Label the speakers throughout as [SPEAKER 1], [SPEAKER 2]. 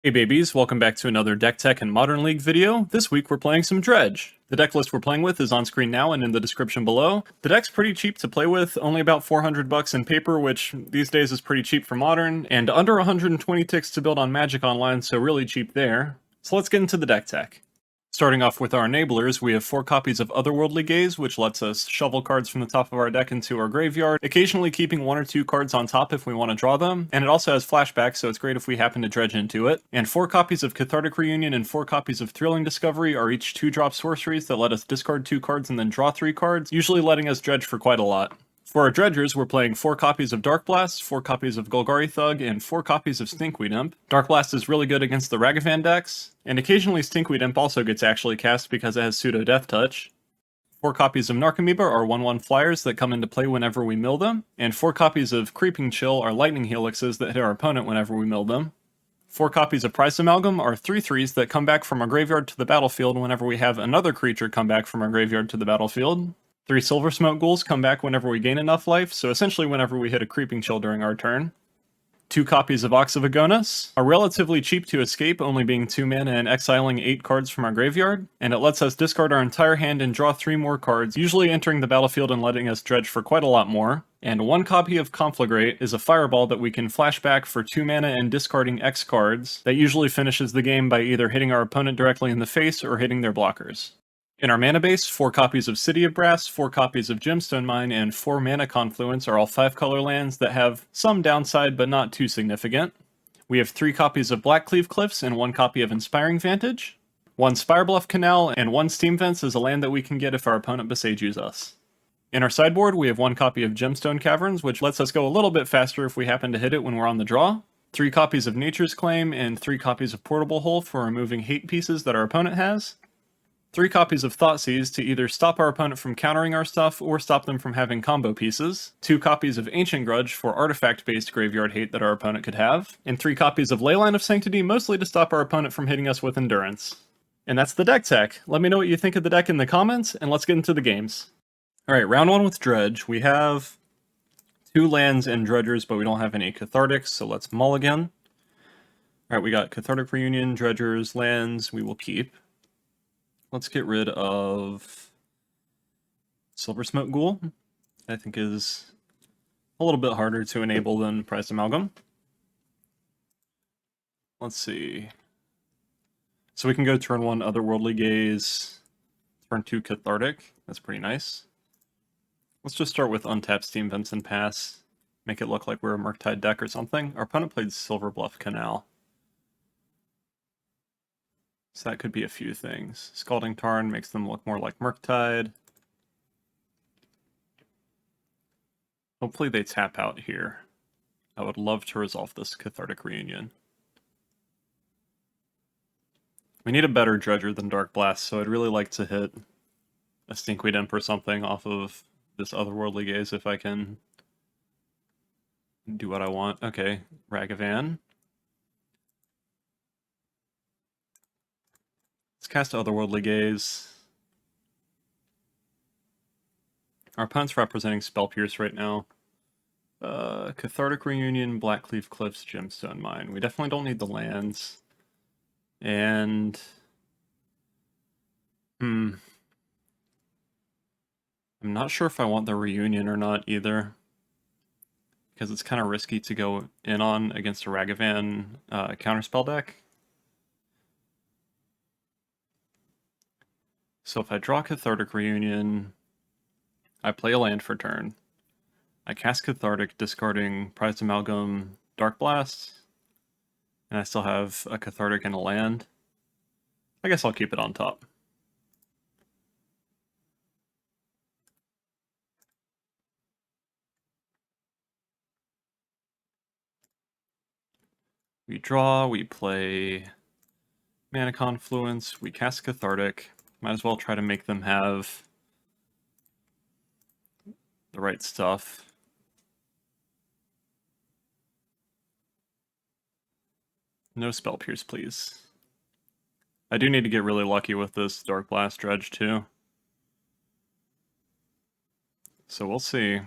[SPEAKER 1] Hey babies, welcome back to another Deck Tech and Modern League video. This week we're playing some Dredge. The deck list we're playing with is on screen now and in the description below. The deck's pretty cheap to play with, only about 400 bucks in paper, which these days is pretty cheap for Modern, and under 120 ticks to build on Magic Online, so really cheap there. So let's get into the deck tech. Starting off with our enablers, we have 4 copies of Otherworldly Gaze, which lets us shovel cards from the top of our deck into our graveyard, occasionally keeping 1 or 2 cards on top if we want to draw them, and it also has flashback, so it's great if we happen to dredge into it. And 4 copies of Cathartic Reunion and 4 copies of Thrilling Discovery are each 2-drop sorceries that let us discard 2 cards and then draw 3 cards, usually letting us dredge for quite a lot. For our dredgers, we're playing 4 copies of Dark Blast, 4 copies of Golgari Thug, and 4 copies of Stinkweed Imp. Dark Blast is really good against the Ragavan decks, and occasionally Stinkweed Imp also gets actually cast because it has Pseudo Death Touch. 4 copies of Narcomoeba are 1/1 flyers that come into play whenever we mill them, and 4 copies of Creeping Chill are lightning helixes that hit our opponent whenever we mill them. 4 copies of Price Amalgam are 3/3s that come back from our graveyard to the battlefield whenever we have another creature come back from our graveyard to the battlefield. 3 Silver Smoke Ghouls come back whenever we gain enough life, so essentially whenever we hit a Creeping Chill during our turn. 2 copies of Ox of Agonas are relatively cheap to escape, only being 2 mana and exiling 8 cards from our graveyard, and it lets us discard our entire hand and draw 3 more cards, usually entering the battlefield and letting us dredge for quite a lot more. And 1 copy of Conflagrate is a fireball that we can flashback for 2 mana and discarding X cards that usually finishes the game by either hitting our opponent directly in the face or hitting their blockers. In our mana base, 4 copies of City of Brass, 4 copies of Gemstone Mine, and 4 Mana Confluence are all 5-color lands that have some downside but not too significant. We have 3 copies of Blackcleave Cliffs and 1 copy of Inspiring Vantage, 1 Spirebluff Canal, and 1 Steam Vents is a land that we can get if our opponent besieges us. In our sideboard, we have 1 copy of Gemstone Caverns, which lets us go a little bit faster if we happen to hit it when we're on the draw, 3 copies of Nature's Claim, and 3 copies of Portable Hole for removing hate pieces that our opponent has, 3 copies of Thoughtseize to either stop our opponent from countering our stuff or stop them from having combo pieces, 2 copies of Ancient Grudge for artifact-based graveyard hate that our opponent could have, and 3 copies of Leyline of Sanctity mostly to stop our opponent from hitting us with Endurance. And that's the deck tech. Let me know what you think of the deck in the comments, and let's get into the games. Alright, round 1 with Dredge. We have 2 lands and Dredgers, but we don't have any Cathartics, so let's mulligan. Alright, we got Cathartic Reunion, Dredgers, lands, we will keep. Let's get rid of Silver Smoke Ghoul. I think is a little bit harder to enable than Price Amalgam. Let's see. So we can go turn 1 Otherworldly Gaze, turn 2 Cathartic. That's pretty nice. Let's just start with untap Steam Vents and pass. Make it look like we're a Murktide deck or something. Our opponent played Silver Bluff Canal. So that could be a few things. Scalding Tarn makes them look more like Murktide. Hopefully they tap out here. I would love to resolve this Cathartic Reunion. We need a better Dredger than Dark Blast, so I'd really like to hit a Stinkweed Imp or something off of this Otherworldly Gaze if I can do what I want. Okay, Ragavan. Let's cast Otherworldly Gaze. Our opponent's representing Spell Pierce right now. Cathartic Reunion, Blackcleave Cliffs, Gemstone Mine. We definitely don't need the lands. And... I'm not sure if I want the Reunion or not either. Because it's kind of risky to go in on against a Ragavan counterspell deck. So if I draw Cathartic Reunion, I play a land for turn. I cast Cathartic, discarding Prized Amalgam, Dark Blast, and I still have a Cathartic and a land. I guess I'll keep it on top. We draw, we play Mana Confluence, we cast Cathartic. Might as well try to make them have the right stuff. No Spell Pierce, please. I do need to get really lucky with this Dark Blast Dredge, too. So we'll see.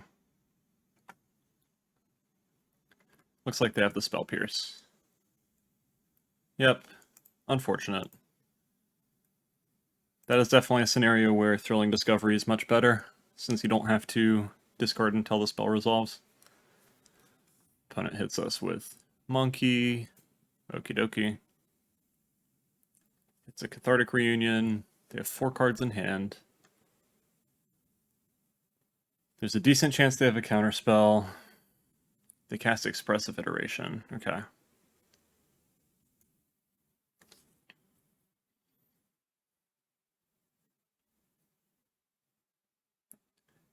[SPEAKER 1] Looks like they have the Spell Pierce. Yep. Unfortunate. That is definitely a scenario where Thrilling Discovery is much better, since you don't have to discard until the spell resolves. Opponent hits us with Monkey. Okie dokie. It's a Cathartic Reunion. They have 4 cards in hand. There's a decent chance they have a counterspell. They cast Expressive Iteration. Okay.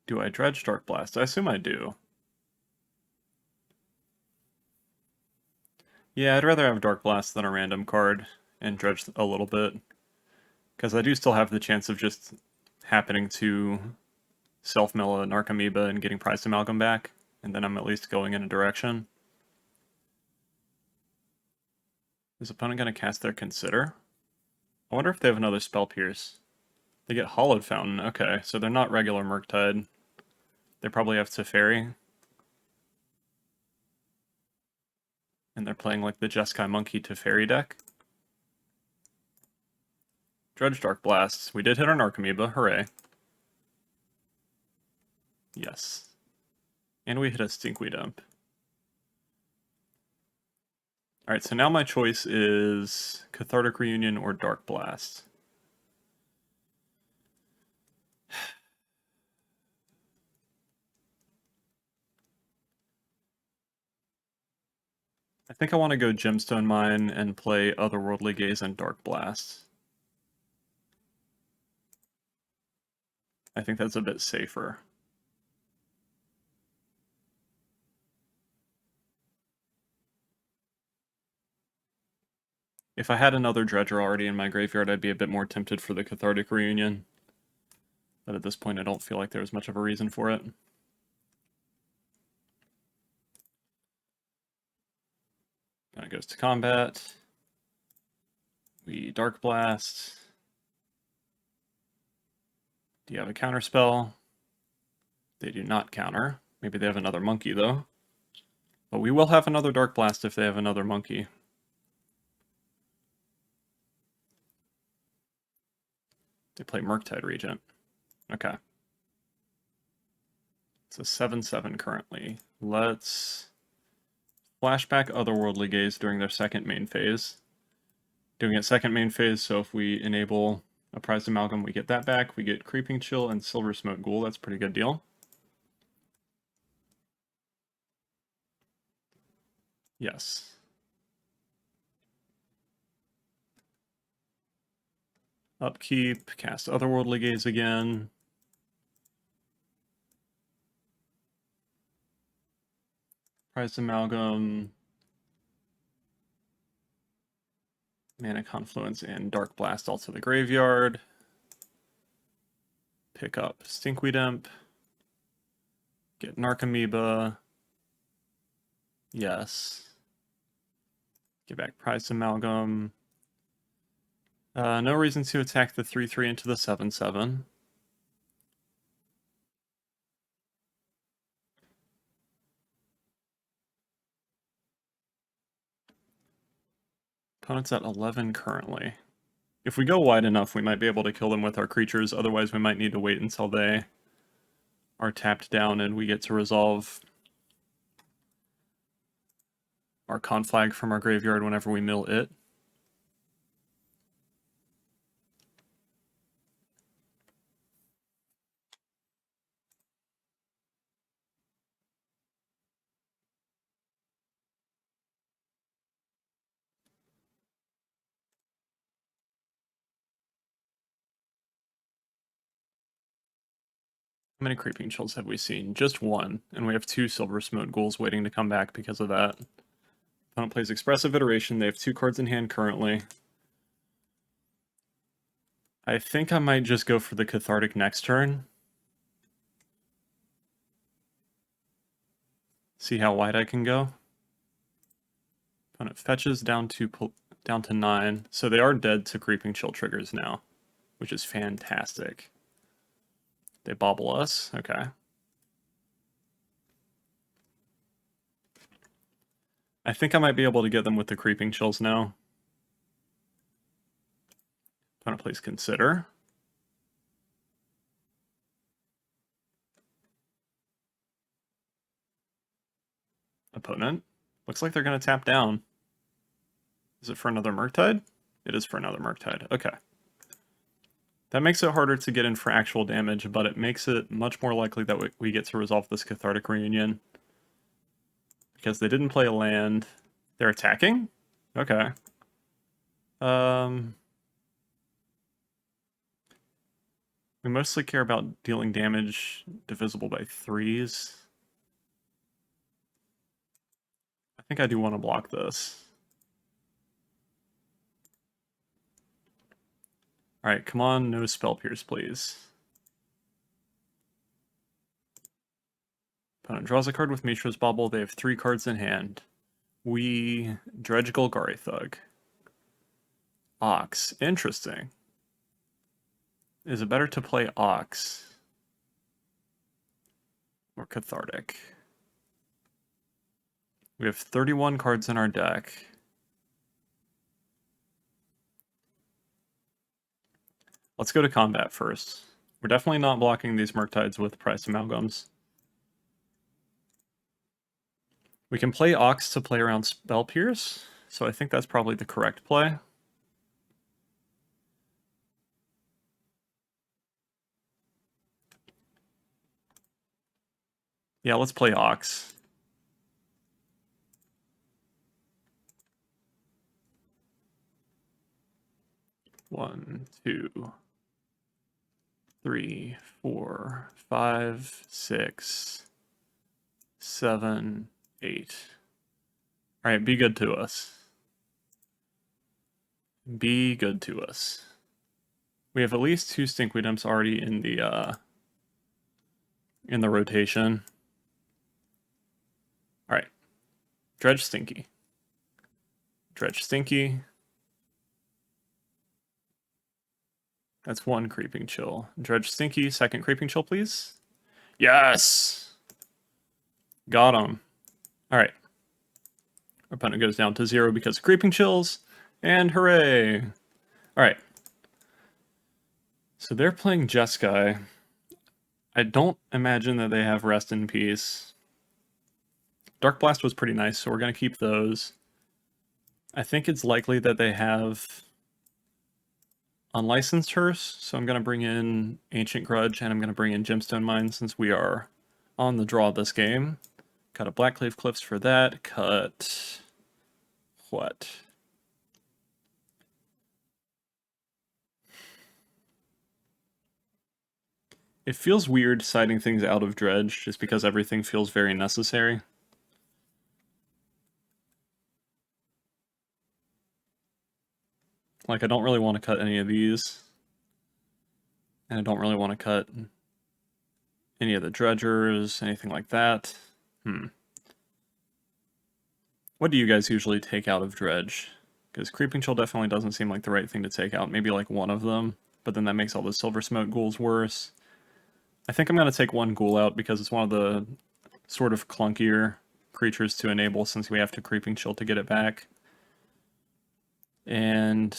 [SPEAKER 1] Do I Dredge Dark Blast? I assume I do. Yeah, I'd rather have Dark Blast than a random card and Dredge a little bit. Because I do still have the chance of just happening to self-mill an Archamoeba and getting Prized Amalgam back, and then I'm at least going in a direction. Is opponent going to cast their Consider? I wonder if they have another Spell Pierce. They get Hollowed Fountain. Okay, so they're not regular Murktide. They probably have Teferi. And they're playing like the Jeskai Monkey Teferi deck. Dredge Dark Blast. We did hit an Archamoeba. Hooray. Yes. And we hit a Stinkweed Dump. Alright, so now my choice is Cathartic Reunion or Dark Blast. I think I want to go Gemstone Mine and play Otherworldly Gaze and Dark Blast. I think that's a bit safer. If I had another Dredger already in my graveyard, I'd be a bit more tempted for the Cathartic Reunion. But at this point, I don't feel like there's much of a reason for it. Now it goes to combat. We Dark Blast. Do you have a counterspell? They do not counter. Maybe they have another monkey, though. But we will have another Dark Blast if they have another monkey. They play Murktide Regent. Okay. It's a 7/7 currently. Let's flashback Otherworldly Gaze during their second main phase. Doing it second main phase, so if we enable a Prized Amalgam, we get that back. We get Creeping Chill and Silver Smoke Ghoul. That's a pretty good deal. Yes. Upkeep, cast Otherworldly Gaze again. Prized Amalgam. Mana Confluence and Dark Blast all to the graveyard. Pick up Stinkweed Imp. Get Narcomoeba. Yes. Get back Prized Amalgam. No reason to attack the 3/3 into the 7/7. Opponent's at 11 currently. If we go wide enough, we might be able to kill them with our creatures. Otherwise, we might need to wait until they are tapped down and we get to resolve our Conflag from our graveyard whenever we mill it. How many Creeping Chills have we seen? Just one, and we have 2 Silver Smoke Ghouls waiting to come back because of that. Opponent plays Expressive Iteration. They have 2 cards in hand currently. I think I might just go for the Cathartic next turn. See how wide I can go. Opponent fetches down to 9, so they are dead to Creeping Chill triggers now, which is fantastic. They bobble us, okay. I think I might be able to get them with the Creeping Chills now. Opponent plays Consider. Opponent. Looks like they're going to tap down. Is it for another Murktide? It is for another Murktide. Okay. That makes it harder to get in for actual damage, but it makes it much more likely that we get to resolve this Cathartic Reunion. Because they didn't play a land. They're attacking? Okay. We mostly care about dealing damage divisible by 3s. I think I do want to block this. Alright, come on, no Spell Pierce, please. Opponent draws a card with Mishra's Bauble. They have 3 cards in hand. We Dredge Golgari Thug. Ox. Interesting. Is it better to play Ox or Cathartic? We have 31 cards in our deck. Let's go to combat first. We're definitely not blocking these Murktides with Price Amalgams. We can play Ox to play around Spell Pierce, so I think that's probably the correct play. Yeah, let's play Ox. One, 2, 3, 4, 5, 6, 7, 8. Alright, be good to us. Be good to us. We have at least 2 Stinkweed Imps already in the rotation. Alright. Dredge Stinky. Dredge Stinky. That's 1 Creeping Chill. Dredge Stinky, 2nd Creeping Chill, please. Yes! Got him. Alright. Our opponent goes down to 0 because of Creeping Chills. And hooray! Alright. So they're playing Jeskai. I don't imagine that they have Rest in Peace. Dark Blast was pretty nice, so we're going to keep those. I think it's likely that they have Unlicensed Hearse, so I'm going to bring in Ancient Grudge, and I'm going to bring in Gemstone Mine since we are on the draw this game. Cut a Blackcleave Cliffs for that. Cut... what? It feels weird siding things out of Dredge, just because everything feels very necessary. Like, I don't really want to cut any of these. And I don't really want to cut any of the Dredgers, anything like that. What do you guys usually take out of Dredge? Because Creeping Chill definitely doesn't seem like the right thing to take out. Maybe like one of them, but then that makes all the Silver Smoke ghouls worse. I think I'm going to take 1 ghoul out because it's one of the sort of clunkier creatures to enable since we have to Creeping Chill to get it back. And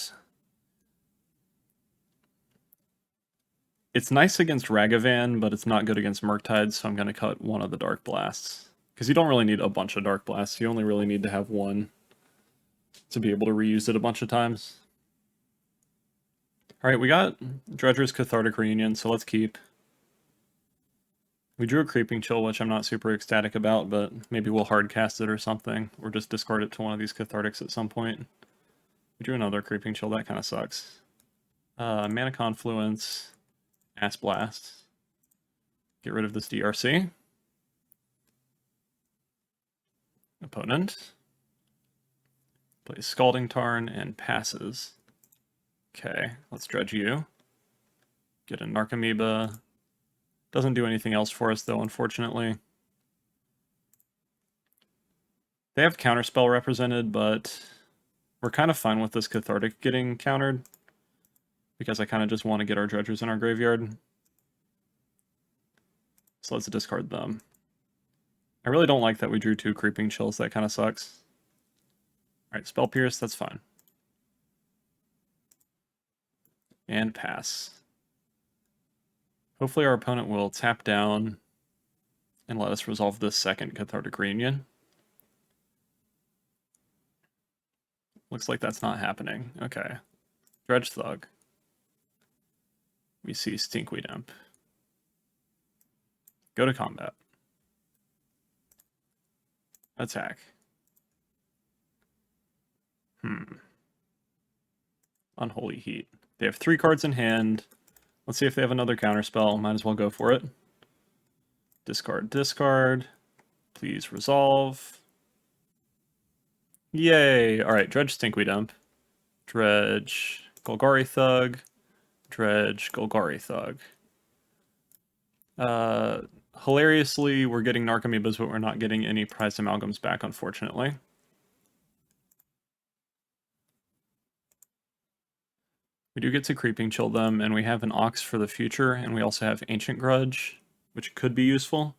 [SPEAKER 1] it's nice against Ragavan, but it's not good against Murktide, so I'm going to cut 1 of the Dark Blasts. Because you don't really need a bunch of Dark Blasts, you only really need to have 1 to be able to reuse it a bunch of times. Alright, we got Dredger's Cathartic Reunion, so let's keep. We drew a Creeping Chill, which I'm not super ecstatic about, but maybe we'll hardcast it or something, or just discard it to one of these Cathartics at some point. We drew another Creeping Chill, that kind of sucks. Mana Confluence, Ass Blast. Get rid of this DRC. Opponent. Plays Scalding Tarn and passes. Okay, let's Dredge you. Get a Narcomoeba. Doesn't do anything else for us, though, unfortunately. They have Counterspell represented, but we're kind of fine with this Cathartic getting countered, because I kind of just want to get our Dredgers in our graveyard. So let's discard them. I really don't like that we drew 2 Creeping Chills, that kind of sucks. Alright, Spell Pierce, that's fine. And pass. Hopefully our opponent will tap down and let us resolve this second Cathartic Reunion. Looks like that's not happening. Okay. Dredge Thug. We see Stinkweed Imp. Go to combat. Attack. Unholy Heat. They have 3 cards in hand. Let's see if they have another counterspell. Might as well go for it. Discard, discard. Please resolve. Yay! Alright, Dredge Stinkweed Imp. Dredge Golgari Thug. Dredge Golgari Thug. Hilariously, we're getting Narcomoebas, but we're not getting any prized amalgams back, unfortunately. We do get to Creeping Chill them, and we have an Ox for the future, and we also have Ancient Grudge, which could be useful.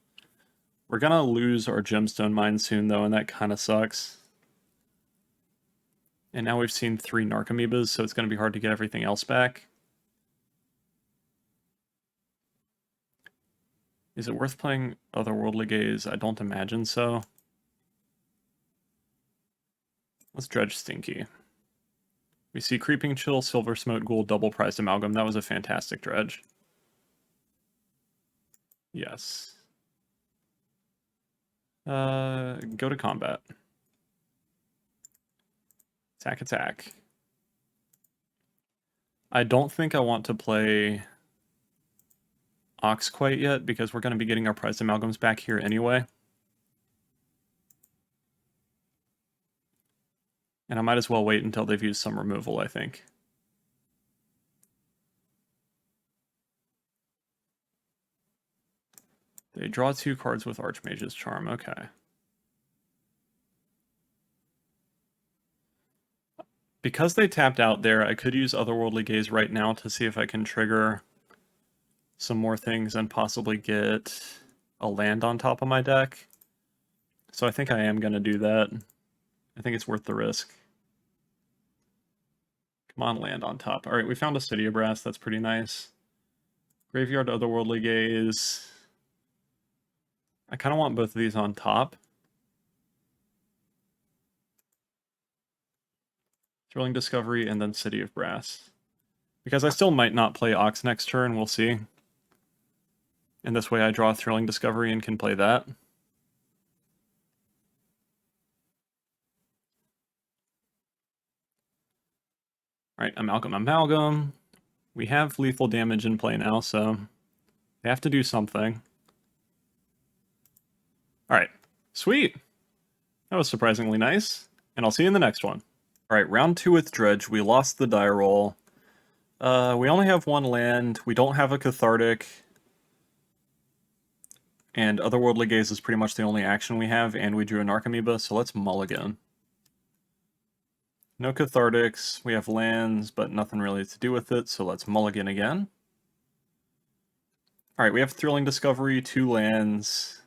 [SPEAKER 1] We're gonna lose our Gemstone Mine soon, though, and that kind of sucks. And now we've seen 3 Narcomoebas, so it's gonna be hard to get everything else back. Is it worth playing Otherworldly Gaze? I don't imagine so. Let's Dredge Stinky. We see Creeping Chill, Silver Smote Ghoul, double prized amalgam. That was a fantastic dredge. Yes. Go to combat. Attack, attack. I don't think I want to play Ox quite yet, because we're going to be getting our prized amalgams back here anyway. And I might as well wait until they've used some removal, I think. They draw 2 cards with Archmage's Charm, okay. Because they tapped out there, I could use Otherworldly Gaze right now to see if I can trigger some more things and possibly get a land on top of my deck. So I think I am going to do that. I think it's worth the risk. Come on, land on top. Alright, we found a City of Brass. That's pretty nice. Graveyard, Otherworldly Gaze. I kind of want both of these on top. Thrilling Discovery and then City of Brass. Because I still might not play Ox next turn, we'll see. And this way I draw Thrilling Discovery and can play that. Alright, Amalgam, Amalgam. We have lethal damage in play now, so they have to do something. Alright, sweet! That was surprisingly nice, and I'll see you in the next one. Alright, round 2 with Dredge. We lost the die roll. We only have 1 land. We don't have a Cathartic. And Otherworldly Gaze is pretty much the only action we have, and we drew a Narcomoeba, so let's mulligan. No Cathartics, we have lands, but nothing really to do with it, so let's mulligan again. Alright, we have Thrilling Discovery, 2 lands,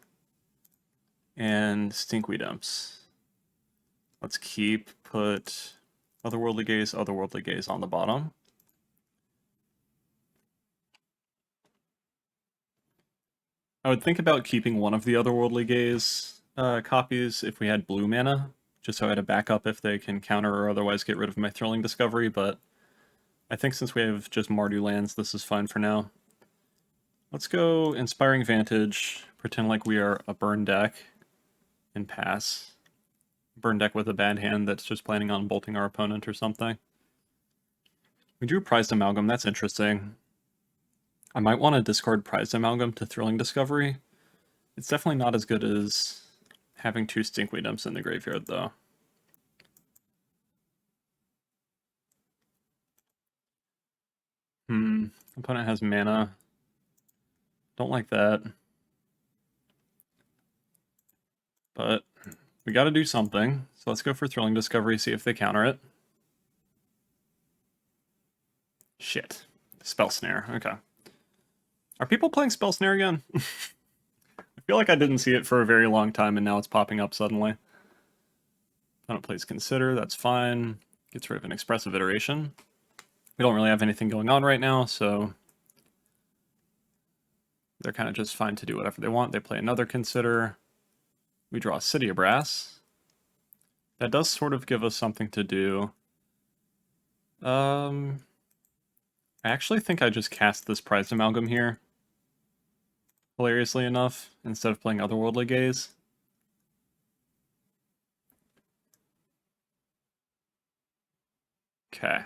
[SPEAKER 1] and Stinkweed Imps. Let's put Otherworldly Gaze on the bottom. I would think about keeping one of the Otherworldly Gaze copies if we had blue mana, just so I had a backup if they can counter or otherwise get rid of my Thrilling Discovery, but I think since we have just Mardu lands, this is fine for now. Let's go Inspiring Vantage, pretend like we are a burn deck, and pass. Burn deck with a bad hand that's just planning on bolting our opponent or something. We drew Prized Amalgam, that's interesting. I might want to discard Prized Amalgam to Thrilling Discovery. It's definitely not as good as having 2 Stinkweed Imps in the graveyard, though. Opponent has mana. Don't like that. But we gotta do something. So let's go for Thrilling Discovery, see if they counter it. Shit. Spell Snare, okay. Are people playing Spell Snare again? I feel like I didn't see it for a very long time, and now it's popping up suddenly. Opponent plays Consider, that's fine. Gets rid of an Expressive Iteration. We don't really have anything going on right now, so they're kind of just fine to do whatever they want. They play another Consider. We draw City of Brass. That does sort of give us something to do. I actually think I just cast this Prized Amalgam here, hilariously enough, instead of playing Otherworldly Gaze. Okay.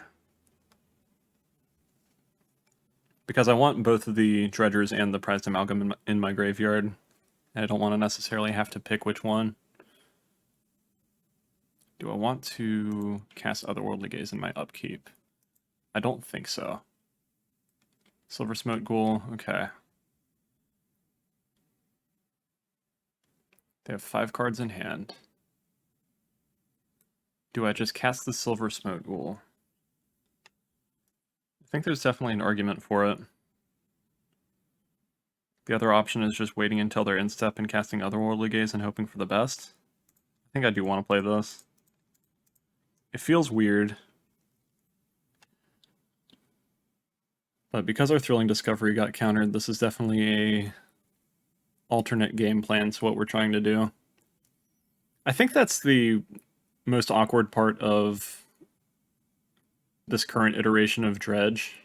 [SPEAKER 1] Because I want both of the Dredgers and the Prized Amalgam in my graveyard, and I don't want to necessarily have to pick which one. Do I want to cast Otherworldly Gaze in my upkeep? I don't think so. Silver Smoke Ghoul, okay. They have 5 cards in hand. Do I just cast the Silver Smoke Ghoul? I think there's definitely an argument for it. The other option is just waiting until they're in step and casting Otherworldly Gaze and hoping for the best. I think I do want to play this. It feels weird. But because our Thrilling Discovery got countered, this is definitely a alternate game plan to what we're trying to do. I think that's the most awkward part of this current iteration of Dredge,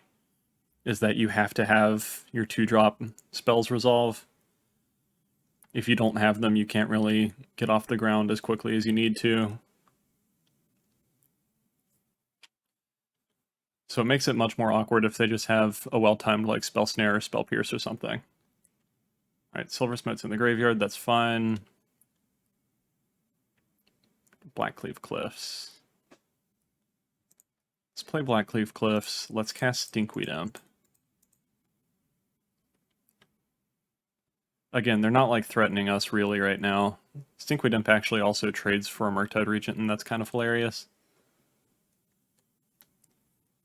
[SPEAKER 1] is that you have to have your 2-drop spells resolve. If you don't have them, you can't really get off the ground as quickly as you need to. So it makes it much more awkward if they just have a well-timed like Spell Snare or Spell Pierce or something. Alright, Silver Smote's in the graveyard, that's fine. Blackcleave Cliffs. Let's play Blackcleave Cliffs. Let's cast Stinkweed Imp. Again, they're not like threatening us really right now. Stinkweed Imp actually also trades for a Murktide Regent, and that's kind of hilarious.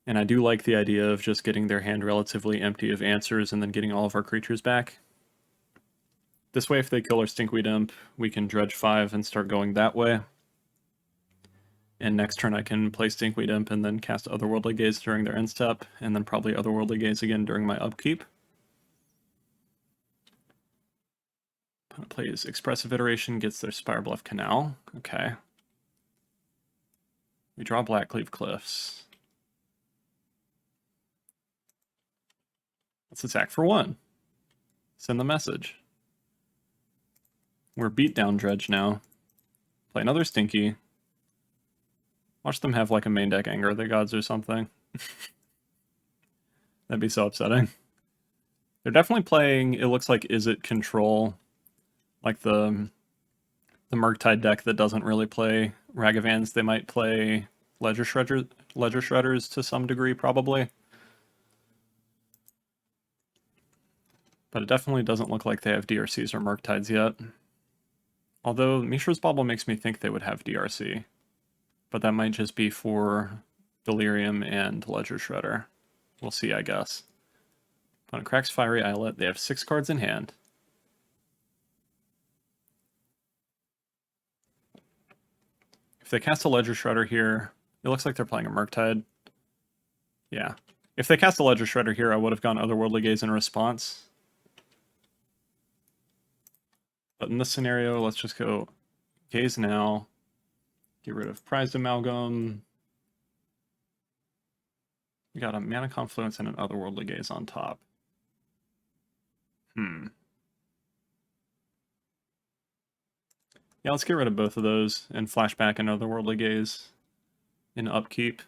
[SPEAKER 1] And I do like the idea of just getting their hand relatively empty of answers and then getting all of our creatures back. This way, if they kill our Stinkweed Imp, we can Dredge 5 and start going that way. And next turn I can play Stinkweed Imp and then cast Otherworldly Gaze during their end step, and then probably Otherworldly Gaze again during my upkeep. Opponent plays Expressive Iteration, gets their Spirebluff Canal. Okay. We draw Blackcleave Cliffs. Let's attack for 1. Send the message. We're beat down Dredge now. Play another Stinky. Watch them have like a main deck Anger of the Gods or something. That'd be so upsetting. They're definitely playing, it looks like Is It Control, like the Murktide deck that doesn't really play Ragavans. They might play Ledger Shredders to some degree, probably. But it definitely doesn't look like they have DRCs or Murktides yet. Although Mishra's Bauble makes me think they would have DRC. But that might just be for Delirium and Ledger Shredder. We'll see, I guess. Opponent cracks Fiery Islet. They have 6 cards in hand. If they cast a Ledger Shredder here, it looks like they're playing a Murktide. Yeah. If they cast a Ledger Shredder here, I would have gone Otherworldly Gaze in response. But in this scenario, let's just go Gaze now. Get rid of Prized Amalgam. We got a Mana Confluence and an Otherworldly Gaze on top. Yeah, let's get rid of both of those and flashback and Otherworldly Gaze in upkeep.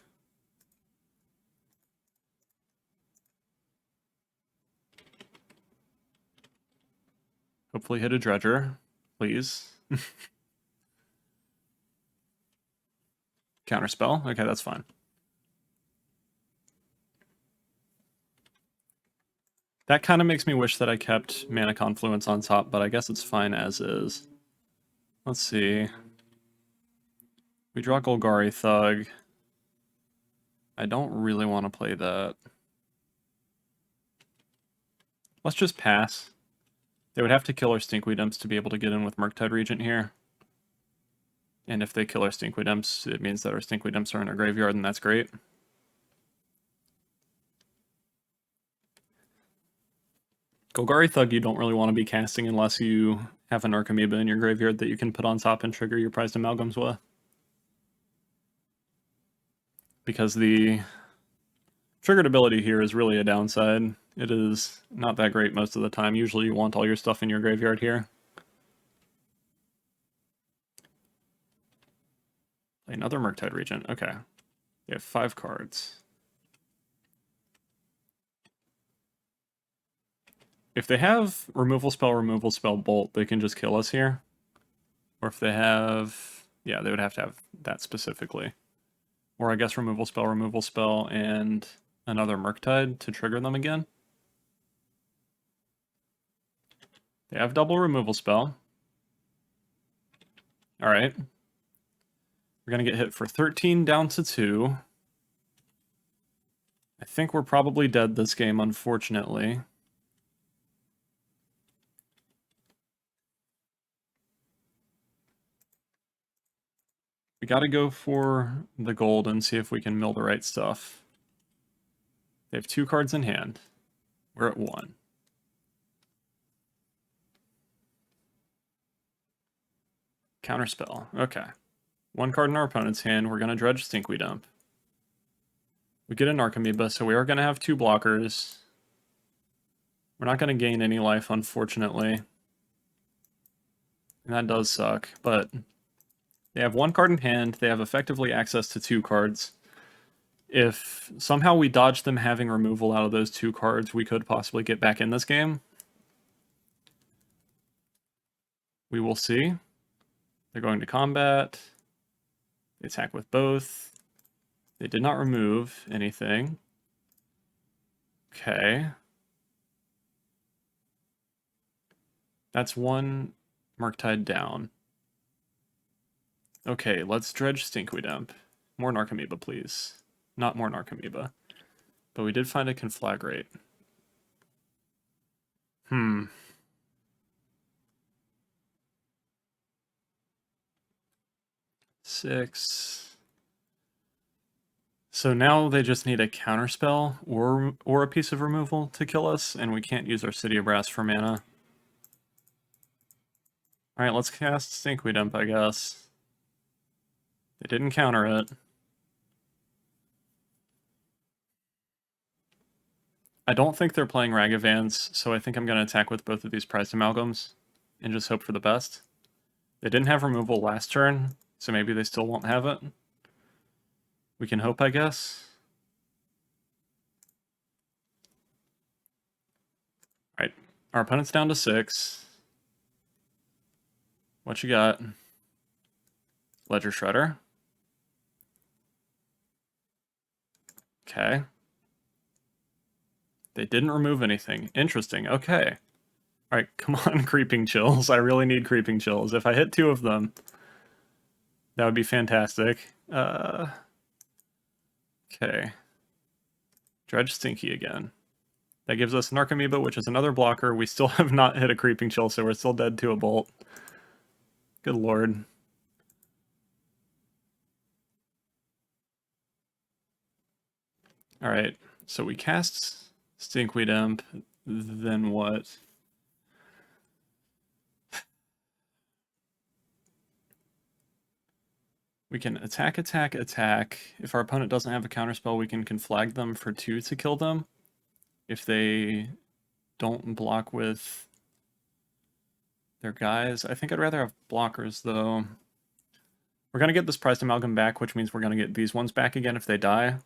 [SPEAKER 1] Hopefully hit a Dredger, please. Counterspell? Okay, that's fine. That kind of makes me wish that I kept Mana Confluence on top, but I guess it's fine as is. Let's see. We draw Golgari Thug. I don't really want to play that. Let's just pass. They would have to kill our Stinkweed Imps to be able to get in with Murktide Regent here. And if they kill our Stinkweed Imps, it means that our Stinkweed Imps are in our graveyard, and that's great. Golgari Thug you don't really want to be casting unless you have an Archimedes in your graveyard that you can put on top and trigger your prized amalgams with. Because the triggered ability here is really a downside. It is not that great most of the time. Usually you want all your stuff in your graveyard here. Another Murktide Regent. Okay. They have 5 cards. If they have removal spell, bolt, they can just kill us here. Or if they have... yeah, they would have to have that specifically. Or I guess removal spell, and another Murktide to trigger them again. They have double removal spell. Alright. We're going to get hit for 13 down to 2. I think we're probably dead this game, unfortunately. We gotta go for the gold and see if we can mill the right stuff. They have 2 cards in hand. We're at 1. Counterspell. Okay. 1 card in our opponent's hand. We're gonna dredge Stinkweed Dump. We get an Archimedes, so we are gonna have 2 blockers. We're not gonna gain any life, unfortunately. And that does suck, but they have 1 card in hand. They have effectively access to 2 cards. If somehow we dodge them having removal out of those 2 cards, we could possibly get back in this game. We will see. They're going to combat. They attack with both. They did not remove anything. Okay. That's 1 Murktide down. Okay, let's dredge Stinkweed Dump. More Narcomoeba, please. Not more Narcomoeba. But we did find a Conflagrate. 6. So now they just need a counterspell or a piece of removal to kill us, and we can't use our City of Brass for mana. Alright, let's cast Stinkweed Dump, I guess. They didn't counter it. I don't think they're playing Ragavans, so I think I'm going to attack with both of these prized amalgams and just hope for the best. They didn't have removal last turn, so maybe they still won't have it. We can hope, I guess. Alright, our opponent's down to 6. What you got? Ledger Shredder. Okay. They didn't remove anything. Interesting. Okay. Alright, come on, Creeping Chills. I really need Creeping Chills. If I hit 2 of them, that would be fantastic. Okay. Dredge Stinky again. That gives us an Archimedes, which is another blocker. We still have not hit a Creeping Chill, so we're still dead to a bolt. Good lord. Alright, so we cast Stinkweed Dump, then what? We can attack, attack, attack. If our opponent doesn't have a counterspell, we can conflag them for 2 to kill them. If they don't block with their guys. I think I'd rather have blockers, though. We're going to get this prized amalgam back, which means we're going to get these ones back again if they die.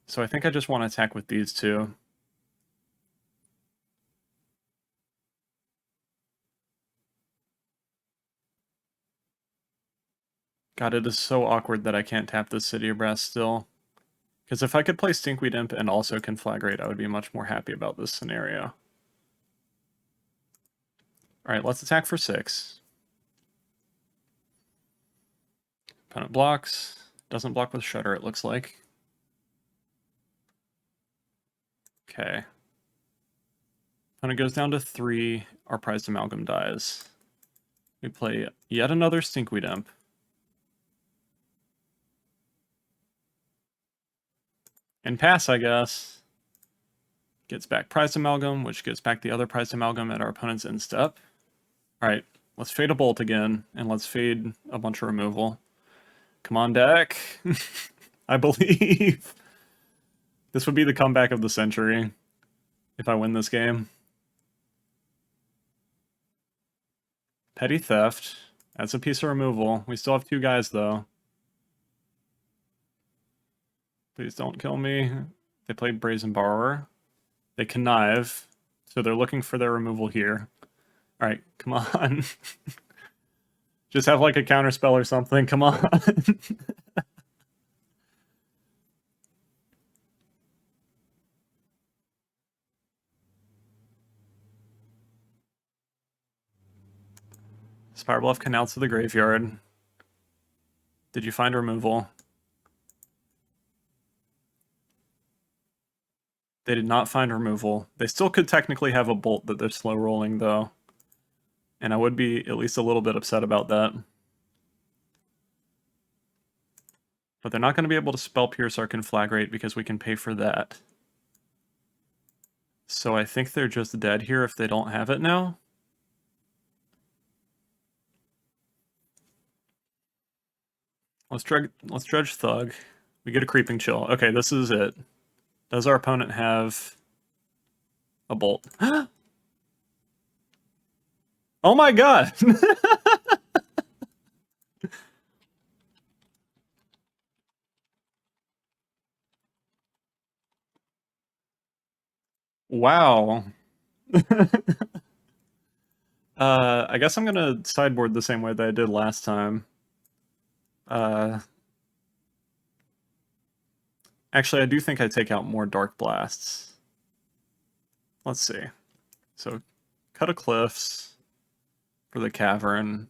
[SPEAKER 1] So I think I just want to attack with these 2. God, it is so awkward that I can't tap this City of Brass still. Because if I could play Stinkweed Imp and also Conflagrate, I would be much more happy about this scenario. Alright, let's attack for 6. Opponent blocks. Doesn't block with Shredder, it looks like. Okay. Opponent goes down to 3. Our prized amalgam dies. We play yet another Stinkweed Imp. And pass, I guess. gets back Prize Amalgam, which gets back the other Prize Amalgam at our opponent's end step. Alright, let's fade a Bolt again, and let's fade a bunch of removal. Come on, deck. I believe. This would be the comeback of the century if I win this game. Petty Theft. That's a piece of removal. We still have 2 guys, though. Please don't kill me. They played Brazen Borrower. They connive, so they're looking for their removal here. Alright, come on. Just have like a counterspell or something, come on. Spire Bluff Canal to the graveyard. Did you find removal? They did not find removal. They still could technically have a Bolt that they're slow rolling, though. And I would be at least a little bit upset about that. But they're not going to be able to Spell Pierce or Conflagrate because we can pay for that. So I think they're just dead here if they don't have it now. Let's dredge Thug. We get a Creeping Chill. Okay, this is it. Does our opponent have a Bolt? Oh my god! Wow. I guess I'm gonna sideboard the same way that I did last time. Actually, I do think I take out more Dark Blasts. Let's see. So, cut a Cliffs for the Cavern.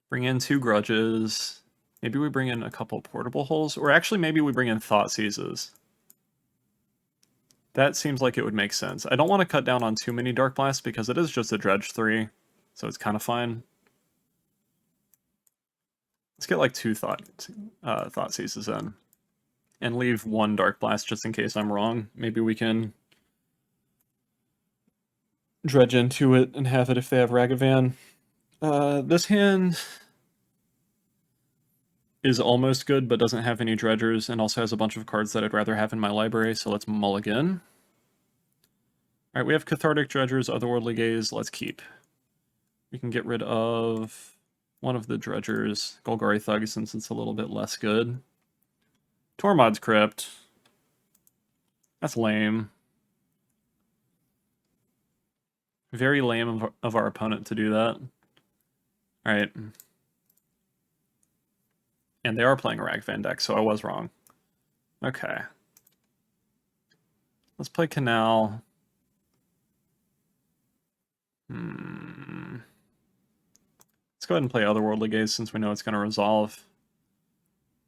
[SPEAKER 1] Bring in 2 Grudges. Maybe we bring in a couple Portable Holes, or actually maybe we bring in Thoughtseizes. That seems like it would make sense. I don't want to cut down on too many Dark Blasts because it is just a Dredge 3, so it's kind of fine. Let's get like 2 Thoughtseizes in. And leave 1 Dark Blast just in case I'm wrong. Maybe we can dredge into it and have it if they have Ragavan. This hand is almost good, but doesn't have any dredgers, and also has a bunch of cards that I'd rather have in my library, so let's mulligan. Alright, we have Cathartic Dredgers, Otherworldly Gaze, let's keep. We can get rid of one of the dredgers, Golgari Thug, since it's a little bit less good. Tormod's Crypt. That's lame. Very lame of our opponent to do that. Alright. And they are playing a Ragavan deck, so I was wrong. Okay. Let's play Canal. Let's go ahead and play Otherworldly Gaze since we know it's going to resolve.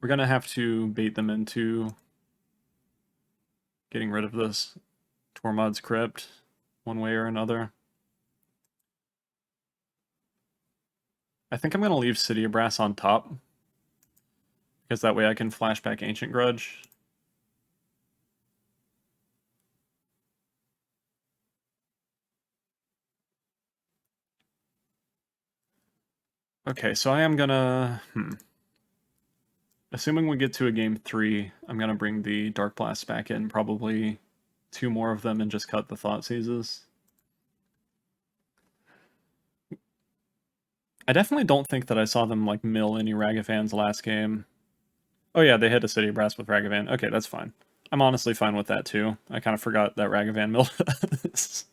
[SPEAKER 1] We're going to have to bait them into getting rid of this Tormod's Crypt one way or another. I think I'm going to leave City of Brass on top, because that way I can flash back Ancient Grudge. Okay, so I am gonna... Assuming we get to a game 3, I'm gonna bring the Dark Blast back in, probably 2 more of them, and just cut the Thoughtseizes. I definitely don't think that I saw them like mill any Ragavans last game. Oh yeah, they hit a City of Brass with Ragavan. Okay, that's fine. I'm honestly fine with that too. I kind of forgot that Ragavan milled us.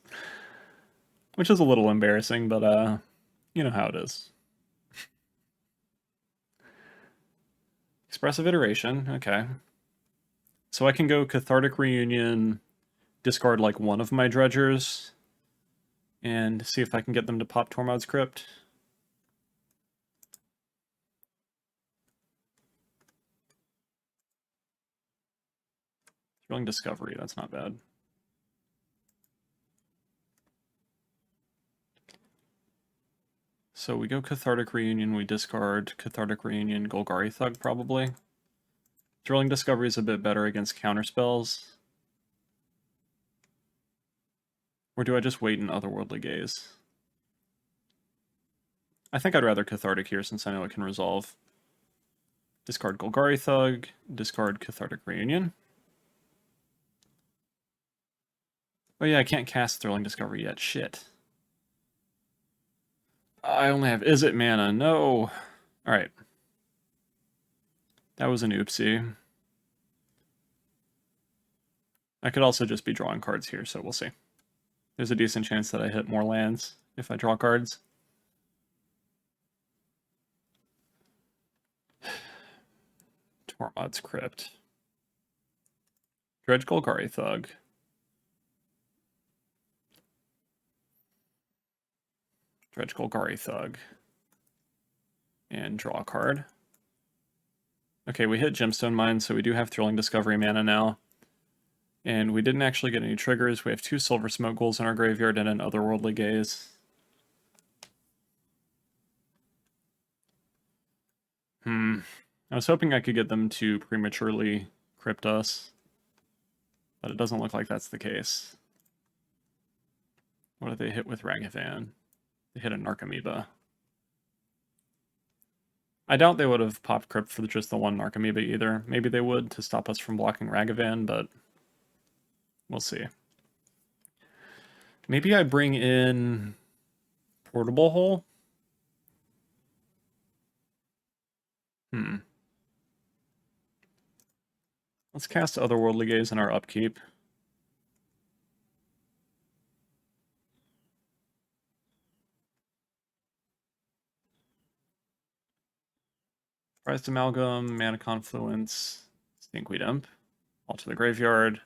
[SPEAKER 1] Which is a little embarrassing, but you know how it is. Expressive Iteration, okay. So I can go Cathartic Reunion, discard like one of my dredgers, and see if I can get them to pop Tormod's Crypt. Thrilling Discovery, that's not bad. So we go Cathartic Reunion, we discard Cathartic Reunion, Golgari Thug probably. Thrilling Discovery is a bit better against counterspells. Or do I just wait in Otherworldly Gaze? I think I'd rather Cathartic here since I know it can resolve. Discard Golgari Thug, discard Cathartic Reunion. Oh yeah, I can't cast Thrilling Discovery yet, shit. I only have Izzet mana, no! Alright. That was an oopsie. I could also just be drawing cards here, so we'll see. There's a decent chance that I hit more lands if I draw cards. Tormod's Crypt. Dredge Golgari Thug. Dredge Golgari Thug. And draw a card. Okay, we hit Gemstone Mine, so we do have Thrilling Discovery mana now. And we didn't actually get any triggers. We have 2 Silver Smoke Ghouls in our graveyard and an Otherworldly Gaze. I was hoping I could get them to prematurely crypt us, but it doesn't look like that's the case. What did they hit with Ragavan? They hit a Narcomoeba. I doubt they would have popped Crypt for just the one Narcomoeba either. Maybe they would to stop us from blocking Ragavan, but we'll see. Maybe I bring in Portable Hole? Let's cast Otherworldly Gaze in our upkeep. Prized Amalgam, Mana Confluence, Stinkweed Imp, all to the graveyard,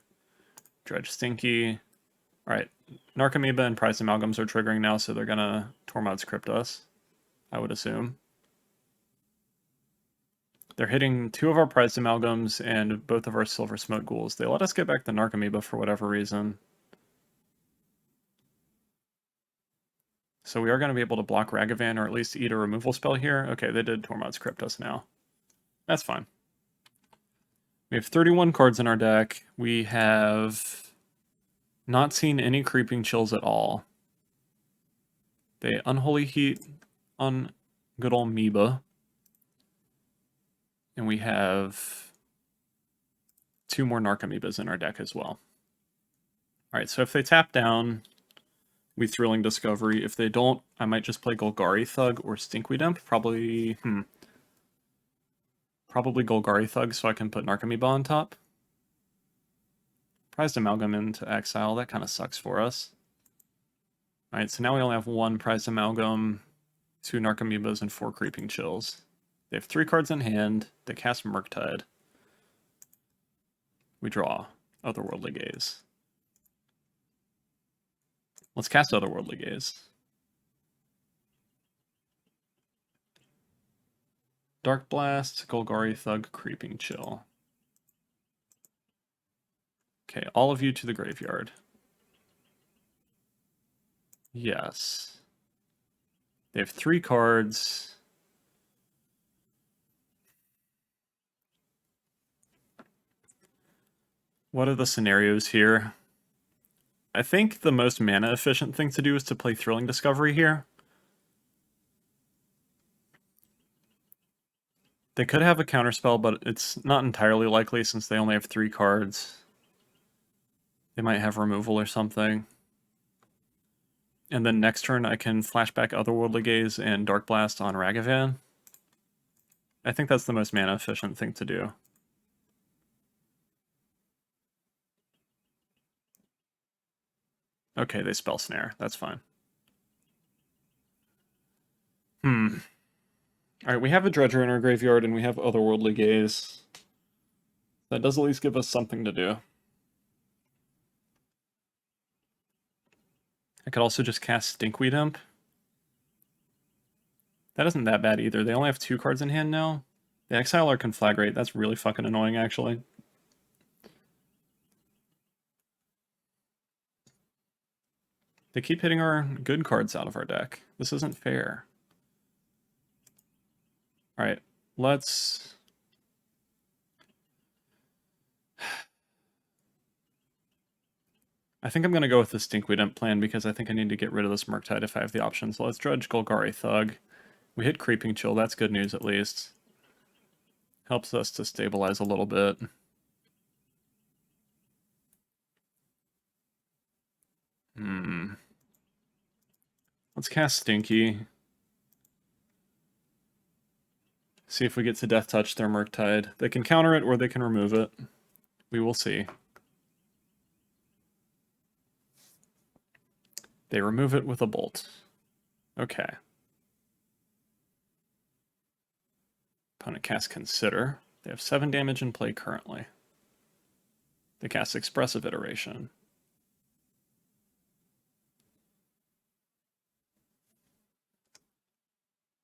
[SPEAKER 1] Dredge Stinky. Alright, Narcomoeba and Prized Amalgams are triggering now, so they're gonna Tormod's Crypt us, I would assume. They're hitting 2 of our Prized Amalgams and both of our Silver Smoke Ghouls. They let us get back the Narcomoeba for whatever reason. So we are going to be able to block Ragavan or at least eat a removal spell here. Okay, they did Tormod's Crypt us now. That's fine. We have 31 cards in our deck. We have not seen any Creeping Chills at all. They Unholy Heat on good old Meba. And we have 2 more Narcomoebas in our deck as well. Alright, so if they tap down, we Thrilling Discovery. If they don't, I might just play Golgari Thug or Stinkweed Imp. Probably Golgari Thug so I can put Narcomoeba on top. Prized Amalgam into exile. That kind of sucks for us. Alright, so now we only have 1 Prized Amalgam, 2 Narcomoebas, and 4 Creeping Chills. They have 3 cards in hand. They cast Murktide. We draw Otherworldly Gaze. Let's cast Otherworldly Gaze. Dark Blast, Golgari Thug, Creeping Chill. Okay, all of you to the graveyard. Yes. They have 3 cards. What are the scenarios here? I think the most mana efficient thing to do is to play Thrilling Discovery here. They could have a counterspell, but it's not entirely likely since they only have 3 cards. They might have removal or something. And then next turn I can flashback Otherworldly Gaze and Dark Blast on Ragavan. I think that's the most mana efficient thing to do. Okay, they spell Snare. That's fine. Alright, we have a Dredger in our graveyard and we have Otherworldly Gaze. That does at least give us something to do. I could also just cast Stinkweed Imp. That isn't that bad either. They only have 2 cards in hand now. They exile our Conflagrate. That's really fucking annoying, actually. They keep hitting our good cards out of our deck. This isn't fair. Alright, let's... I think I'm going to go with the Stinkweed Imp plan because I think I need to get rid of this Murktide if I have the option. So let's Dredge Golgari Thug. We hit Creeping Chill, that's good news at least. Helps us to stabilize a little bit. Let's cast Stinky. See if we get to Death Touch their Murktide. They can counter it or they can remove it. We will see. They remove it with a Bolt. Okay. Opponent casts Consider. They have 7 damage in play currently. They cast Expressive Iteration.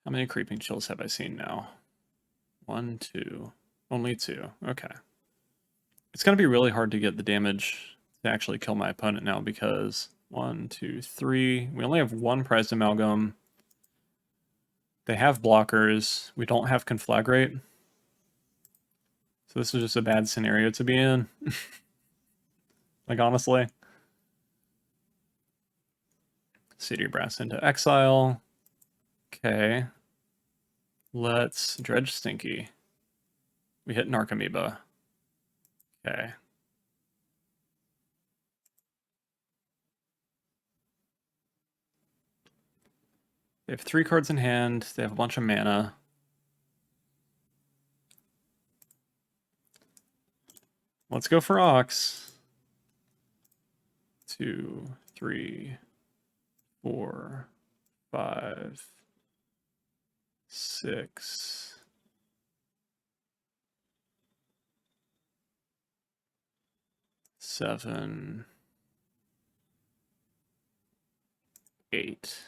[SPEAKER 1] How many Creeping Chills have I seen now? 1, 2. Only 2. Okay. It's going to be really hard to get the damage to actually kill my opponent now because 1, 2, 3. We only have 1 Prized Amalgam. They have blockers. We don't have Conflagrate. So this is just a bad scenario to be in. Like, honestly. City Brass into exile. Okay. Let's Dredge Stinky. We hit Narcomoeba. Okay. They have 3 cards in hand. They have a bunch of mana. Let's go for Ox. 2, 3, 4, 5, 6. 7, 8.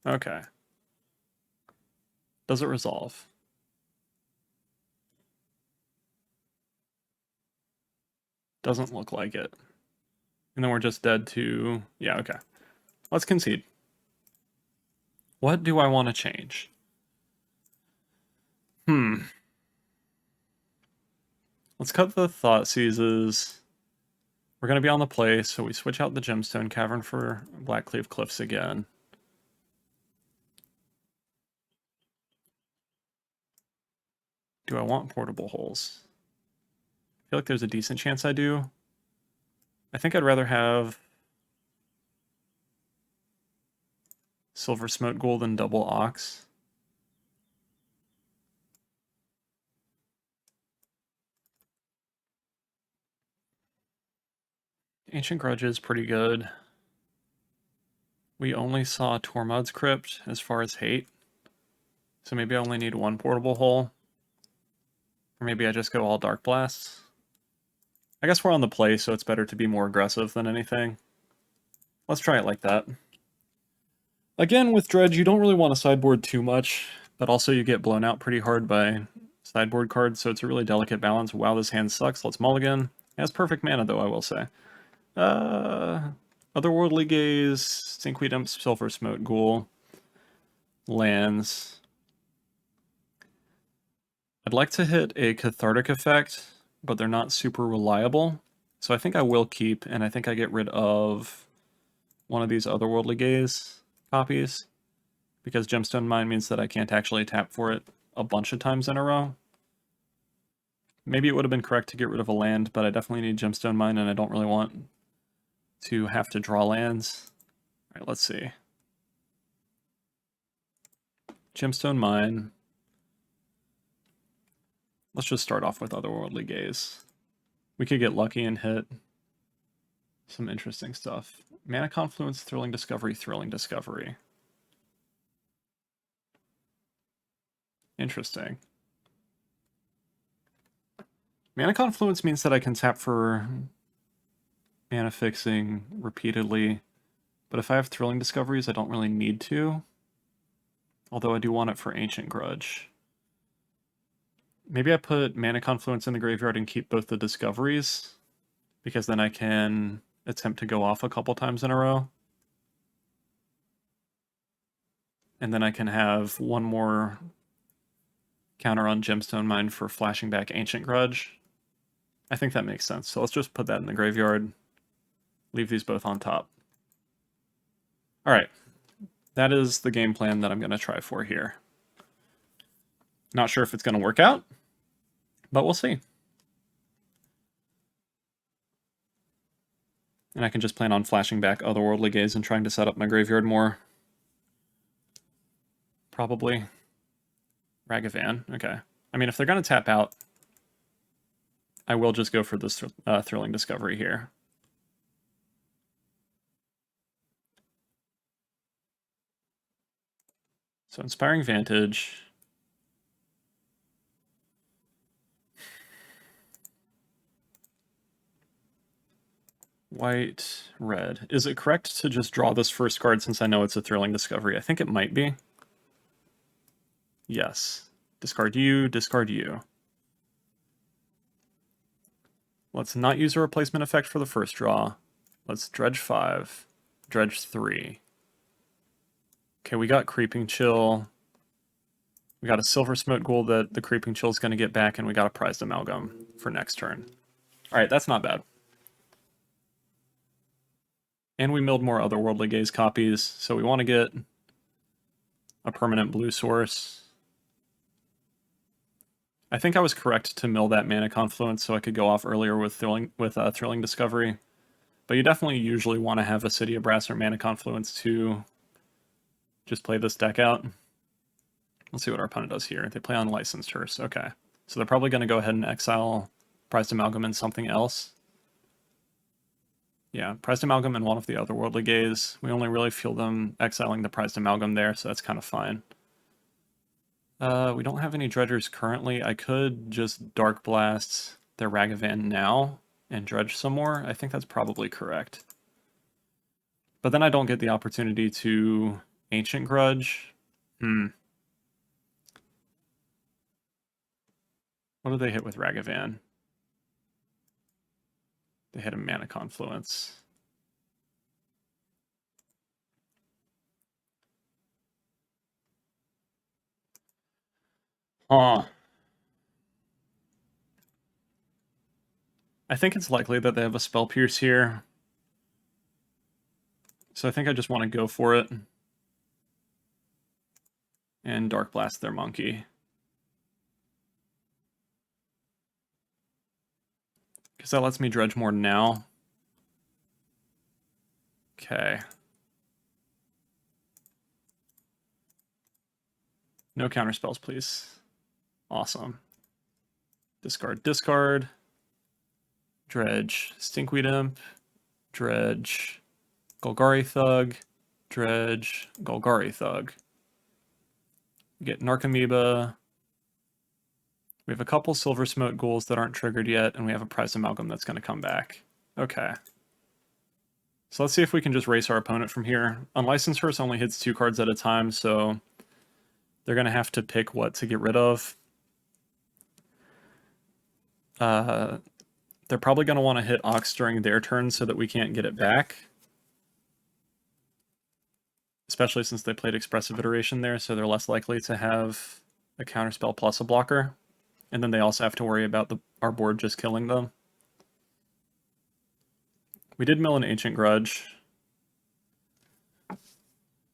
[SPEAKER 1] Okay. Does it resolve? Doesn't look like it. And then we're just dead to... Yeah, okay. Let's concede. What do I want to change? Let's cut the Thought Seizes. We're going to be on the play, so we switch out the Gemstone Cavern for Blackcleave Cliffs again. Do I want Portable Holes? I feel like there's a decent chance I do. I think I'd rather have Silver Smoke Ghoul than double Ox. Ancient Grudge is pretty good. We only saw Tormod's Crypt as far as hate. So maybe I only need 1 Portable Hole. Or maybe I just go all Dark Blasts. I guess we're on the play, so it's better to be more aggressive than anything. Let's try it like that. Again, with Dredge, you don't really want to sideboard too much, but also you get blown out pretty hard by sideboard cards, so it's a really delicate balance. Wow, this hand sucks. Let's mulligan. It has perfect mana, though, I will say. Otherworldly Gaze, Stinkweed Imp, Silver Smoke Ghoul, lands. I'd like to hit a Cathartic Effect, but they're not super reliable. So I think I will keep, and I think I get rid of one of these Otherworldly Gaze copies, because Gemstone Mine means that I can't actually tap for it a bunch of times in a row. Maybe it would have been correct to get rid of a land, but I definitely need Gemstone Mine, and I don't really want to have to draw lands. All right, let's see. Gemstone Mine. Let's just start off with Otherworldly Gaze. We could get lucky and hit some interesting stuff. Mana Confluence, Thrilling Discovery, Thrilling Discovery. Interesting. Mana Confluence means that I can tap for mana fixing repeatedly, but if I have Thrilling Discoveries, I don't really need to. Although I do want it for Ancient Grudge. Maybe I put Mana Confluence in the graveyard and keep both the Discoveries, because then I can attempt to go off a couple times in a row. And then I can have one more counter on Gemstone Mine for flashing back Ancient Grudge. I think that makes sense. So let's just put that in the graveyard. Leave these both on top. All right. That is the game plan that I'm going to try for here. Not sure if it's going to work out, but we'll see. And I can just plan on flashing back Otherworldly Gaze and trying to set up my graveyard more. Probably. Ragavan, okay. I mean, if they're going to tap out, I will just go for this Thrilling Discovery here. So Inspiring Vantage. White, red. Is it correct to just draw this first card since I know it's a Thrilling Discovery? I think it might be. Yes. Discard you, discard you. Let's not use a replacement effect for the first draw. Let's dredge 5, dredge 3. Okay, we got Creeping Chill. We got a Silver Smoke Ghoul that the Creeping Chill is going to get back, and we got a Prized Amalgam for next turn. Alright, that's not bad. And we milled more Otherworldly Gaze copies, so we want to get a permanent blue source. I think I was correct to mill that Mana Confluence so I could go off earlier with Thrilling Discovery. But you definitely usually want to have a City of Brass or Mana Confluence to just play this deck out. Let's see what our opponent does here. They play on Licensed Hearse. Okay. So they're probably going to go ahead and exile Prized Amalgam and something else. Yeah, Prized Amalgam and one of the Otherworldly Gaze. We only really feel them exiling the Prized Amalgam there, so that's kind of fine. We don't have any Dredgers currently. I could just Dark Blast their Ragavan now and dredge some more. I think that's probably correct. But then I don't get the opportunity to Ancient Grudge. What do they hit with Ragavan? They hit a Mana Confluence. I think it's likely that they have a Spell Pierce here. So I think I just want to go for it. And Dark Blast their monkey. Because that lets me dredge more now. Okay. No counter spells, please. Awesome. Discard, discard. Dredge, Stinkweed Imp. Dredge, Golgari Thug. Dredge, Golgari Thug. We get Narcomoeba. We have a couple Silver Smoke Ghouls that aren't triggered yet, and we have a Prized Amalgam that's going to come back. Okay. So let's see if we can just race our opponent from here. Unlicensed Hearse only hits 2 cards at a time, so they're going to have to pick what to get rid of. They're probably going to want to hit Ox during their turn so that we can't get it back. Especially since they played Expressive Iteration there, so they're less likely to have a counterspell plus a blocker. And then they also have to worry about our board just killing them. We did mill an Ancient Grudge.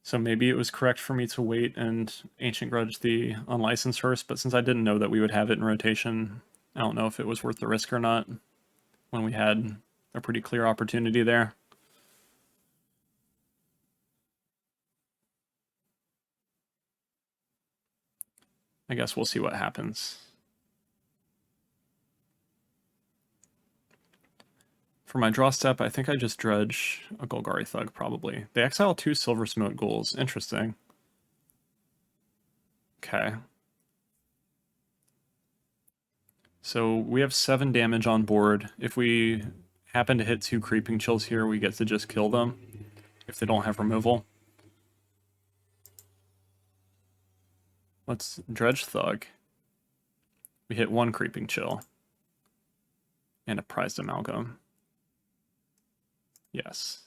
[SPEAKER 1] So maybe it was correct for me to wait and Ancient Grudge the Unlicensed Hearse, but since I didn't know that we would have it in rotation, I don't know if it was worth the risk or not when we had a pretty clear opportunity there. I guess we'll see what happens. For my draw step, I think I just dredge a Golgari Thug, probably. They exile 2 Silver Smoke Ghouls. Interesting. Okay. So we have 7 damage on board. If we happen to hit 2 Creeping Chills here, we get to just kill them if they don't have removal. Let's dredge Thug. We hit 1 Creeping Chill. And a Prized Amalgam. Yes.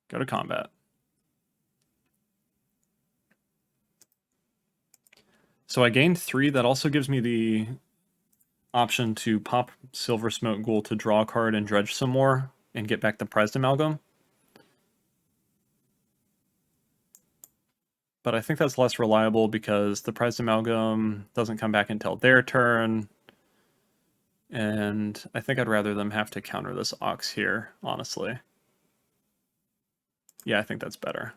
[SPEAKER 1] Go to combat. So I gained 3. That also gives me the option to pop Silver Smoke Ghoul to draw a card and dredge some more and get back the Prized Amalgam. But I think that's less reliable because the Prized Amalgam doesn't come back until their turn. And I think I'd rather them have to counter this Ox here, honestly. Yeah, I think that's better.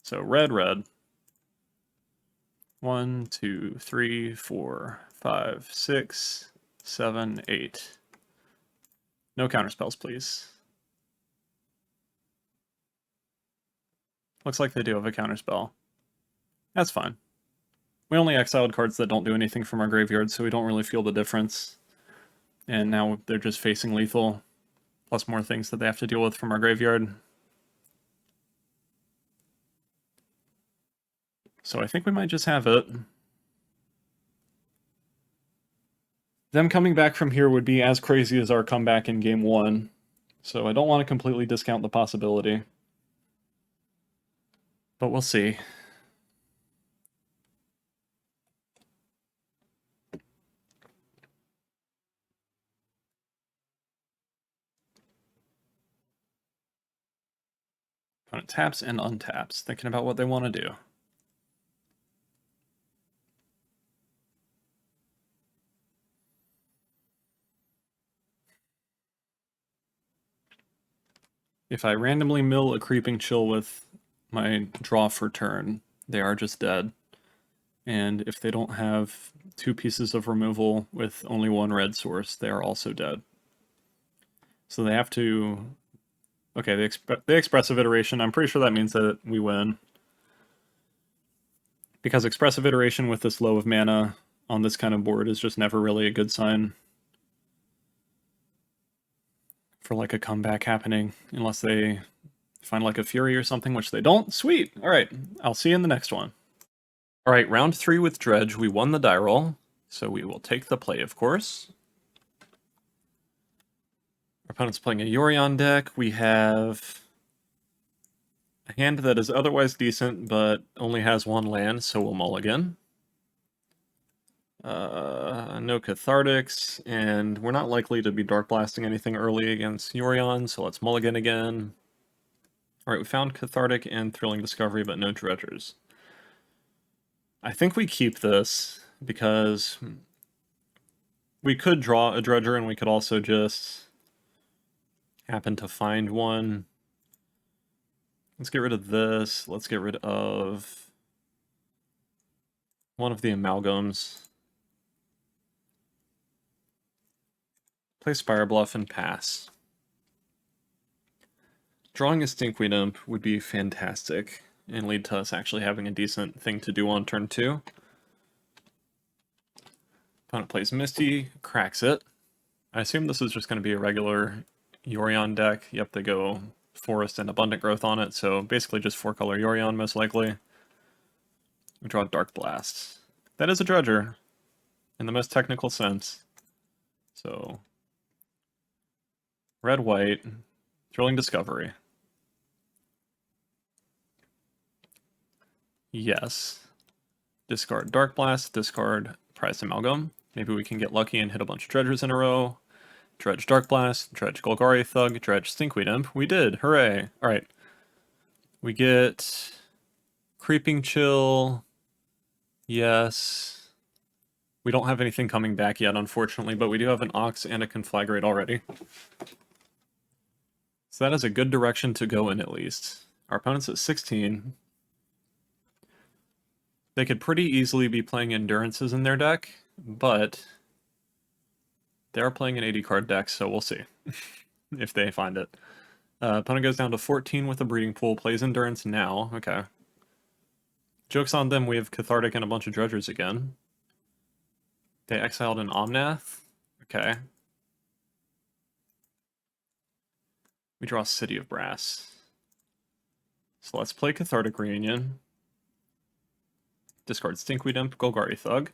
[SPEAKER 1] So red, red. 1, 2, 3, 4, 5, 6, 7, 8. No counterspells, please. Looks like they do have a counterspell. That's fine. We only exiled cards that don't do anything from our graveyard, so we don't really feel the difference. And now they're just facing lethal, plus more things that they have to deal with from our graveyard. So I think we might just have it. Them coming back from here would be as crazy as our comeback in game 1. So I don't want to completely discount the possibility. But we'll see. Opponent taps and untaps, thinking about what they want to do. If I randomly mill a Creeping Chill with my draw for turn, they are just dead. And if they don't have 2 pieces of removal with only 1 red source, they are also dead. So they have to... Okay, the Expressive Iteration, I'm pretty sure that means that we win. Because Expressive Iteration with this low of mana on this kind of board is just never really a good sign for like a comeback happening, unless they find like a Fury or something, which they don't. Sweet! Alright, I'll see you in the next one. Alright, round 3 with Dredge, we won the die roll, so we will take the play, of course. Our opponent's playing a Yorion deck. We have a hand that is otherwise decent, but only has 1 land, so we'll mulligan. No Cathartics, and we're not likely to be Dark Blasting anything early against Yorion, so let's mulligan again. Alright, we found Cathartic and Thrilling Discovery, but no Dredgers. I think we keep this, because we could draw a Dredger, and we could also just happen to find one. Let's get rid of this. Let's get rid of one of the Amalgams. Play Spire Bluff and pass. Drawing a Stinkweed Imp would be fantastic and lead to us actually having a decent thing to do on turn 2. Opponent plays Misty, cracks it. I assume this is just going to be a regular Yorion deck. Yep, they go Forest and Abundant Growth on it, so basically just 4-color Yorion most likely. We draw Dark Blast. That is a Dredger, in the most technical sense. So, red-white, Thrilling Discovery. Yes. Discard Dark Blast, discard Prized Amalgam. Maybe we can get lucky and hit a bunch of Dredgers in a row. Dredge Dark Blast, Dredge Golgari Thug, Dredge Stinkweed Imp. We did! Hooray! Alright. We get Creeping Chill. Yes. We don't have anything coming back yet, unfortunately, but we do have an Ox and a Conflagrate already. So that is a good direction to go in, at least. Our opponent's at 16. They could pretty easily be playing Endurances in their deck, but they're playing an 80-card deck, so we'll see if they find it. Opponent goes down to 14 with a Breeding Pool, plays Endurance now. Okay. Joke's on them, we have Cathartic and a bunch of Dredgers again. They exiled an Omnath. Okay. We draw City of Brass. So let's play Cathartic Reunion. Discard Stinkweed Imp, Golgari Thug.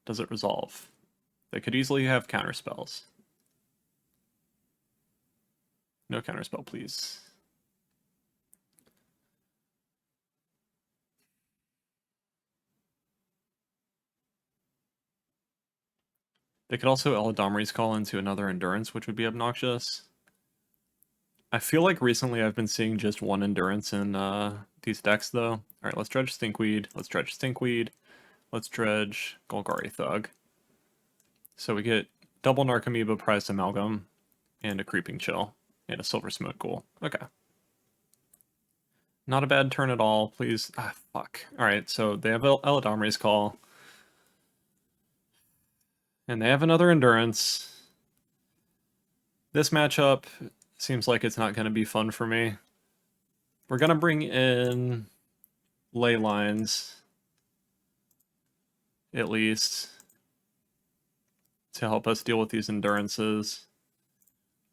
[SPEAKER 1] Does it resolve? They could easily have counterspells. No counterspell, please. They could also Eladamri's Call into another Endurance, which would be obnoxious. I feel like recently I've been seeing just one Endurance in these decks, though. Alright, let's dredge Stinkweed, let's dredge Stinkweed, let's dredge Golgari Thug. So we get double Narcomoeba, Prized Amalgam, and a Creeping Chill, and a Silver Smoke Ghoul. Okay. Not a bad turn at all, please. Ah, fuck. Alright, so they have Eladamri's Call. And they have another Endurance. This matchup seems like it's not going to be fun for me. We're going to bring in Ley Lines, at least, to help us deal with these Endurances.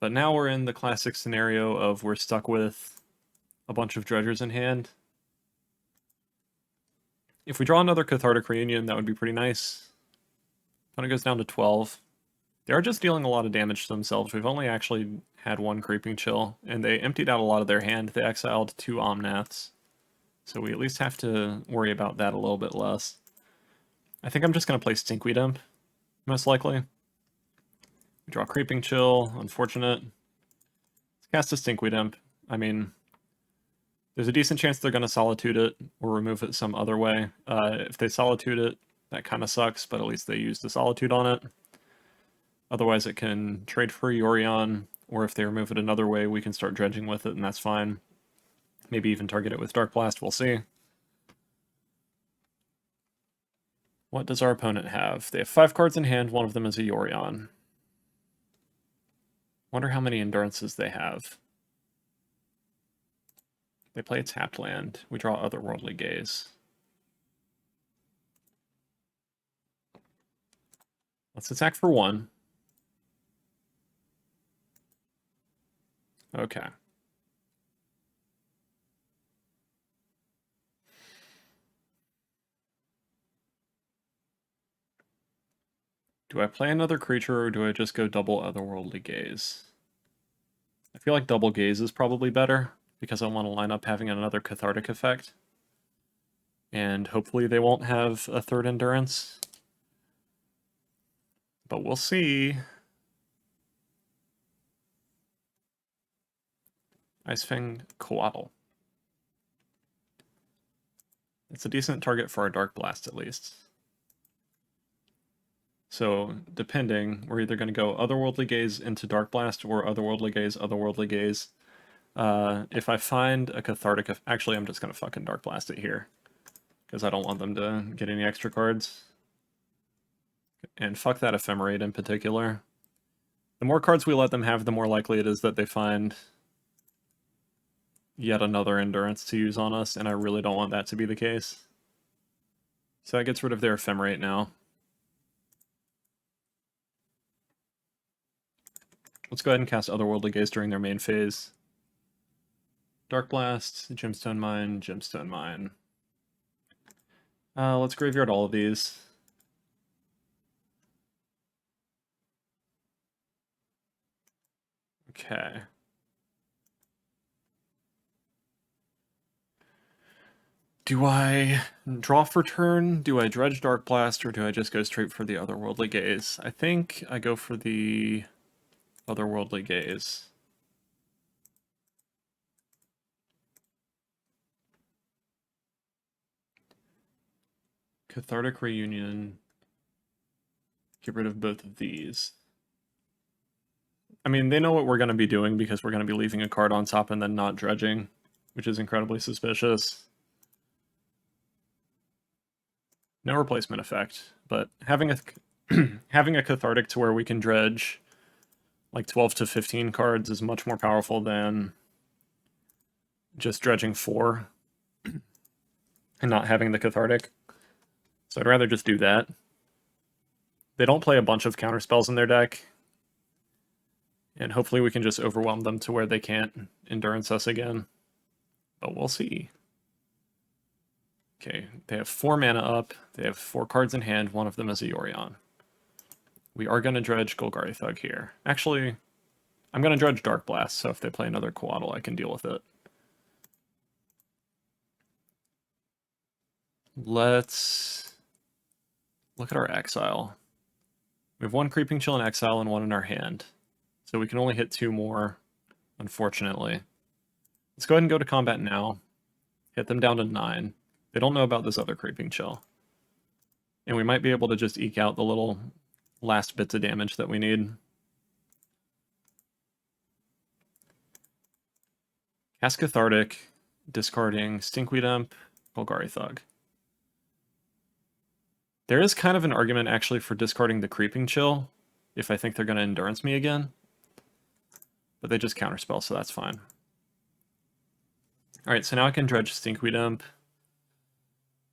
[SPEAKER 1] But now we're in the classic scenario of we're stuck with a bunch of Dredgers in hand. If we draw another Cathartic Reunion, that would be pretty nice. When it goes down to 12. They are just dealing a lot of damage to themselves. We've only actually had one Creeping Chill, and they emptied out a lot of their hand. They exiled 2 Omnaths. So we at least have to worry about that a little bit less. I think I'm just going to play Stinkweed Imp, most likely. We draw Creeping Chill, unfortunate. Let's cast a Stinkweed Imp. I mean, there's a decent chance they're going to Solitude it, or remove it some other way. If they Solitude it, that kind of sucks, but at least they use the Solitude on it. Otherwise it can trade for Yorion, or if they remove it another way, we can start dredging with it, and that's fine. Maybe even target it with Dark Blast, we'll see. What does our opponent have? They have 5 cards in hand, one of them is a Yorion. Wonder how many Endurances they have. They play a tapped land. We draw Otherworldly Gaze. Let's attack for 1. Okay. Do I play another creature, or do I just go double Otherworldly Gaze? I feel like double Gaze is probably better, because I want to line up having another Cathartic effect. And hopefully they won't have a 3rd Endurance. But we'll see. Icefang Coatl. It's a decent target for our Dark Blast, at least. So, depending, we're either going to go Otherworldly Gaze into Dark Blast, or Otherworldly Gaze, Otherworldly Gaze. If I find a Cathartic... Actually, I'm just going to fucking Dark Blast it here, because I don't want them to get any extra cards. And fuck that Ephemerate in particular. The more cards we let them have, the more likely it is that they find yet another Endurance to use on us, and I really don't want that to be the case. So that gets rid of their Ephemerate now. Let's go ahead and cast Otherworldly Gaze during their main phase. Dark Blast, Gemstone Mine, Gemstone Mine. Let's graveyard all of these. Okay. Do I draw for turn? Do I dredge Dark Blast, or do I just go straight for the Otherworldly Gaze? I think I go for the Otherworldly Gaze. Cathartic Reunion. Get rid of both of these. I mean, they know what we're going to be doing because we're going to be leaving a card on top and then not dredging, which is incredibly suspicious. No replacement effect, but having a having a Cathartic to where we can dredge like 12 to 15 cards is much more powerful than just dredging 4 and not having the Cathartic. So I'd rather just do that. They don't play a bunch of counterspells in their deck, and hopefully we can just overwhelm them to where they can't Endurance us again. But we'll see. Okay, they have 4 mana up. They have 4 cards in hand. One of them is a Yorion. We are going to dredge Golgari Thug here. Actually, I'm going to dredge Dark Blast, so if they play another Coatl, I can deal with it. Let's look at our exile. We have 1 Creeping Chill in exile and 1 in our hand. So we can only hit 2 more, unfortunately. Let's go ahead and go to combat now. Hit them down to 9. They don't know about this other Creeping Chill. And we might be able to just eke out the little last bits of damage that we need. Cast Cathartic, discarding Stinkweed Imp, Golgari Thug. There is kind of an argument actually for discarding the Creeping Chill if I think they're going to Endurance me again. But they just counterspell, so that's fine. Alright, so now I can dredge Stinkweed Imp.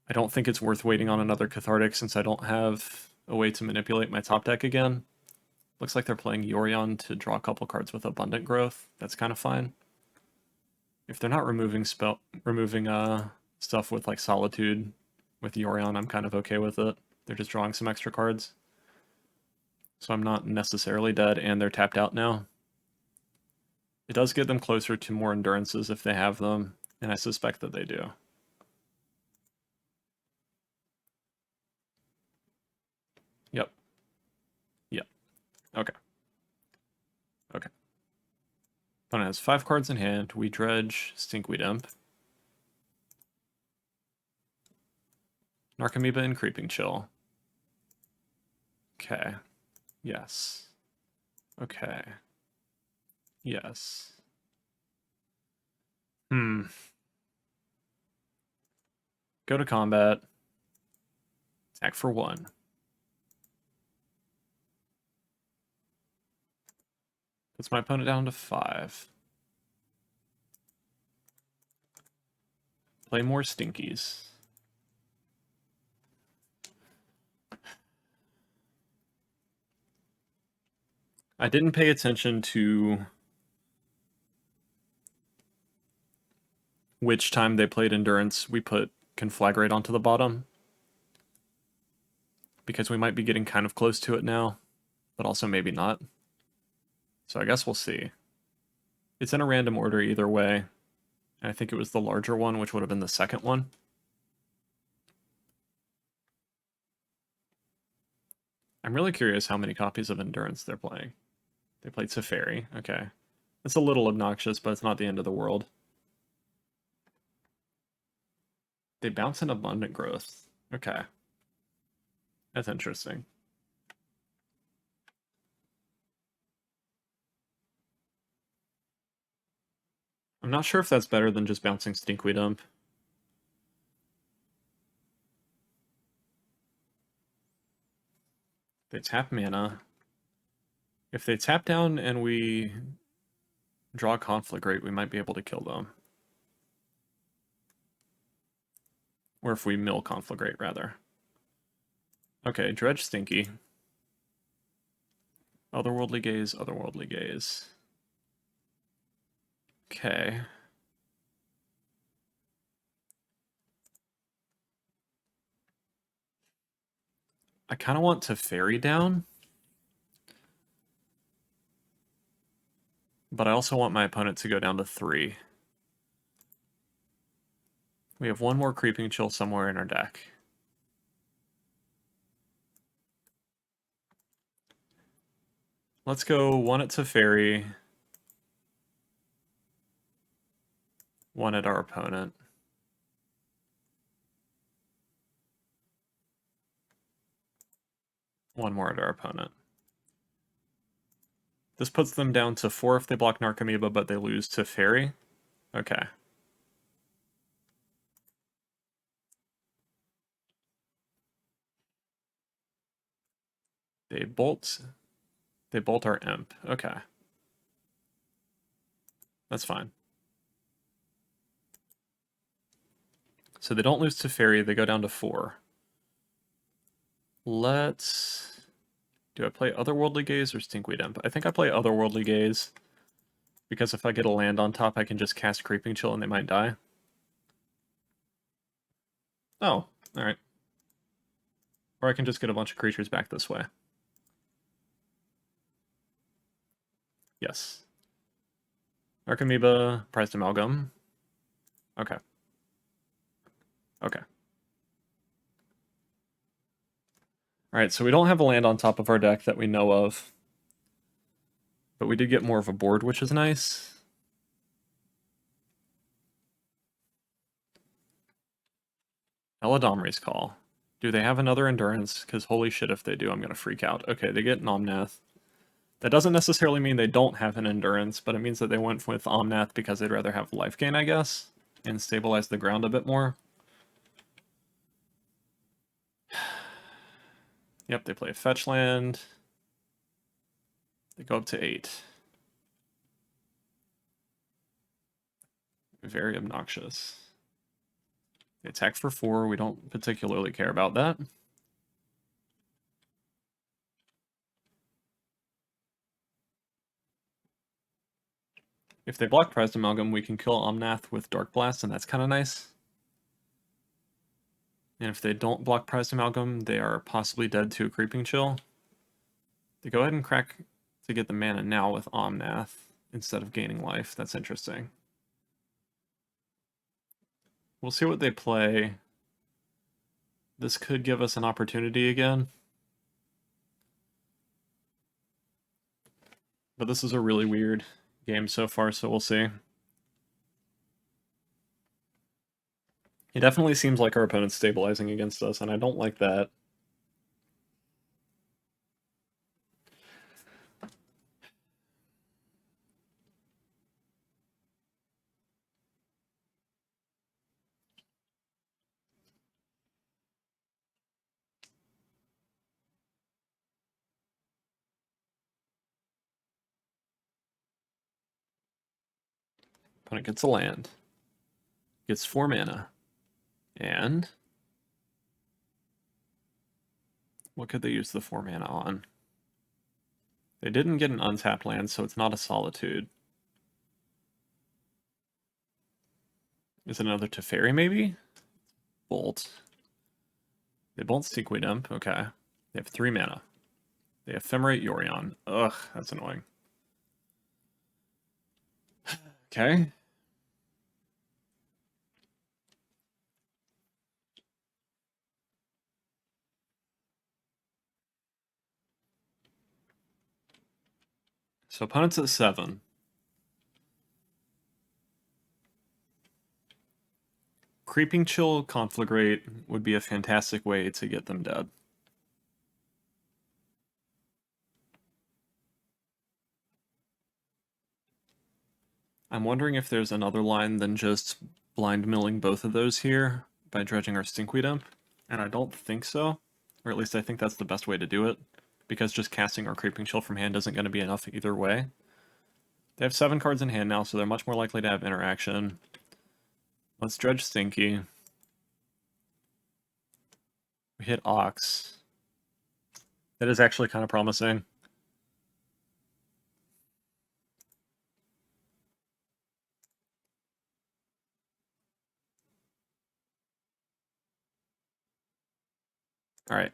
[SPEAKER 1] I don't think it's worth waiting on another Cathartic since I don't have a way to manipulate my top deck again. Looks like they're playing Yorion to draw a couple cards with Abundant Growth. That's kind of fine. If they're not removing stuff with like Solitude with Yorion, I'm kind of okay with it. They're just drawing some extra cards. So I'm not necessarily dead, and they're tapped out now. It does get them closer to more endurances if they have them, and I suspect that they do. Yep. Yep. Okay. Okay. Opponent has 5 cards in hand. We dredge Stinkweed Imp. Narcomoeba and Creeping Chill. Okay. Yes. Okay. Yes. Go to combat. Attack for 1. Puts my opponent down to 5. Play more Stinkies. I didn't pay attention to which time they played Endurance. We put Conflagrate onto the bottom because we might be getting kind of close to it now, but also maybe not. So I guess we'll see. It's in a random order either way. And I think it was the larger one, which would have been the second one. I'm really curious how many copies of Endurance they're playing. They played Teferi. Okay. It's a little obnoxious, but it's not the end of the world. They bounce in Abundant Growth. Okay. That's interesting. I'm not sure if that's better than just bouncing Stinkweed Imp. They tap mana. If they tap down and we draw Conflagrate, we might be able to kill them. Or if we mill Conflagrate, rather. Okay, Dredge Stinky. Otherworldly Gaze, Otherworldly Gaze. Okay. I kind of want to Teferi down. But I also want my opponent to go down to 3. We have 1 more Creeping Chill somewhere in our deck. Let's go 1 at Teferi. 1 at our opponent. One more at our opponent. This puts them down to 4 if they block Narcomoeba, but they lose to Teferi. Okay. They bolt our Imp. Okay. That's fine. So they don't lose to Teferi, they go down to 4. Let's... Do I play Otherworldly Gaze or Stinkweed Imp? I think I play Otherworldly Gaze, because if I get a land on top, I can just cast Creeping Chill and they might die. Oh, alright. Or I can just get a bunch of creatures back this way. Yes. Narcomoeba, Prized Amalgam. Okay. Okay. Alright, so we don't have a land on top of our deck that we know of. But we did get more of a board, which is nice. Eladomri's Call. Do they have another Endurance? Because holy shit, if they do, I'm going to freak out. Okay, they get an Omnath. That doesn't necessarily mean they don't have an Endurance, but it means that they went with Omnath because they'd rather have life gain, I guess, and stabilize the ground a bit more. Yep, they play a fetch land. They go up to 8. Very obnoxious. They attack for 4. We don't particularly care about that. If they block Prized Amalgam, we can kill Omnath with Dark Blast, and that's kind of nice. And if they don't block Prized Amalgam, they are possibly dead to a Creeping Chill. They go ahead and crack to get the mana now with Omnath instead of gaining life. That's interesting. We'll see what they play. This could give us an opportunity again. But this is a really weird game so far, so we'll see. It definitely seems like our opponent's stabilizing against us, and I don't like that. Opponent gets a land. Gets 4 mana. And what could they use the 4 mana on? They didn't get an untapped land, so it's not a Solitude. Is it another Teferi, maybe? Bolt. They bolt Sequoia Dump, okay. They have 3 mana. They ephemerate Yorion. Ugh, that's annoying. Okay. So opponent's at 7. Creeping Chill Conflagrate would be a fantastic way to get them dead. I'm wondering if there's another line than just blind milling both of those here by dredging our Stinkweed Imp, and I don't think so. Or at least I think that's the best way to do it, because just casting our Creeping Chill from hand isn't going to be enough either way. They have 7 cards in hand now, so they're much more likely to have interaction. Let's dredge Stinky. We hit Ox. That is actually kind of promising. Alright.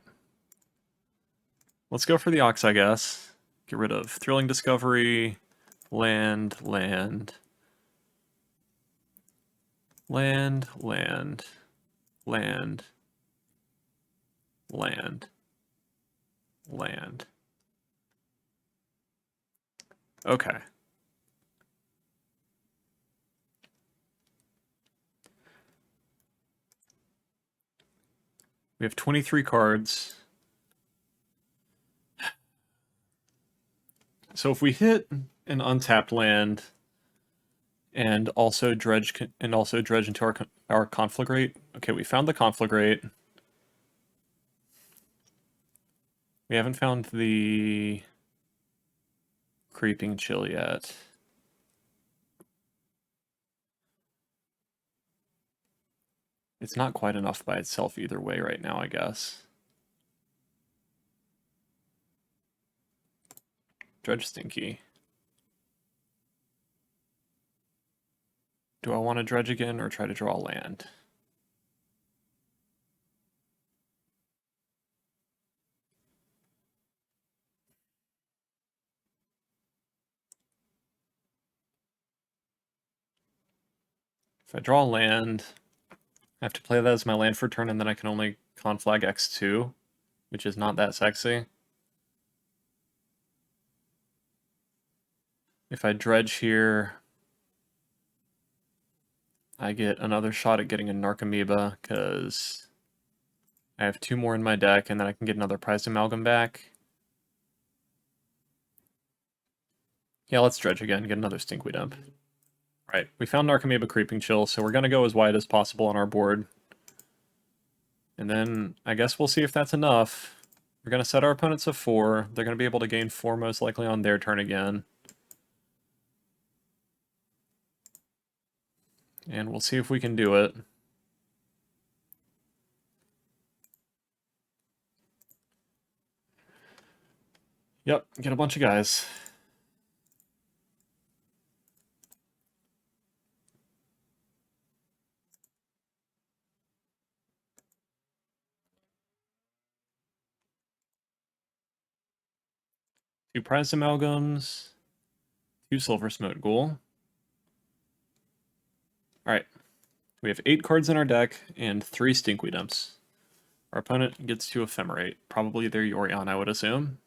[SPEAKER 1] Let's go for the Ox, I guess. Get rid of Thrilling Discovery, land, land, land, land, land, land, land. Okay. We have 23 cards. So if we hit an untapped land and also dredge into our Conflagrate. Okay, we found the Conflagrate. We haven't found the Creeping Chill yet. It's not quite enough by itself either way right now, I guess. Dredge Stinky. Do I want to dredge again or try to draw land? If I draw land, I have to play that as my land for turn, and then I can only conflag X2 which is not that sexy. If I dredge here, I get another shot at getting a Narcomoeba, because I have 2 more in my deck, and then I can get another Prized Amalgam back. Yeah, let's dredge again, get another Stinkweed Dump. Right, we found Narcomoeba Creeping Chill, so we're going to go as wide as possible on our board. And then I guess we'll see if that's enough. We're going to set our opponents to 4. They're going to be able to gain 4 most likely on their turn again. And we'll see if we can do it. Yep, get a bunch of guys. Two Prized Amalgams, 2 Silver Smoke Ghoul. Alright, we have 8 cards in our deck and 3 Stinkweed Dumps. Our opponent gets to Ephemerate, probably their Yorion, I would assume.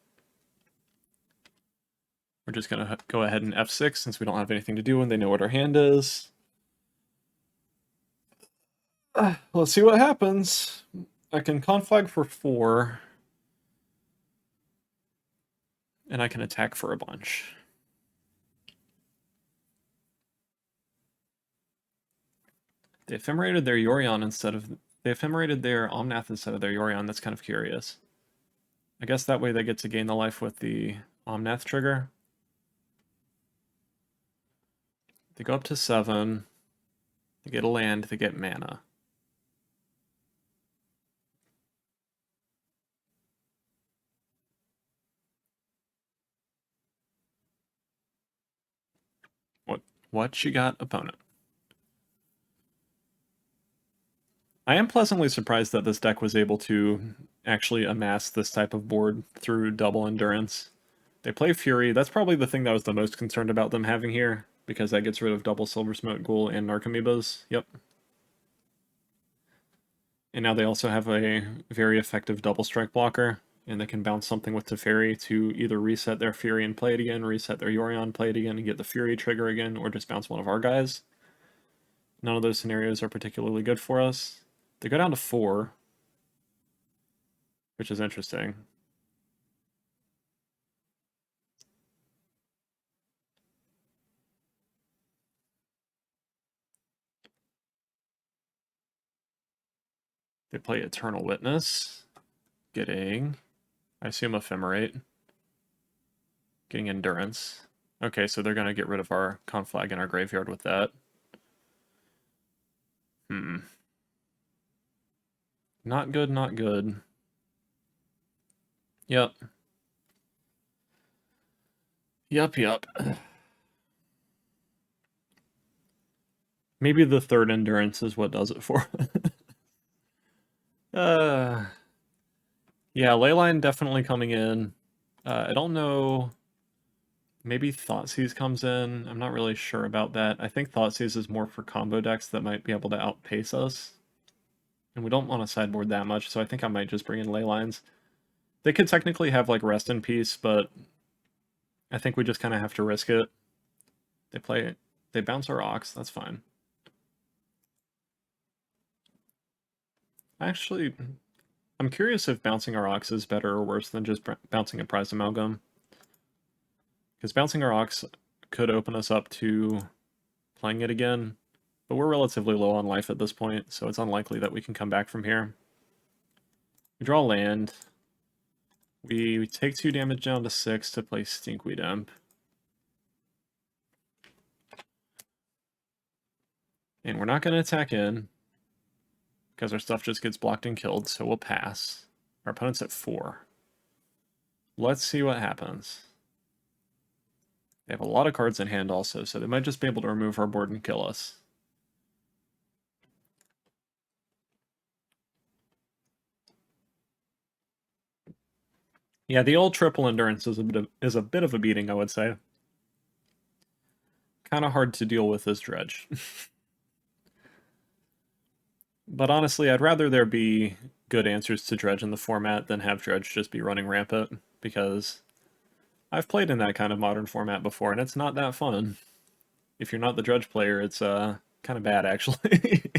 [SPEAKER 1] We're just going to go ahead and F6 since we don't have anything to do and they know what our hand is. Let's see what happens. I can Conflag for 4. And I can attack for a bunch. They ephemerated their Yorion instead of... They ephemerated their Omnath instead of their Yorion. That's kind of curious. I guess that way they get to gain the life with the Omnath trigger. They go up to 7. They get a land, they get mana. What you got, opponent? I am pleasantly surprised that this deck was able to actually amass this type of board through double endurance. They play Fury. That's probably the thing that I was the most concerned about them having here, because that gets rid of double Silver Smoke Ghoul and Narcomoebas. Yep. And now they also have a very effective double strike blocker, and they can bounce something with Teferi to either reset their Fury and play it again, reset their Yorion, play it again, and get the Fury trigger again, or just bounce one of our guys. None of those scenarios are particularly good for us. They go down to 4, which is interesting. They play Eternal Witness, getting, I assume, Ephemerate, getting Endurance. Okay, so they're going to get rid of our Conflag in our graveyard with that. Not good, not good. Yep. Yep. Maybe the 3rd Endurance is what does it for. Yeah, Leyline definitely coming in. I don't know. Maybe Thoughtseize comes in. I'm not really sure about that. I think Thoughtseize is more for combo decks that might be able to outpace us. And we don't want to sideboard that much, so I think I might just bring in Leylines. They could technically have, like, Rest in Peace, but I think we just kind of have to risk it. They bounce our Ox, that's fine. Actually, I'm curious if bouncing our Ox is better or worse than just bouncing a Prized Amalgam. Because bouncing our Ox could open us up to playing it again, but we're relatively low on life at this point, so it's unlikely that we can come back from here. We draw land. We take 2 damage down to 6 to play Stinkweed Imp. And we're not going to attack in, because our stuff just gets blocked and killed, so we'll pass. Our opponent's at 4. Let's see what happens. They have a lot of cards in hand also, so they might just be able to remove our board and kill us. Yeah, the old triple endurance is a bit of a beating, I would say. Kind of hard to deal with this Dredge. But honestly, I'd rather there be good answers to Dredge in the format than have Dredge just be running rampant, because I've played in that kind of modern format before, and it's not that fun. If you're not the Dredge player, it's kind of bad, actually.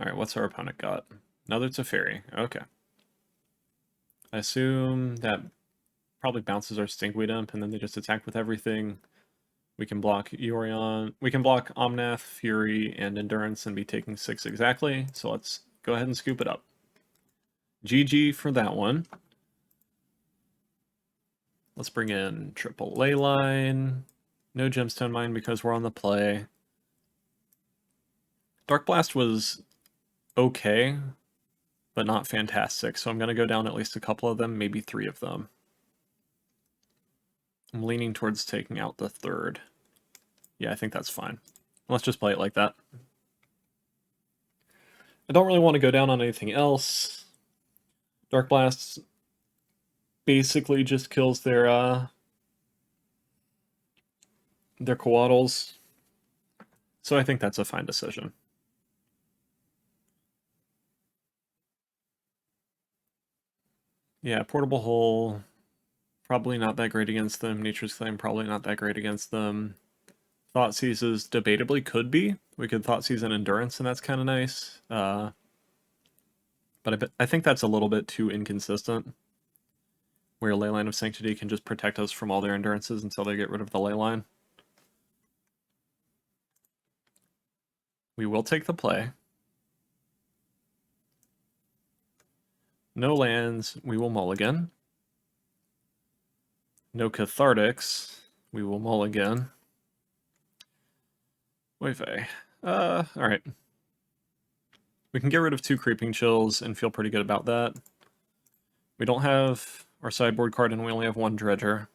[SPEAKER 1] Alright, what's our opponent got? Another Teferi. Okay. I assume that probably bounces our Stinkweed Imp, and then they just attack with everything. We can block Yorion. We can block Omnath, Fury, and Endurance and be taking 6 exactly. So let's go ahead and scoop it up. GG for that one. Let's bring in triple Leyline. No Gemstone Mine because we're on the play. Dark Blast was okay, but not fantastic. So I'm going to go down at least a couple of them, maybe 3 of them. I'm leaning towards taking out the 3rd. Yeah, I think that's fine. Let's just play it like that. I don't really want to go down on anything else. Dark Blast basically just kills their coatls. So I think that's a fine decision. Yeah, Portable Hole, probably not that great against them. Nature's Claim, probably not that great against them. Thoughtseize is debatably could be. We could Thoughtseize an Endurance, and that's kind of nice. But I think that's a little bit too inconsistent, where Leyline of Sanctity can just protect us from all their Endurances until they get rid of the Leyline. We will take the play. No lands, we will mulligan. No Cathartics, we will mulligan. Wayfei. Alright. We can get rid of 2 Creeping Chills and feel pretty good about that. We don't have our sideboard card and we only have 1 Dredger.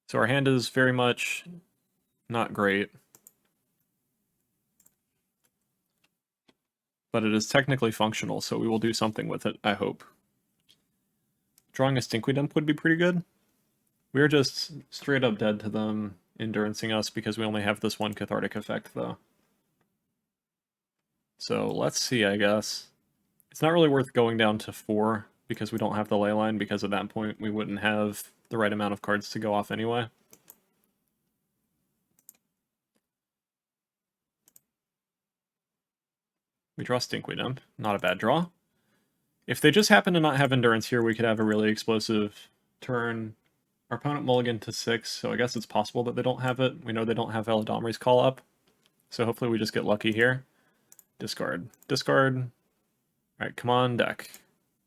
[SPEAKER 1] So our hand is very much not great. But it is technically functional, so we will do something with it, I hope. Drawing a Stinkweed Imp would be pretty good. We're just straight up dead to them Endurancing us because we only have this 1 Cathartic effect, though. So let's see, I guess. It's not really worth going down to 4 because we don't have the Leyline, because at that point we wouldn't have the right amount of cards to go off anyway. We draw Stinkweed Imp. Not a bad draw. If they just happen to not have Endurance here, we could have a really explosive turn. Our opponent mulligan to 6, so I guess it's possible that they don't have it. We know they don't have Eladamri's Call Up, so hopefully we just get lucky here. Discard. Discard. Alright, come on, deck.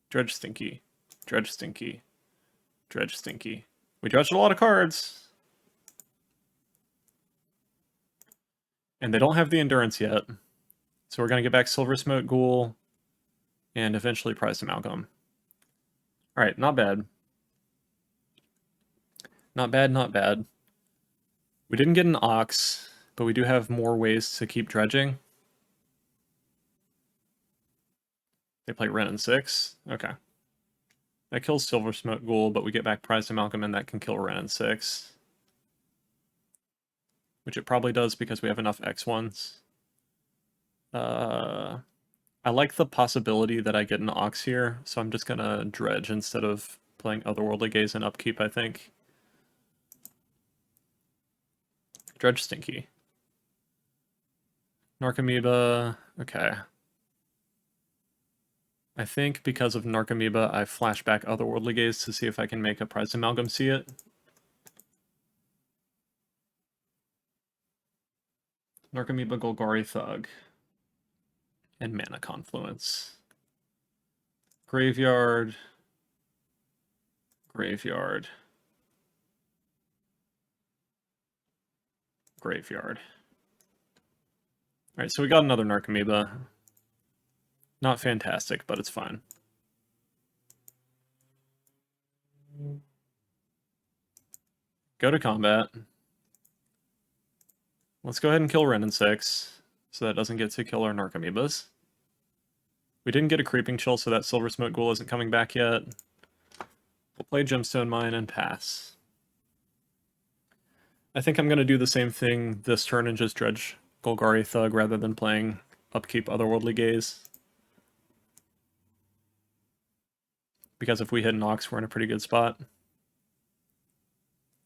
[SPEAKER 1] Dredge Stinky. Dredge Stinky. Dredge Stinky. We dredged a lot of cards! And they don't have the Endurance yet. So we're going to get back Silver Smoke Ghoul, and eventually Prized Amalgam. Alright, not bad. Not bad, not bad. We didn't get an Ox, but we do have more ways to keep dredging. They play Wrenn and 6. Okay. That kills Silver Smoke Ghoul, but we get back Prized Amalgam, and that can kill Wrenn and 6. Which it probably does because we have enough X1s. I like the possibility that I get an Ox here, so I'm just gonna Dredge instead of playing Otherworldly Gaze and Upkeep, I think. Dredge Stinky. Narcomoeba, okay. I think because of Narcomoeba, I flash back Otherworldly Gaze to see if I can make a Prized Amalgam see it. Narcomoeba, Golgari Thug. And Mana Confluence. Graveyard. Graveyard. Graveyard. Alright, so we got another Narcomoeba. Not fantastic, but it's fine. Go to combat. Let's go ahead and kill Wrenn and 6, so that doesn't get to kill our Narcomoebas. We didn't get a Creeping Chill, so that Silver Smoke Ghoul isn't coming back yet. We'll play Gemstone Mine and pass. I think I'm going to do the same thing this turn and just Dredge Golgari Thug rather than playing Upkeep Otherworldly Gaze. Because if we hit an Ox, we're in a pretty good spot.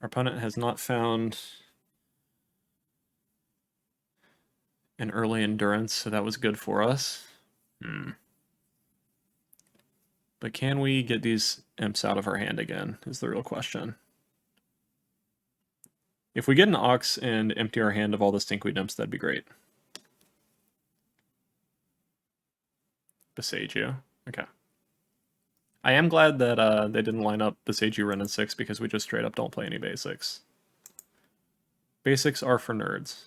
[SPEAKER 1] Our opponent has not found an early Endurance, so that was good for us. But can we get these imps out of our hand again, is the real question. If we get an Ox and empty our hand of all the Stinkweed imps, that'd be great. Beseiju. Okay. I am glad that they didn't line up Beseiju, Ren, and 6 because we just straight up don't play any basics. Basics are for nerds.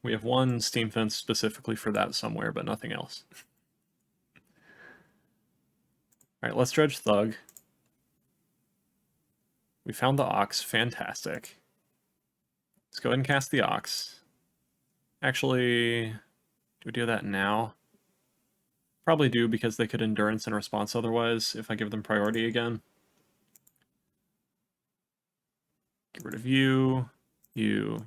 [SPEAKER 1] We have one Steam Fence specifically for that somewhere, but nothing else. Alright, let's Dredge Thug. We found the Ox. Fantastic. Let's go ahead and cast the Ox. Actually, do we do that now? Probably do, because they could Endurance in response otherwise if I give them priority again. Get rid of you, and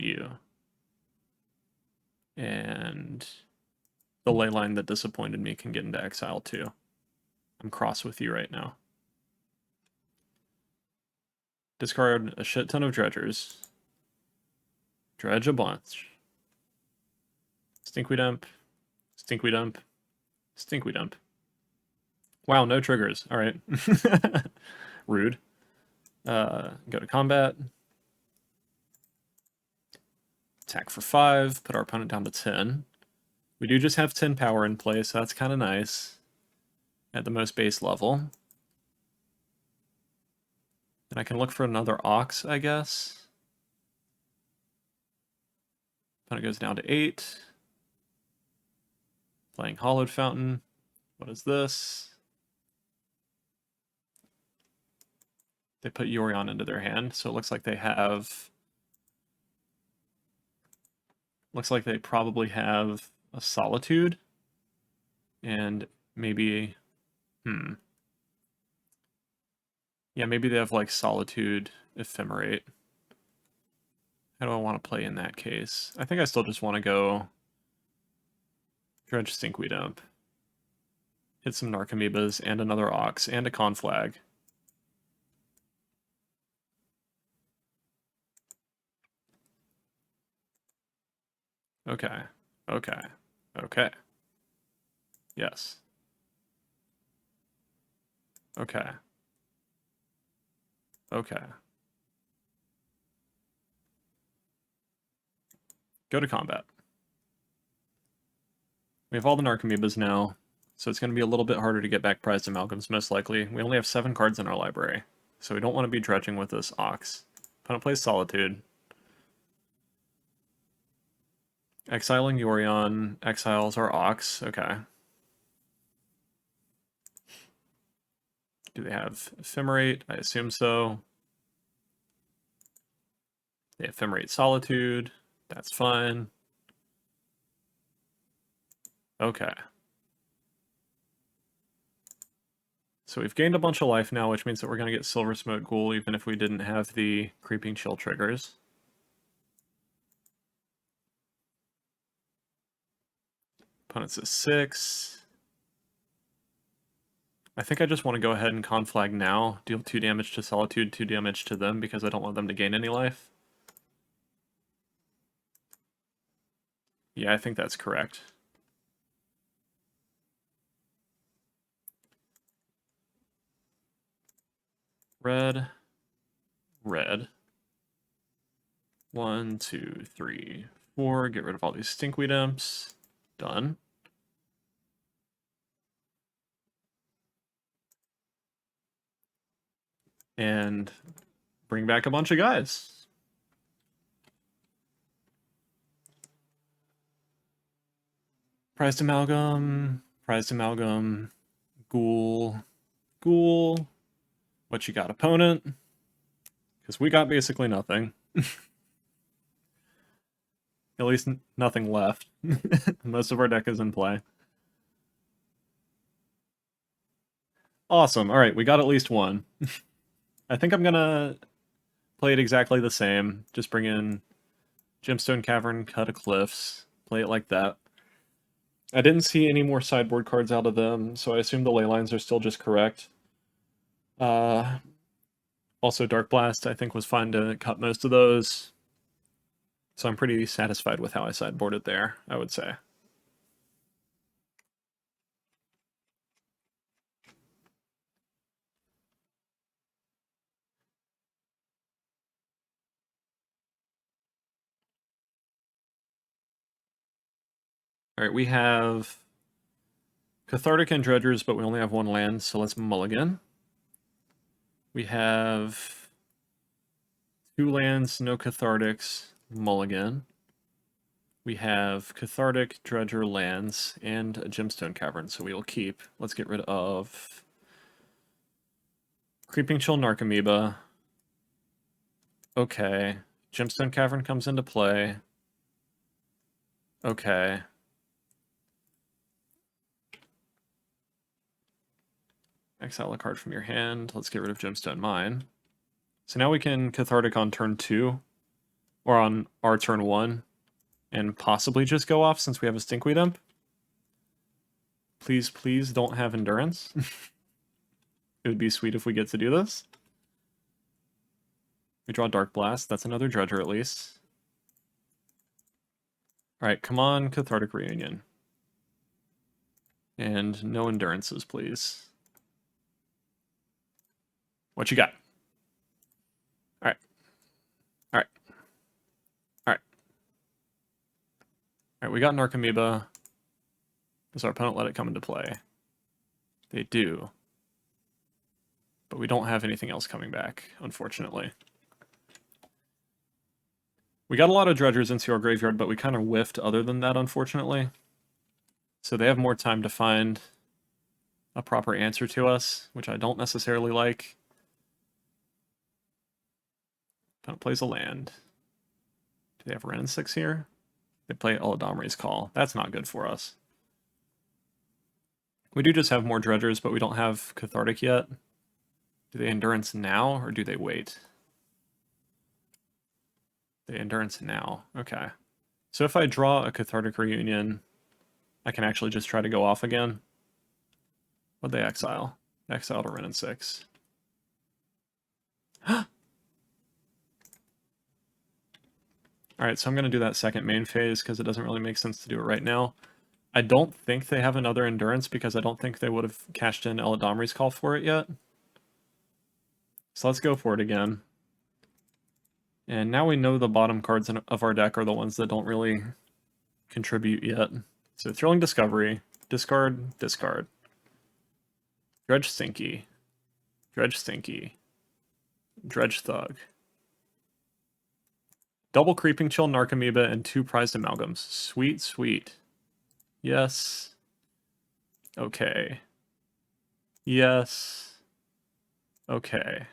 [SPEAKER 1] you. And the ley line that disappointed me can get into exile too. I'm cross with you right now. Discard a shit ton of dredgers. Dredge a bunch. Stinkweed Imp. Stinkweed Imp. Stinkweed Imp. Wow, no triggers. Alright. Rude. Go to combat. Attack for 5. Put our opponent down to 10. We do just have 10 power in play, so that's kind of nice. At the most base level. And I can look for another Ox, I guess. Opponent goes down to 8. Playing Hollowed Fountain. What is this? They put Yorion into their hand, so it looks like they have... Looks like they probably have a Solitude. And maybe... Yeah, maybe they have like Solitude, Ephemerate. How do I want to play in that case? I think I still just want to go Dredge Stinkweed Imp. Hit some Narcomoebas and another Ox and a Conflag. Okay. Okay. Okay. Yes. Okay. Okay. Go to combat. We have all the Narcomoebas now, so it's going to be a little bit harder to get back prized amalgams, most likely. We only have 7 cards in our library, so we don't want to be dredging with this Ox. Opponent plays Solitude. Exiling Yorion, exiles our Ox, okay. Do they have Ephemerate? I assume so. They Ephemerate Solitude, that's fine. Okay. So we've gained a bunch of life now, which means that we're going to get Silver Smoke Ghoul even if we didn't have the Creeping Chill triggers. Opponent's at 6. I think I just want to go ahead and Conflag now, deal 2 damage to Solitude, 2 damage to them, because I don't want them to gain any life. Yeah, I think that's correct. Red. Red. 1, 2, 3, 4. Get rid of all these Stinkweed Imps. Done. And bring back a bunch of guys. Prized Amalgam, Ghoul, Ghoul. What you got, opponent? Because we got basically nothing. At least nothing left. Most of our deck is in play. Awesome. All right, we got at least one. I think I'm gonna play it exactly the same. Just bring in Gemstone Cavern, Cut of Cliffs, play it like that. I didn't see any more sideboard cards out of them, so I assume the ley lines are still just correct. Also, Dark Blast, I think, was fine to cut most of those. So I'm pretty satisfied with how I sideboarded there, I would say. Alright, we have Cathartic and Dredgers, but we only have one land, so let's mulligan. We have 2 lands, no Cathartics, mulligan. We have Cathartic, Dredger lands, and a Gemstone Cavern, so we will keep. Let's get rid of Creeping Chill Narcomoeba. Okay. Gemstone Cavern comes into play. Okay. Exile a card from your hand. Let's get rid of Gemstone Mine. So now we can Cathartic on turn 2, or on our turn 1, and possibly just go off since we have a Stinkweed Imp. Please, please don't have Endurance. It would be sweet if we get to do this. We draw Dark Blast. That's another Dredger at least. Alright, come on, Cathartic Reunion. And no Endurances, please. What you got? Alright. Alright. Alright. Alright, we got Narcomoeba. Does our opponent let it come into play? They do. But we don't have anything else coming back, unfortunately. We got a lot of Dredgers into our graveyard, but we kind of whiffed other than that, unfortunately. So they have more time to find a proper answer to us, which I don't necessarily like. Opponent plays a land. Do they have Wrenn and 6 here? They play Eladamri's Call. That's not good for us. We do just have more Dredgers, but we don't have Cathartic yet. Do they Endurance now, or do they wait? They Endurance now. Okay. So if I draw a Cathartic Reunion, I can actually just try to go off again. What'd they exile? Exile to Wrenn and 6. Alright, so I'm going to do that second main phase because it doesn't really make sense to do it right now. I don't think they have another Endurance because I don't think they would have cashed in Eladamri's Call for it yet. So let's go for it again. And now we know the bottom cards of our deck are the ones that don't really contribute yet. So Thrilling Discovery, discard, discard. Dredge Stinky, Dredge Stinky, Dredge Thug. Double Creeping Chill Narcomoeba and 2 Prized Amalgams. Sweet, sweet. Yes. Okay. Yes. Okay.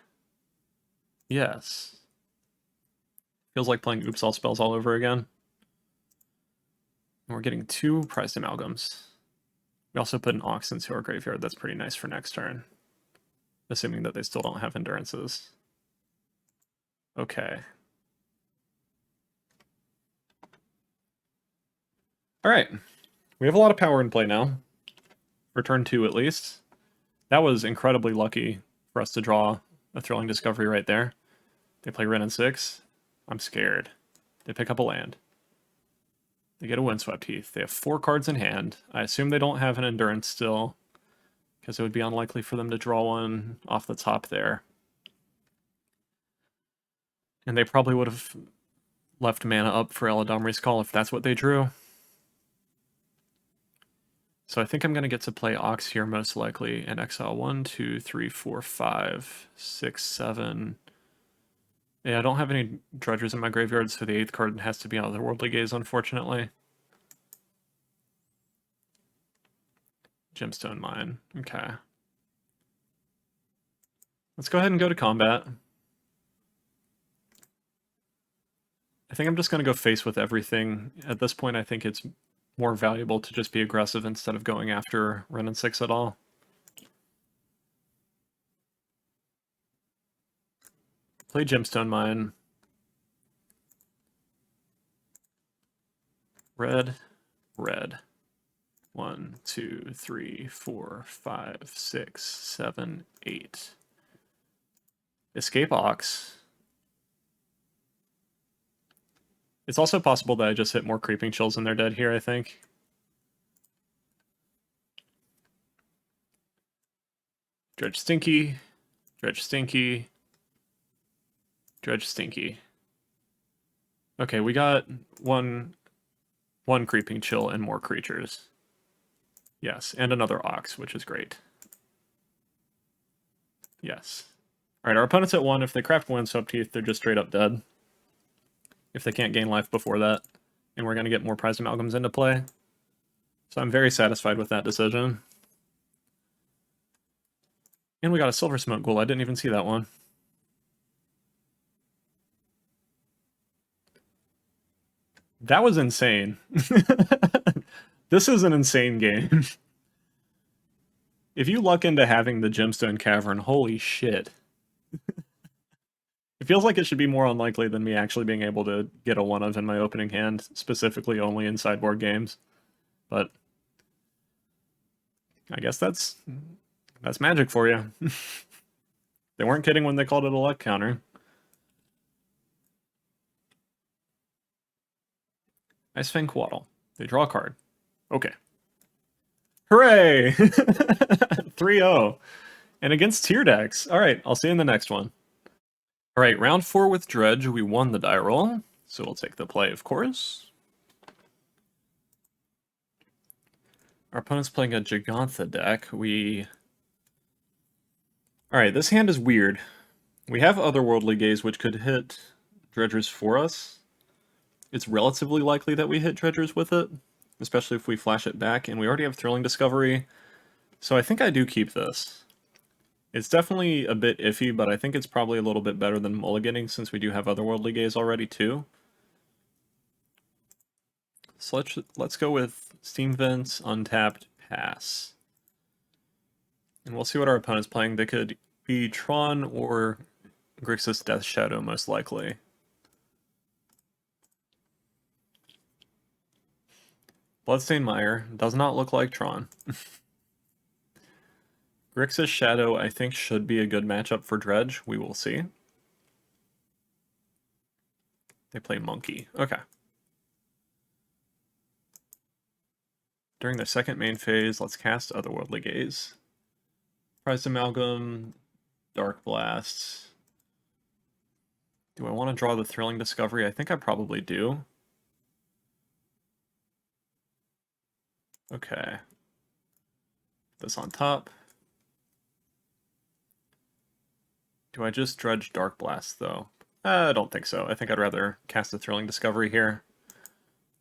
[SPEAKER 1] Yes. Feels like playing Oops All Spells all over again. And we're getting 2 Prized Amalgams. We also put an Ox into our graveyard. That's pretty nice for next turn. Assuming that they still don't have Endurances. Okay. Alright. We have a lot of power in play now. For turn 2 at least. That was incredibly lucky for us to draw a Thrilling Discovery right there. They play Wrenn and 6. I'm scared. They pick up a land. They get a Windswept Heath. They have 4 cards in hand. I assume they don't have an Endurance still, because it would be unlikely for them to draw one off the top there. And they probably would have left mana up for Eladamri's Call if that's what they drew. So I think I'm going to get to play Ox here most likely and exile 1, 2, 3, 4, 5, 6, 7... Yeah, I don't have any Dredgers in my graveyard, so the 8th card has to be Otherworldly Gaze, unfortunately. Gemstone Mine. Okay. Let's go ahead and go to combat. I think I'm just going to go face with everything. At this point, I think it's more valuable to just be aggressive instead of going after Wrenn and 6 at all. Play Gemstone Mine. Red, red. 1, 2, 3, 4, 5, 6, 7, 8. Escape Ox. It's also possible that I just hit more Creeping Chills than they're dead here, I think. Dredge Stinky. Dredge Stinky. Dredge Stinky. Okay, we got one Creeping Chill and more creatures. Yes, and another Ox, which is great. Yes. Alright, our opponent's at 1. If they craft Wind Subteeth, they're just straight up dead. If they can't gain life before that. And we're going to get more Prized Amalgams into play. So I'm very satisfied with that decision. And we got a Silver Smoke Ghoul. I didn't even see that one. That was insane. This is an insane game. If you luck into having the Gemstone Cavern, holy shit. It feels like it should be more unlikely than me actually being able to get a one-of in my opening hand, specifically only in sideboard games. But I guess that's magic for you. They weren't kidding when they called it a luck counter. Ice Fang Quaddle. They draw a card. Okay. Hooray! 3-0. And against tier decks. Alright, I'll see you in the next one. Alright, round 4 with Dredge. We won the die roll, so we'll take the play, of course. Our opponent's playing a Gigantha deck. Alright, this hand is weird. We have Otherworldly Gaze, which could hit Dredgers for us. It's relatively likely that we hit Dredgers with it, especially if we flash it back, and we already have Thrilling Discovery, so I think I do keep this. It's definitely a bit iffy, but I think it's probably a little bit better than mulliganing since we do have Otherworldly Gaze already too. So let's go with Steam Vents, Untapped, Pass. And we'll see what our opponent's playing. They could be Tron or Grixis Death Shadow most likely. Bloodstained Mire does not look like Tron. Grixis Shadow, I think, should be a good matchup for Dredge. We will see. They play Monkey. Okay. During the second main phase, let's cast Otherworldly Gaze. Prized Amalgam, Dark Blast. Do I want to draw the Thrilling Discovery? I think I probably do. Okay. This on top. Do I just Dredge Dark Blast, though? I don't think so. I think I'd rather cast a Thrilling Discovery here.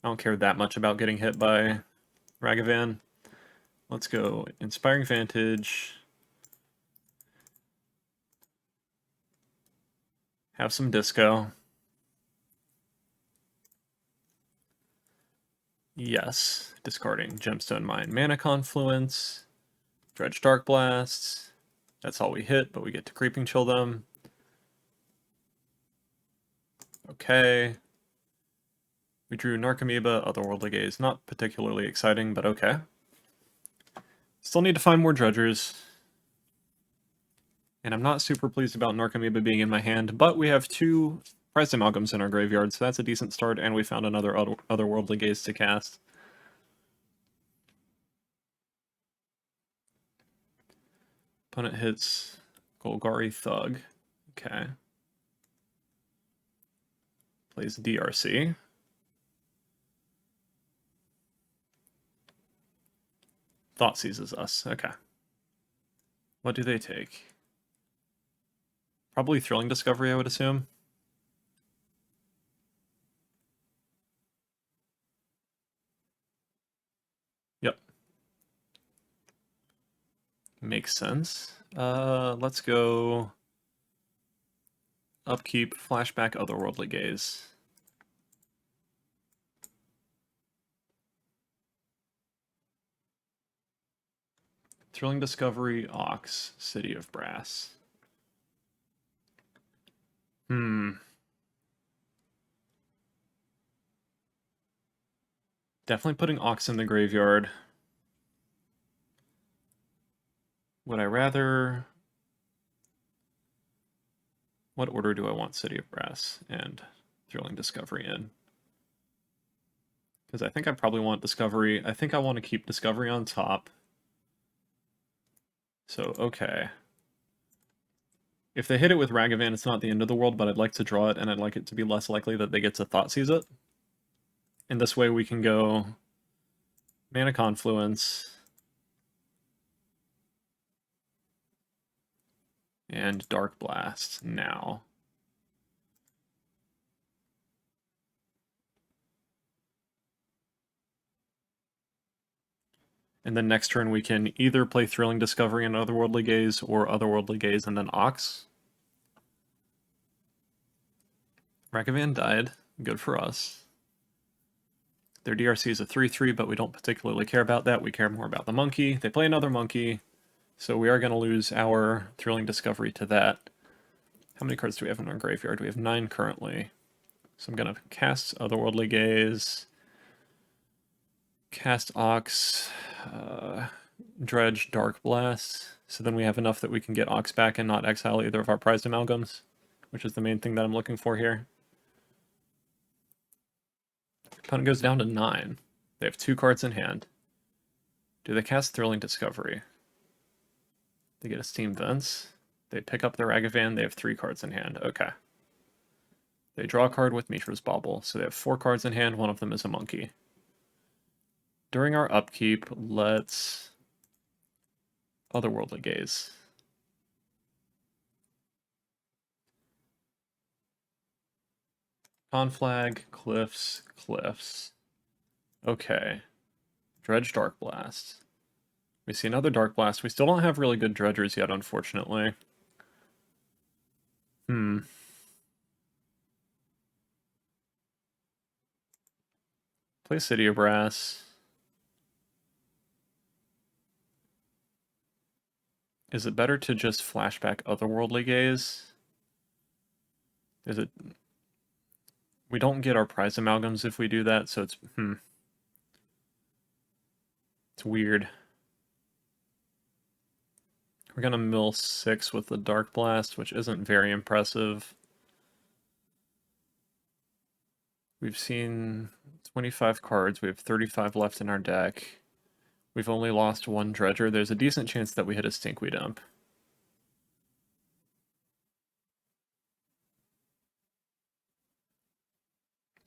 [SPEAKER 1] I don't care that much about getting hit by Ragavan. Let's go Inspiring Vantage. Have some Disco. Yes. Discarding Gemstone Mine, Mana Confluence. Dredge Dark Blast. That's all we hit, but we get to Creeping Chill them. Okay. We drew Narcomoeba, Otherworldly Gaze. Not particularly exciting, but okay. Still need to find more Dredgers. And I'm not super pleased about Narcomoeba being in my hand, but we have 2 Prized Amalgams in our graveyard, so that's a decent start, and we found another Otherworldly Gaze to cast. Opponent hits Golgari Thug. Okay. Plays DRC. Thought seizes us. Okay. What do they take? Probably Thrilling Discovery, I would assume. Yep. Makes sense. Let's go Upkeep, Flashback, Otherworldly Gaze. Thrilling Discovery, Ox, City of Brass. Definitely putting Ox in the graveyard. Would I rather... What order do I want City of Brass and Thrilling Discovery in? Because I think I probably want Discovery. I think I want to keep Discovery on top. So, okay. If they hit it with Ragavan, it's not the end of the world, but I'd like to draw it, and I'd like it to be less likely that they get to Thoughtseize it. And this way we can go Mana Confluence and Dark Blast now. And then next turn we can either play Thrilling Discovery and Otherworldly Gaze, or Otherworldly Gaze and then Ox. Ragavan died. Good for us. Their DRC is a 3/3, but we don't particularly care about that. We care more about the monkey. They play another monkey, so we are going to lose our Thrilling Discovery to that. How many cards do we have in our graveyard? We have 9 currently. So I'm going to cast Otherworldly Gaze, cast Ox, Dredge, Dark Blast. So then we have enough that we can get Ox back and not exile either of our prized amalgams, which is the main thing that I'm looking for here. Opponent goes down to 9. They have 2 cards in hand. Do they cast Thrilling Discovery? They get a Steam Vents. They pick up their Ragavan. They have 3 cards in hand. Okay. They draw a card with Mishra's Bauble, so they have 4 cards in hand. One of them is a monkey. During our upkeep, let's Otherworldly Gaze. Conflag, Cliffs, Cliffs. Okay. Dredge, Dark Blast. We see another Dark Blast. We still don't have really good dredgers yet, unfortunately. Play City of Brass. Is it better to just flashback Otherworldly Gaze? Is it... We don't get our prize amalgams if we do that, so it's... It's weird. We're gonna mill 6 with the Dark Blast, which isn't very impressive. We've seen 25 cards. We have 35 left in our deck. We've only lost 1 Dredger. There's a decent chance that we hit a Stinkweed Dump.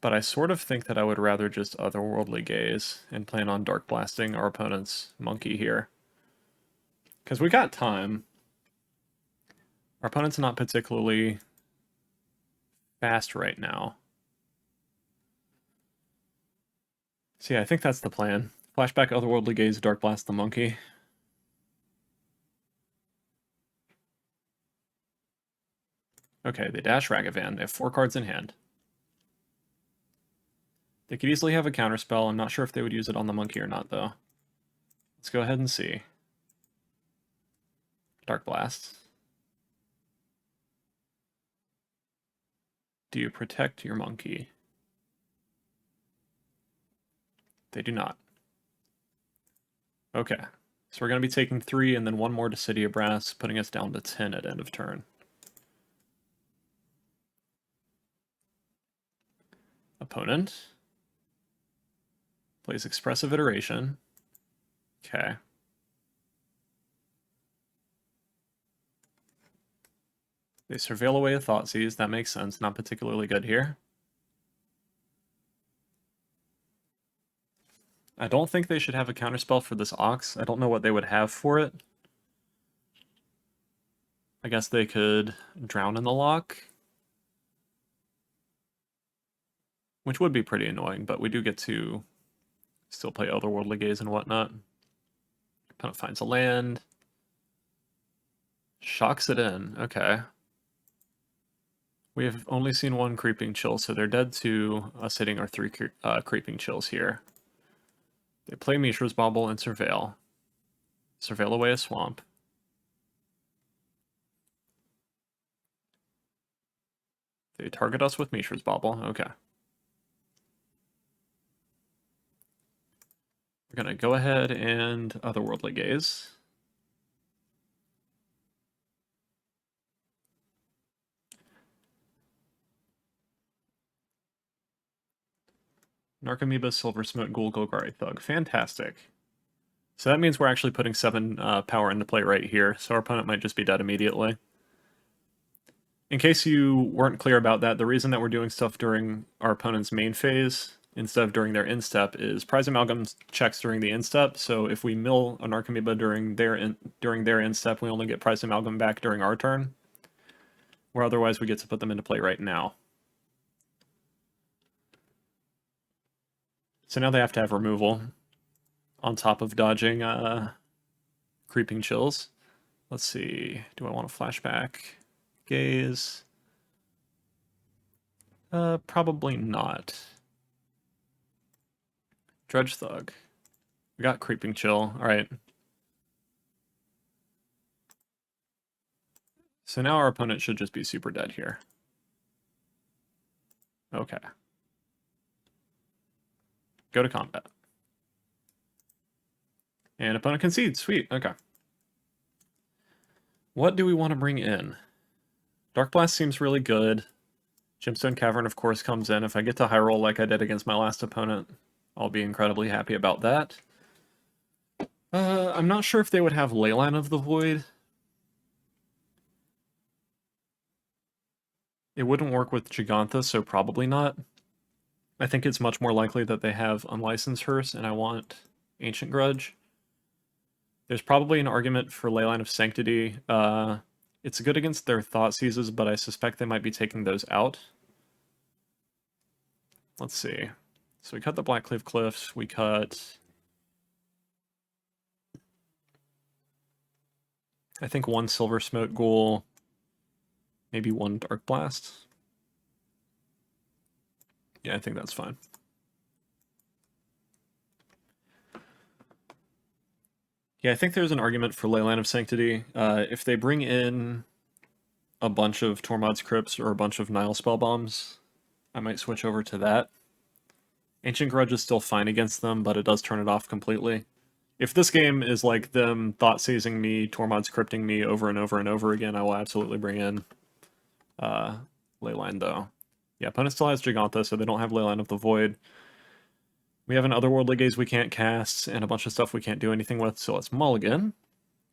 [SPEAKER 1] But I sort of think that I would rather just Otherworldly Gaze and plan on Dark Blasting our opponent's monkey here. Because we got time. Our opponent's not particularly fast right now. So yeah, I think that's the plan. Flashback Otherworldly Gaze, Dark Blast the monkey. Okay, they dash Ragavan. They have 4 cards in hand. They could easily have a counterspell. I'm not sure if they would use it on the monkey or not, though. Let's go ahead and see. Dark Blast. Do you protect your monkey? They do not. Okay. So we're going to be taking 3 and then 1 more to City of Brass, putting us down to 10 at end of turn. Opponent plays Expressive Iteration. Okay. They surveil away a Thoughtseize. That makes sense. Not particularly good here. I don't think they should have a counterspell for this Ox. I don't know what they would have for it. I guess they could Drown in the Lock, which would be pretty annoying, but we do get to still play Otherworldly Gaze and whatnot. Opponent finds a land. Shocks it in. Okay. We have only seen 1 Creeping Chill, so they're dead to us hitting our 3 Creeping Chills here. They play Mishra's Bauble and Surveil. Surveil away a swamp. They target us with Mishra's Bauble. Okay. We're going to go ahead and Otherworldly Gaze. Narcomoeba, Silver Smoke, Ghoul, Golgari, Thug. Fantastic. So that means we're actually putting 7 power into play right here, so our opponent might just be dead immediately. In case you weren't clear about that, the reason that we're doing stuff during our opponent's main phase instead of during their instep is Prize Amalgam checks during the instep, so if we mill a Narcomoeba during their instep, we only get Prize Amalgam back during our turn, where otherwise we get to put them into play right now. So now they have to have removal on top of dodging Creeping Chills. Let's see, do I want to flashback? Gaze? Probably not. Dredge Thug. We got Creeping Chill, alright. So now our opponent should just be super dead here. Okay. Go to combat. And opponent concedes, sweet, okay. What do we want to bring in? Dark Blast seems really good. Gemstone Cavern, of course, comes in. If I get to high roll like I did against my last opponent, I'll be incredibly happy about that. I'm not sure if they would have Leyline of the Void. It wouldn't work with Gigantha, so probably not. I think it's much more likely that they have Unlicensed Hearse, and I want Ancient Grudge. There's probably an argument for Leyline of Sanctity. It's good against their Thought Seizes, but I suspect they might be taking those out. Let's see. So we cut the Blackcleave Cliffs, we cut... I think 1 Silver Smoke Ghoul, maybe 1 Dark Blast. Yeah, I think that's fine. Yeah, I think there's an argument for Leyline of Sanctity. If they bring in a bunch of Tormod's Crypts or a bunch of Nile Spell Bombs, I might switch over to that. Ancient Grudge is still fine against them, but it does turn it off completely. If this game is like them Thought Seizing me, Tormod's Crypting me over and over and over again, I will absolutely bring in Leyline, though. Yeah, opponent still has Gigantha, so they don't have Leyline of the Void. We have an Otherworldly Gaze we can't cast, and a bunch of stuff we can't do anything with, so let's mulligan.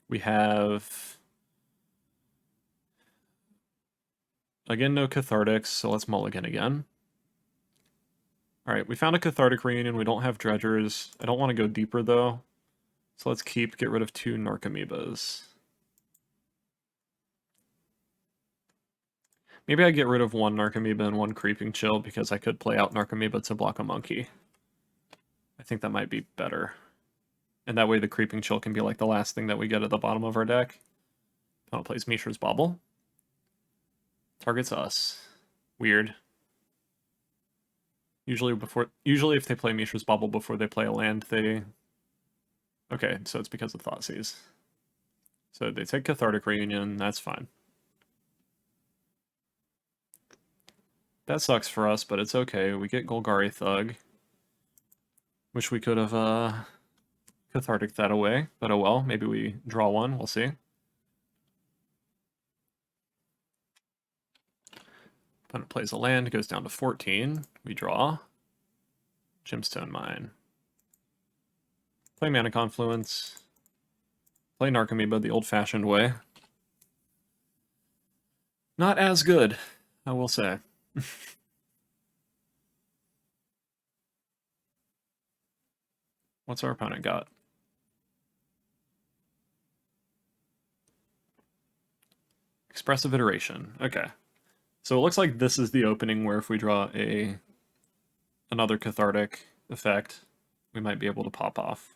[SPEAKER 1] We have... Again, no Cathartics, so let's mulligan again. Alright, we found a Cathartic Reunion, we don't have Dredgers. I don't want to go deeper, though. So let's get rid of 2 Narcomoebas. Maybe I get rid of 1 Narcomoeba and 1 Creeping Chill, because I could play out Narcomoeba to block a Monkey. I think that might be better. And that way the Creeping Chill can be like the last thing that we get at the bottom of our deck. Opponent plays Mishra's Bauble. Targets us. Weird. Usually if they play Mishra's Bauble before they play a land, they... Okay, so it's because of Thoughtseize. So they take Cathartic Reunion, that's fine. That sucks for us, but it's okay. We get Golgari Thug. Wish we could have Cathartic that away, but oh well. Maybe we draw 1, we'll see. Opponent plays a land, goes down to 14. We draw. Gemstone Mine. Play Mana Confluence. Play Narcomoeba the old-fashioned way. Not as good, I will say. What's our opponent got? Expressive Iteration. Okay. So it looks like this is the opening where if we draw another Cathartic effect, we might be able to pop off.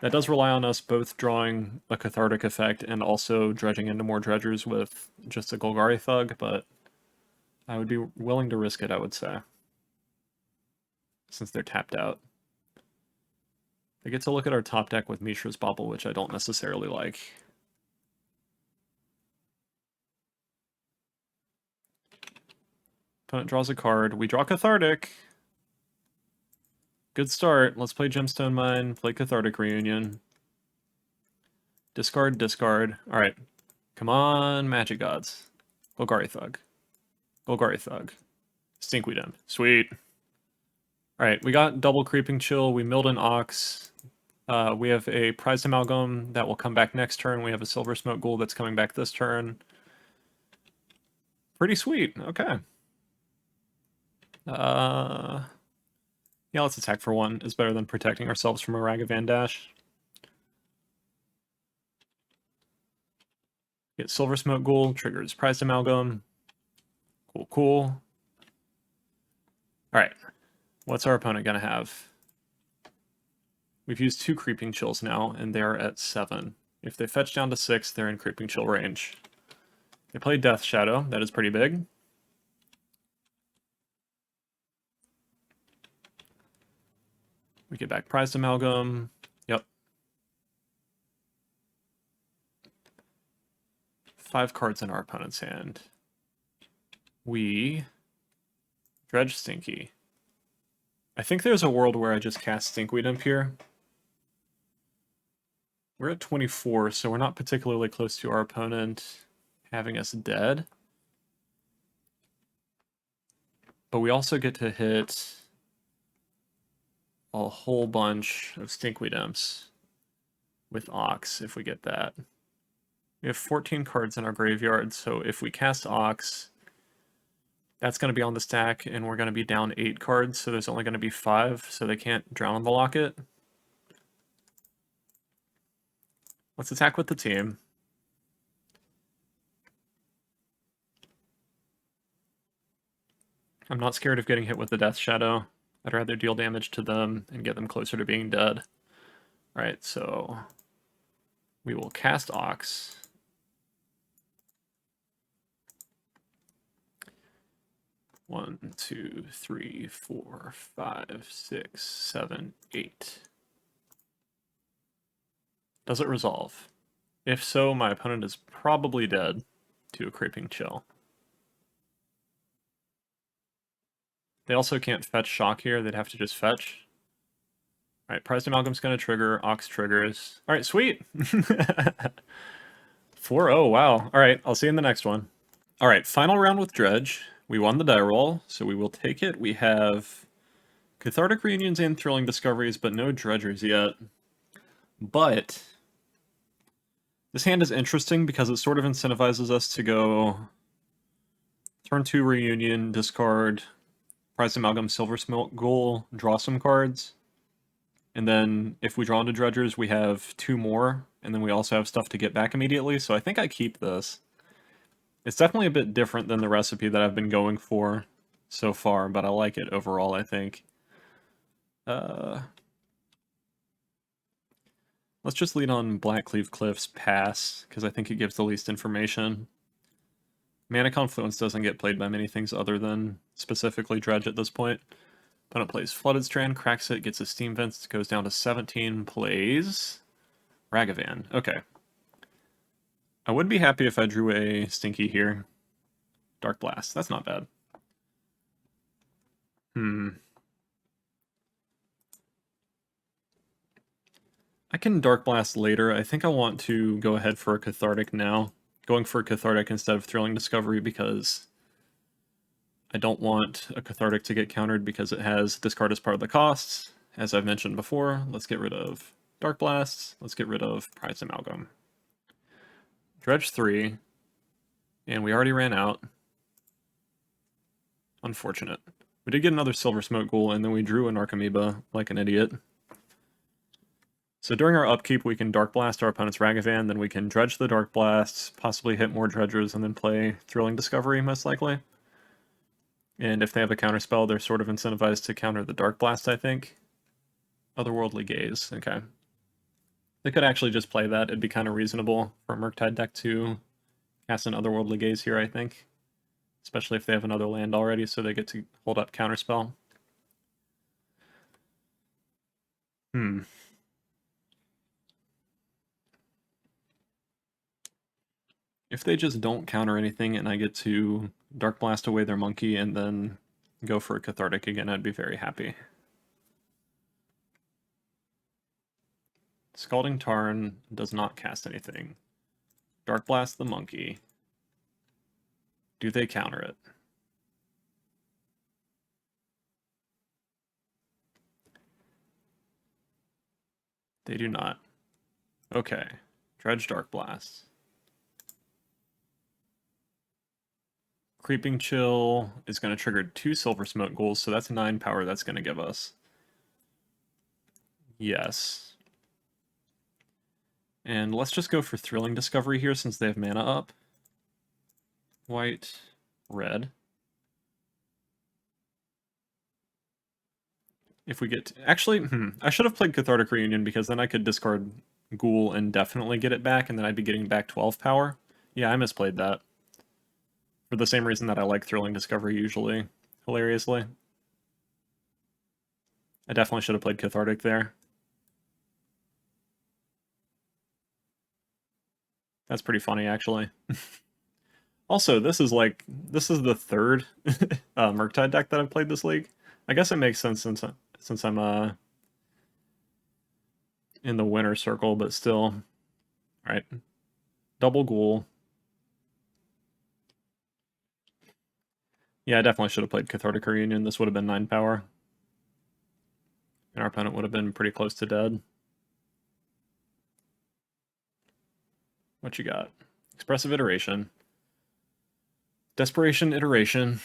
[SPEAKER 1] That does rely on us both drawing a Cathartic effect and also dredging into more Dredgers with just a Golgari Thug, but I would be willing to risk it, I would say. Since they're tapped out. They get to look at our top deck with Mishra's Bauble, which I don't necessarily like. Opponent draws a card. We draw Cathartic. Good start. Let's play Gemstone Mine, play Cathartic Reunion. Discard, discard. Alright. Come on, Magic Gods. Golgari Thug. Golgari Thug. Stinkweed Imp. Sweet. Alright, we got double Creeping Chill. We milled an Ox. We have a Prized Amalgam that will come back next turn. We have a Silver Smoke Ghoul that's coming back this turn. Pretty sweet. Okay. Yeah, let's attack for one. It's better than protecting ourselves from a Ragavan Dash. Get Silver Smoke Ghoul, triggers Prized Amalgam. Cool, cool. Alright. What's our opponent gonna have? We've used 2 Creeping Chills now, and they're at 7. If they fetch down to 6, they're in Creeping Chill range. They play Death Shadow. That is pretty big. We get back Prized Amalgam. Yep. 5 cards in our opponent's hand. We Dredge Stinky. I think there's a world where I just cast Stinkweed Imp here. We're at 24, so we're not particularly close to our opponent having us dead. But we also get to hit a whole bunch of Stinkweed Imps with Ox if we get that. We have 14 cards in our graveyard, so if we cast Ox, that's going to be on the stack, and we're going to be down 8 cards, so there's only going to be 5, so they can't drown the locket. Let's attack with the team. I'm not scared of getting hit with the Death Shadow. I'd rather deal damage to them and get them closer to being dead. Alright, so we will cast Ox. One, 2, 3, 4, 5, 6, 7, 8. Does it resolve? If so, my opponent is probably dead to a Creeping Chill. They also can't fetch Shock here, they'd have to just fetch. Alright, Prized Amalgam's gonna trigger, Ox triggers. Alright, sweet! 4-0, wow. Alright, I'll see you in the next one. Alright, final round with Dredge. We won the die roll, so we will take it. We have Cathartic Reunions and Thrilling Discoveries, but no Dredgers yet. But this hand is interesting because it sort of incentivizes us to go turn 2 Reunion, discard Prized Amalgam, Silver Smoke Ghoul, draw some cards. And then if we draw into Dredgers, we have 2 more, and then we also have stuff to get back immediately, so I think I keep this. It's definitely a bit different than the recipe that I've been going for so far, but I like it overall, I think. Let's just lead on Blackcleave Cliffs Pass, because I think it gives the least information. Mana Confluence doesn't get played by many things other than specifically Dredge at this point. Opponent plays Flooded Strand, cracks it, gets a Steam Vents, goes down to 17, plays Ragavan. Okay. I would be happy if I drew a Stinky here. Dark Blast, that's not bad. I can Dark Blast later. I think I want to go ahead for a Cathartic now. Going for a Cathartic instead of Thrilling Discovery because I don't want a Cathartic to get countered because it has discard as part of the costs. As I've mentioned before, let's get rid of Dark Blasts. Let's get rid of Prized Amalgam. Dredge 3. And we already ran out. Unfortunate. We did get another Silver Smoke Ghoul, and then we drew an Archamoeba like an idiot. So during our upkeep, we can Dark Blast our opponent's Ragavan, then we can Dredge the Dark Blasts, possibly hit more Dredgers, and then play Thrilling Discovery, most likely. And if they have a counterspell, they're sort of incentivized to counter the Dark Blast, I think. Otherworldly Gaze, okay. They could actually just play that. It'd be kind of reasonable for a Murktide deck to cast an Otherworldly Gaze here, I think. Especially if they have another land already, so they get to hold up counterspell. If they just don't counter anything and I get to Dark Blast away their monkey and then go for a Cathartic again, I'd be very happy. Scalding Tarn does not cast anything. Dark Blast the monkey. Do they counter it? They do not. Okay. Dredge Dark Blast. Creeping Chill is going to trigger 2 Silver Smoke Ghouls, so that's 9 power that's going to give us. Yes. And let's just go for Thrilling Discovery here since they have mana up. White, red. If we get... Actually, I should have played Cathartic Reunion because then I could discard Ghoul and definitely get it back, and then I'd be getting back 12 power. Yeah, I misplayed that. For the same reason that I like Thrilling Discovery usually, hilariously. I definitely should have played Cathartic there. That's pretty funny, actually. Also, this is the third Murktide deck that I've played this league. I guess it makes sense since I'm in the winner circle, but still. Alright. Double Ghoul. Yeah, I definitely should have played Cathartic Reunion. This would have been 9 power. And our opponent would have been pretty close to dead. What you got? Expressive Iteration. Desperation Iteration.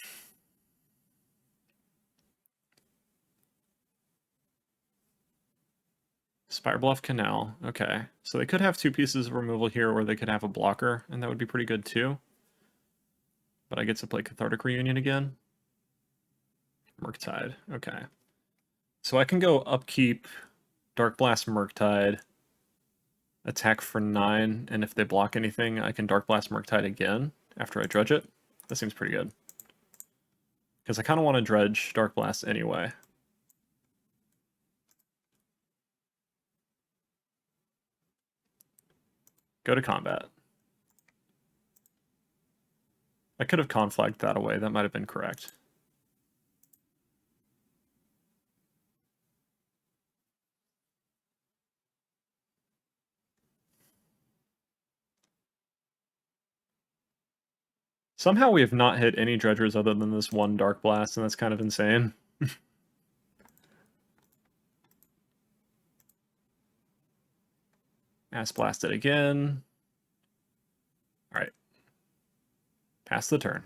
[SPEAKER 1] Spirebluff Canal. Okay. So they could have 2 pieces of removal here, or they could have a blocker, and that would be pretty good too. But I get to play Cathartic Reunion again. Murktide. Okay. So I can go upkeep, Dark Blast Murktide, attack for 9, and if they block anything, I can Dark Blast Murktide again after I dredge it. That seems pretty good. Because I kind of want to dredge Dark Blast anyway. Go to combat. I could have conflagged that away. That might have been correct. Somehow we have not hit any dredgers other than this one Dark Blast, and that's kind of insane. Ass Blast it again. Alright. Pass the turn.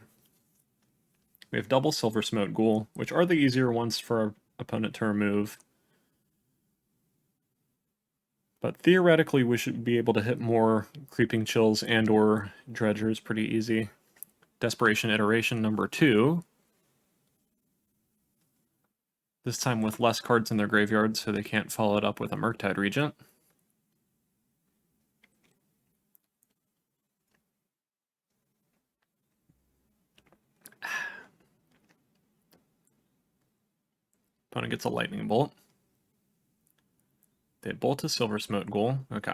[SPEAKER 1] We have double Silver Smoke Ghoul, which are the easier ones for our opponent to remove. But theoretically, we should be able to hit more Creeping Chills and or Dredgers pretty easy. Desperation Iteration number 2. This time with less cards in their graveyard, so they can't follow it up with a Murktide Regent. Opponent gets a Lightning Bolt. They bolt a Silver Smoke Ghoul. Okay.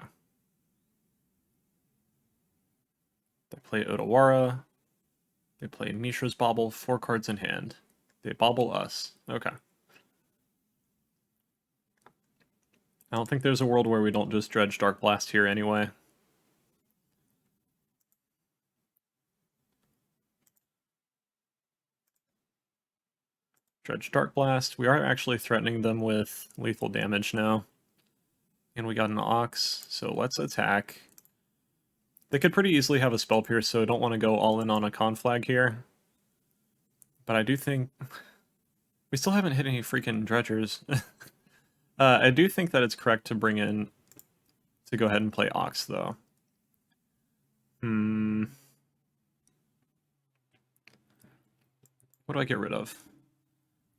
[SPEAKER 1] They play Otawara. They play Mishra's Bauble, 4 cards in hand. They bobble us. Okay. I don't think there's a world where we don't just dredge Dark Blast here anyway. Dredge Dark Blast. We are actually threatening them with lethal damage now. And we got an Ox, so let's attack. They could pretty easily have a Spell Pierce, so I don't want to go all in on a Conflag here. But I do think... We still haven't hit any freaking Dredgers. I do think that it's correct to bring in... to go ahead and play Ox, though. What do I get rid of?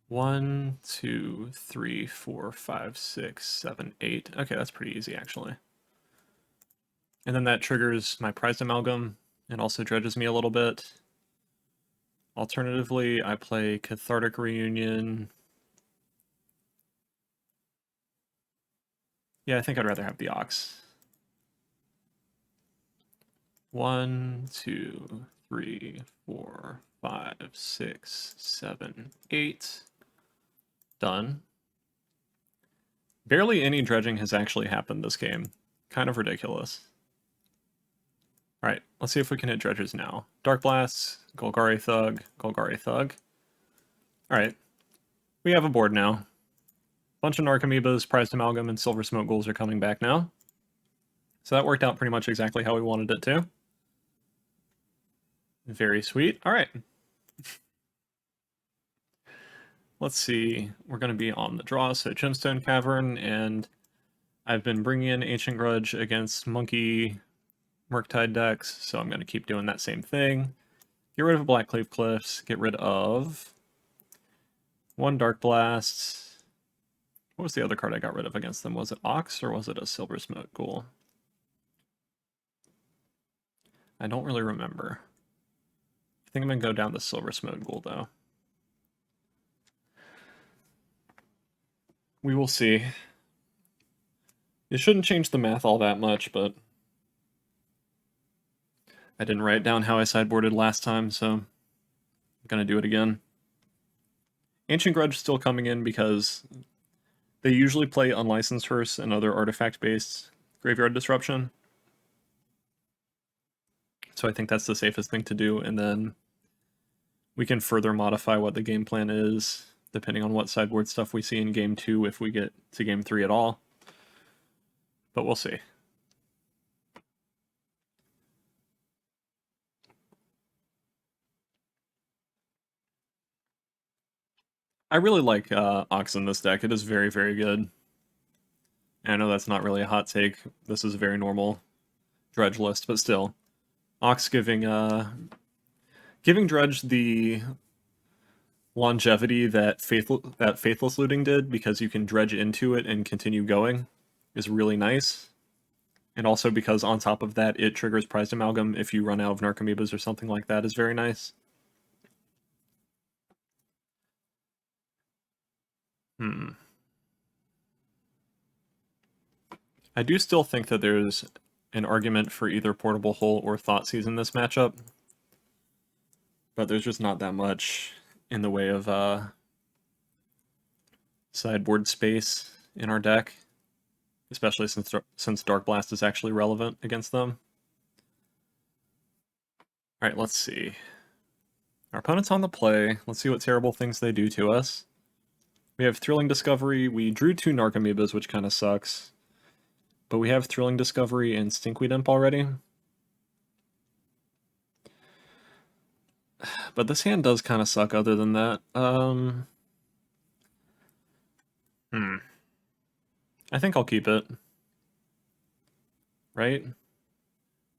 [SPEAKER 1] 1, 2, 3, 4, 5, 6, 7, 8. Okay, that's pretty easy, actually. And then that triggers my Prized Amalgam, and also dredges me a little bit. Alternatively, I play Cathartic Reunion. Yeah, I think I'd rather have the Ox. 1, 2, 3, 4, 5, 6, 7, 8. Done. Barely any dredging has actually happened this game. Kind of ridiculous. Alright, let's see if we can hit dredges now. Dark Blasts, Golgari Thug, Golgari Thug. Alright, we have a board now. Bunch of Narcomoebas, Prized Amalgam, and Silver Smoke Ghouls are coming back now. So that worked out pretty much exactly how we wanted it to. Very sweet. Alright. Let's see. We're going to be on the draw, so Gemstone Cavern, and I've been bringing in Ancient Grudge against Monkey Murktide decks, so I'm going to keep doing that same thing. Get rid of Blackcleave Cliffs, get rid of one Dark Blast. What was the other card I got rid of against them? Was it Ox or was it a Silver Smoke Ghoul? I don't really remember. I think I'm going to go down the Silver Smoke Ghoul, though. We will see. It shouldn't change the math all that much, but I didn't write down how I sideboarded last time, so I'm going to do it again. Ancient Grudge still coming in because they usually play Unlicensed Hearse and other artifact-based Graveyard Disruption. So I think that's the safest thing to do, and then we can further modify what the game plan is, depending on what sideboard stuff we see in Game 2 if we get to Game 3 at all. But we'll see. I really like Ox in this deck. It is very, very good. And I know that's not really a hot take. This is a very normal Dredge list, but still. Ox giving Dredge the longevity that Faithless Looting did, because you can dredge into it and continue going, is really nice. And also because on top of that, it triggers Prized Amalgam if you run out of Narcomoebas or something like that, is very nice. I do still think that there's an argument for either Portable Hole or Thoughtseize in this matchup, but there's just not that much in the way of sideboard space in our deck, especially since Dark Blast is actually relevant against them. Alright, let's see. Our opponent's on the play. Let's see what terrible things they do to us. We have Thrilling Discovery. We drew 2 Narcomoebas, which kind of sucks. But we have Thrilling Discovery and Stinkweed Imp already. But this hand does kind of suck other than that. I think I'll keep it. Right?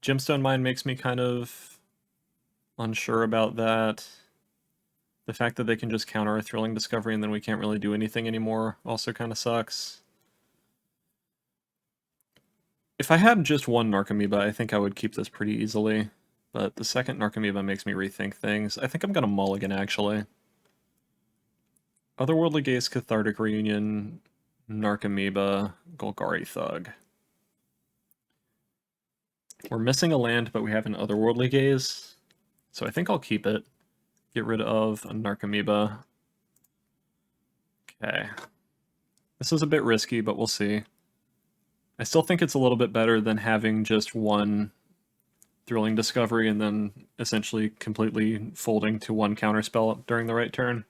[SPEAKER 1] Gemstone Mine makes me kind of unsure about that. The fact that they can just counter a Thrilling Discovery and then we can't really do anything anymore also kind of sucks. If I had just one Narcomoeba, I think I would keep this pretty easily. But the second Narcomoeba makes me rethink things. I think I'm going to mulligan, actually. Otherworldly Gaze, Cathartic Reunion, Narcomoeba, Golgari Thug. We're missing a land, but we have an Otherworldly Gaze. So I think I'll keep it. Get rid of a Narcomoeba. Okay. This is a bit risky, but we'll see. I still think it's a little bit better than having just one Thrilling Discovery and then essentially completely folding to one counterspell during the right turn.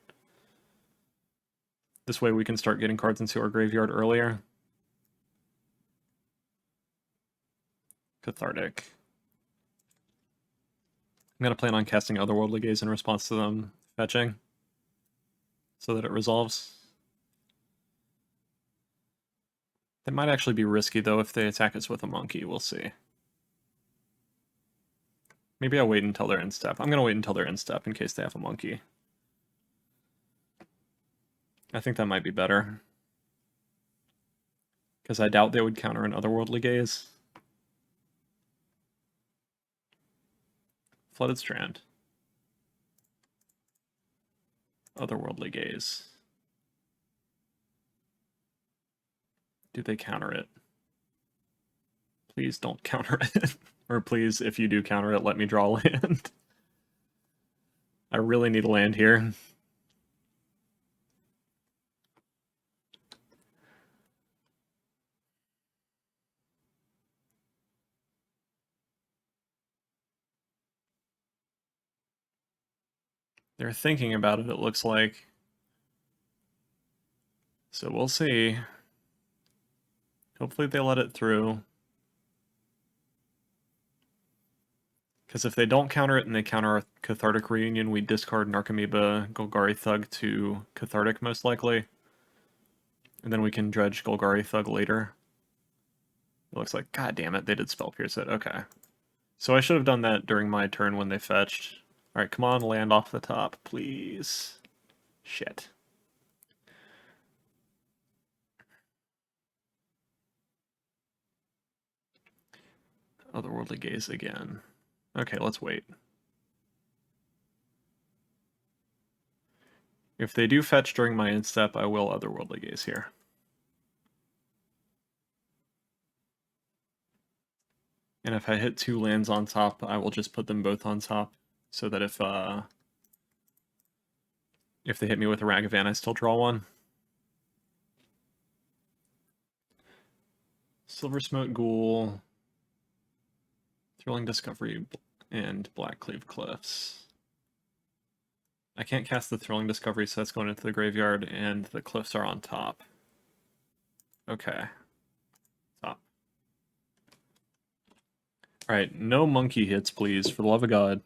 [SPEAKER 1] This way we can start getting cards into our graveyard earlier. Cathartic. I'm going to plan on casting Otherworldly Gaze in response to them fetching, so that it resolves. That might actually be risky, though, if they attack us with a monkey. We'll see. Maybe I'll wait until they're in step. I'm going to wait until they're in step in case they have a monkey. I think that might be better. Because I doubt they would counter an Otherworldly Gaze. Flooded Strand. Otherworldly Gaze. Do they counter it? Please don't counter it. Or please, if you do counter it, let me draw land. I really need a land here. They're thinking about it, it looks like. So we'll see. Hopefully they let it through. Because if they don't counter it and they counter our Cathartic Reunion, we discard Narcomoeba Golgari Thug to Cathartic, most likely. And then we can dredge Golgari Thug later. It looks like, god damn it, they did Spell Pierce it. Okay. So I should have done that during my turn when they fetched. Alright, come on, land off the top, please. Shit. Otherworldly Gaze again. Okay, let's wait. If they do fetch during my instep, I will Otherworldly Gaze here. And if I hit 2 lands on top, I will just put them both on top, so that if they hit me with a Ragavan, I still draw one. Silver Smoke Ghoul, Thrilling Discovery, and Blackcleave Cliffs. I can't cast the Thrilling Discovery, so that's going into the graveyard, and the Cliffs are on top. Okay. Top. Alright, no monkey hits, please, for the love of God.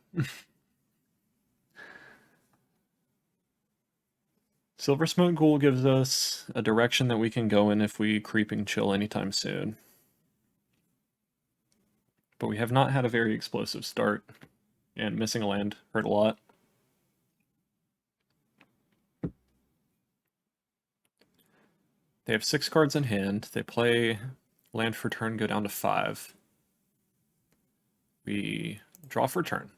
[SPEAKER 1] Silver Smoke Ghoul gives us a direction that we can go in if we Creeping Chill anytime soon. But we have not had a very explosive start, and missing a land hurt a lot. They have 6 cards in hand. They play land for turn, go down to 5. We draw for turn.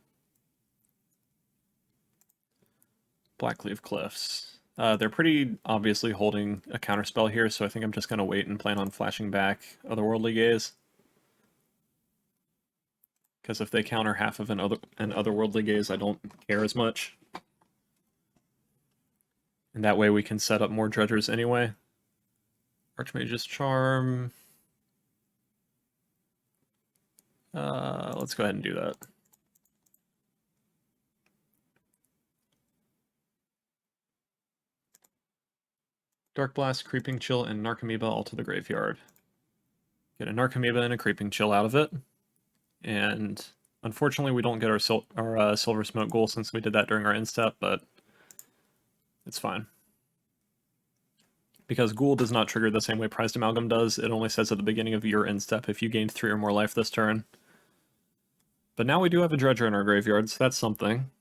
[SPEAKER 1] Blackcleave Cliffs. They're pretty obviously holding a counterspell here, so I think I'm just going to wait and plan on flashing back Otherworldly Gaze. Because if they counter half of an Otherworldly Gaze, I don't care as much. And that way we can set up more dredgers anyway. Archmage's Charm. Let's go ahead and do that. Dark Blast, Creeping Chill, and Narcomoeba all to the graveyard. Get a Narcomoeba and a Creeping Chill out of it. And unfortunately we don't get our Silver Smoke Ghoul since we did that during our instep, but it's fine. Because Ghoul does not trigger the same way Prized Amalgam does, it only says at the beginning of your instep if you gained 3 or more life this turn. But now we do have a Dredger in our graveyard, so that's something.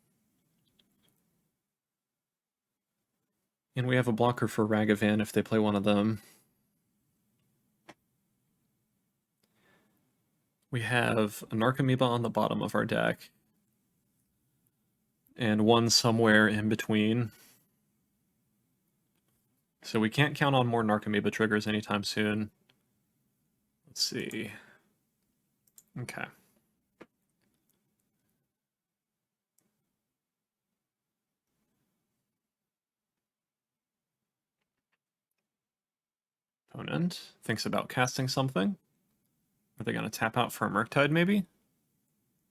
[SPEAKER 1] And we have a blocker for Ragavan if they play one of them. We have a Narcomoeba on the bottom of our deck. And one somewhere in between. So we can't count on more Narcomoeba triggers anytime soon. Let's see. Okay. Opponent thinks about casting something. Are they going to tap out for a Murktide, maybe?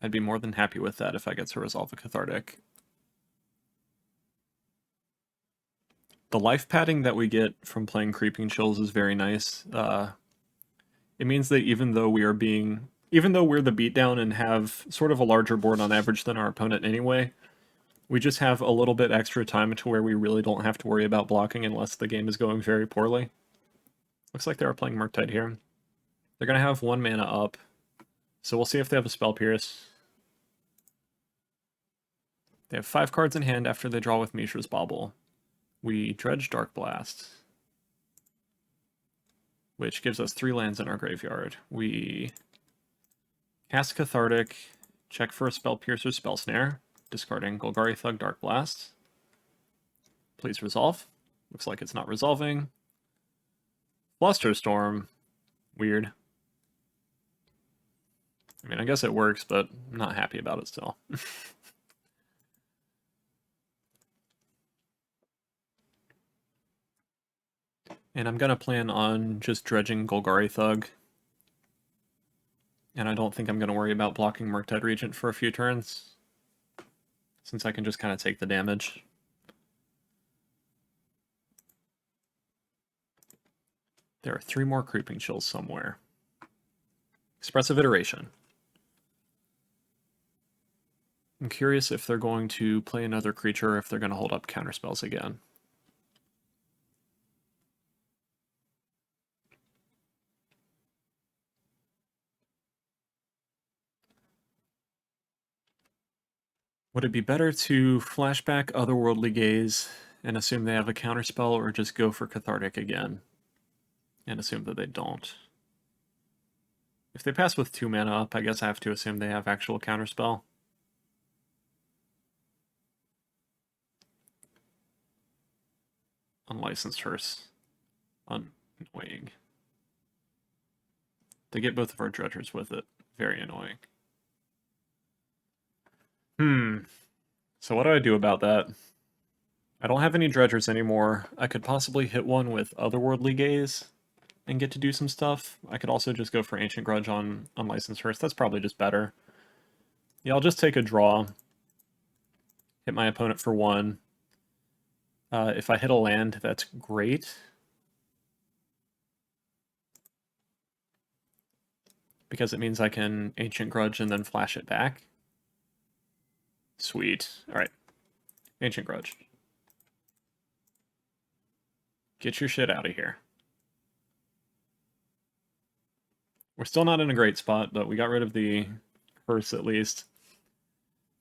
[SPEAKER 1] I'd be more than happy with that if I get to resolve a Cathartic. The life padding that we get from playing Creeping Chills is very nice. It means that even though we're the beatdown and have sort of a larger board on average than our opponent anyway, we just have a little bit extra time to where we really don't have to worry about blocking unless the game is going very poorly. Looks like they are playing Murktide here. They're going to have 1 mana up, so we'll see if they have a Spell Pierce. They have 5 cards in hand after they draw with Mishra's Bauble. We dredge Dark Blast, which gives us 3 lands in our graveyard. We cast Cathartic, check for a Spell Pierce or Spell Snare, discarding Golgari Thug, Dark Blast. Please resolve. Looks like it's not resolving. Flusterstorm. Weird. I mean, I guess it works, but I'm not happy about it still. And I'm going to plan on just dredging Golgari Thug. And I don't think I'm going to worry about blocking Murktide Regent for a few turns, since I can just kind of take the damage. There are 3 more Creeping Chills somewhere. Expressive Iteration. I'm curious if they're going to play another creature or if they're going to hold up counterspells again. Would it be better to flashback Otherworldly Gaze and assume they have a counterspell, or just go for Cathartic again and assume that they don't? If they pass with 2 mana up, I guess I have to assume they have actual counterspell. Unlicensed Hearse. Annoying. They get both of our dredgers with it. Very annoying. So what do I do about that? I don't have any dredgers anymore. I could possibly hit one with Otherworldly Gaze and get to do some stuff. I could also just go for Ancient Grudge on Unlicensed Hearse. That's probably just better. Yeah, I'll just take a draw. Hit my opponent for 1. If I hit a land, that's great. Because it means I can Ancient Grudge and then flash it back. Sweet. Alright. Ancient Grudge. Get your shit out of here. We're still not in a great spot, but we got rid of the Hearse at least.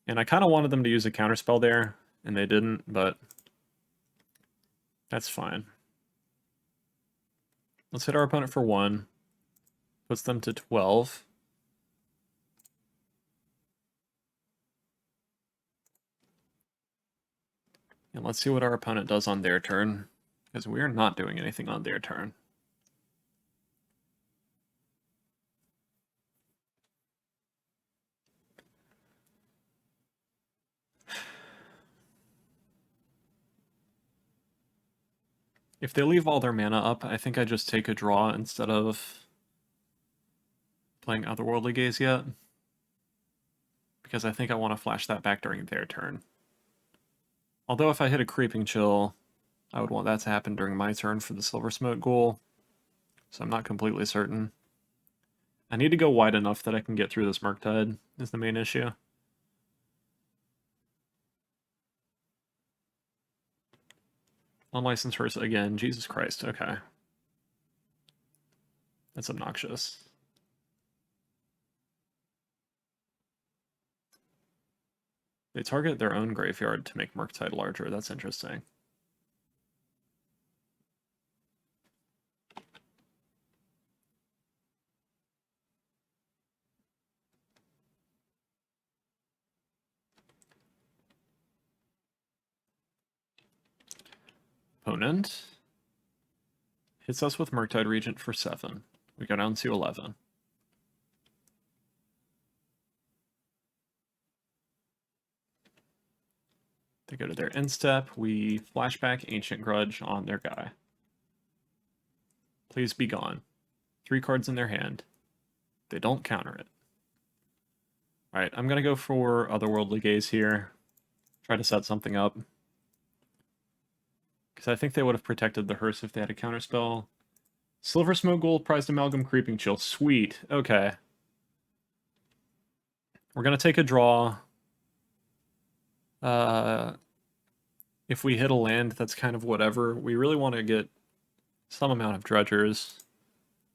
[SPEAKER 1] And I kind of wanted them to use a counterspell there, and they didn't, but that's fine. Let's hit our opponent for 1. Puts them to 12. And let's see what our opponent does on their turn, because we are not doing anything on their turn. If they leave all their mana up, I think I just take a draw instead of playing Otherworldly Gaze yet, because I think I want to flash that back during their turn. Although if I hit a Creeping Chill, I would want that to happen during my turn for the Silver Smoke Ghoul, so I'm not completely certain. I need to go wide enough that I can get through this Murktide, is the main issue. Unlicensed Hearse again, Jesus Christ, okay. That's obnoxious. They target their own graveyard to make Murktide larger, that's interesting. Opponent hits us with Murktide Regent for 7. We go down to 11. They go to their end step. We flashback Ancient Grudge on their guy. Please be gone. 3 cards in their hand. They don't counter it. Alright, I'm going to go for Otherworldly Gaze here. Try to set something up. Because I think they would have protected the Hearse if they had a counterspell. Silver Smoke Ghoul, Prized Amalgam, Creeping Chill. Sweet. Okay. We're going to take a draw. If we hit a land, that's kind of whatever. We really want to get some amount of dredgers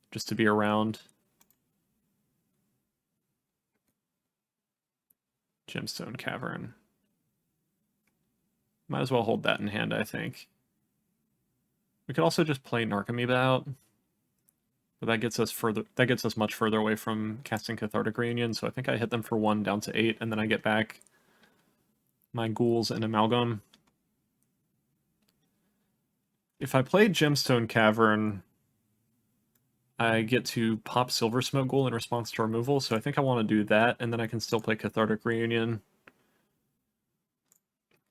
[SPEAKER 1] just to be around. Gemstone Cavern. Might as well hold that in hand, I think. We could also just play Narcomoeba out, but that gets us further. That gets us much further away from casting Cathartic Reunion. So I think I hit them for 1 down to 8, and then I get back my ghouls and Amalgam. If I played Gemstone Cavern, I get to pop Silver Smoke Ghoul in response to removal, so I think I want to do that, and then I can still play Cathartic Reunion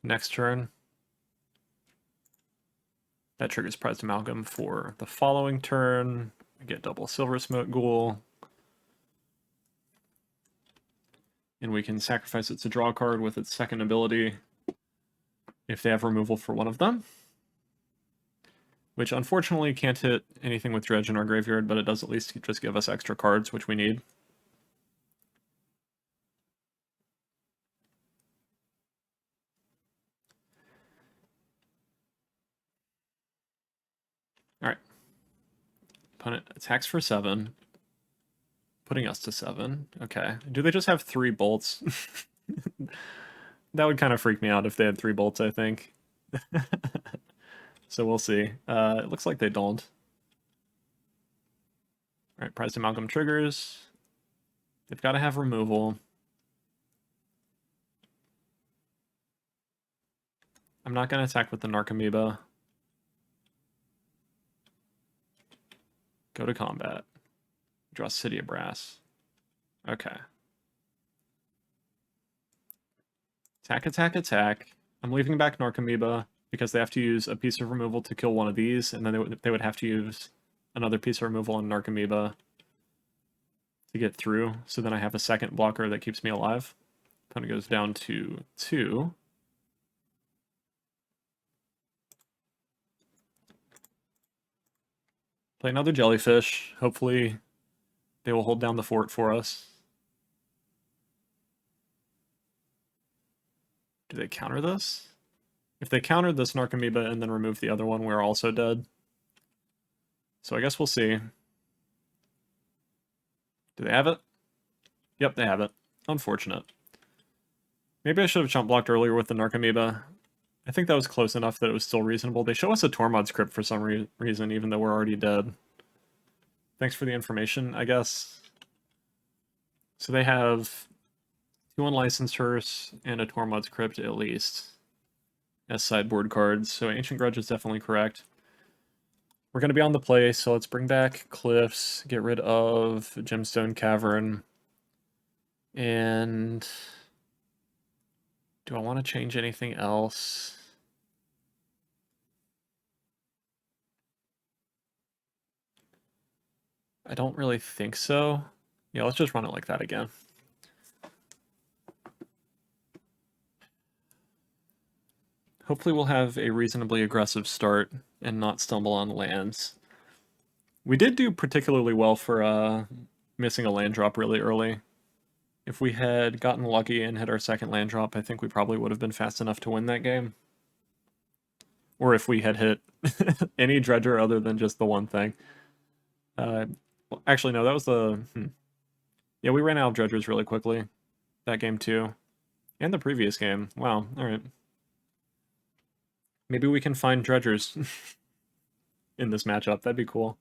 [SPEAKER 1] next turn. That triggers Prized Amalgam for the following turn. I get double Silver Smoke Ghoul. And we can sacrifice it to draw a card with its second ability if they have removal for one of them. Which unfortunately can't hit anything with Dredge in our graveyard, but it does at least just give us extra cards, which we need. Alright. Opponent attacks for 7. Putting us to 7. Okay. Do they just have 3 bolts? That would kind of freak me out if they had 3 bolts, I think. So we'll see. It looks like they don't. Alright, Prized Amalgam triggers. They've got to have removal. I'm not going to attack with the Narcomoeba. Go to combat. Draw City of Brass. Okay. Attack, attack, attack. I'm leaving back Narcomoeba because they have to use a piece of removal to kill one of these, and then they would have to use another piece of removal on Narcomoeba to get through. So then I have a second blocker that keeps me alive. Opponent goes down to 2. Play another Jellyfish. Hopefully they will hold down the fort for us. Do they counter this? If they countered this Narcomoeba and then remove the other one, we're also dead. So I guess we'll see. Do they have it? Yep, they have it. Unfortunate. Maybe I should have chump blocked earlier with the Narcomoeba. I think that was close enough that it was still reasonable. They show us a Tormod's Crypt for some reason, even though we're already dead. Thanks for the information, I guess. So they have 2 Unlicensed Hearse and a Tormod's Crypt at least as sideboard cards. So Ancient Grudge is definitely correct. We're going to be on the play, so let's bring back Cliffs, get rid of Gemstone Cavern. And do I want to change anything else? I don't really think so. Yeah, let's just run it like that again. Hopefully we'll have a reasonably aggressive start and not stumble on lands. We did do particularly well for missing a land drop really early. If we had gotten lucky and hit our second land drop, I think we probably would have been fast enough to win that game. Or if we had hit any dredger other than just the one thing. Actually, no, that was the... Yeah, we ran out of dredgers really quickly. That game too. And the previous game. Wow, alright. Maybe we can find dredgers in this matchup. That'd be cool.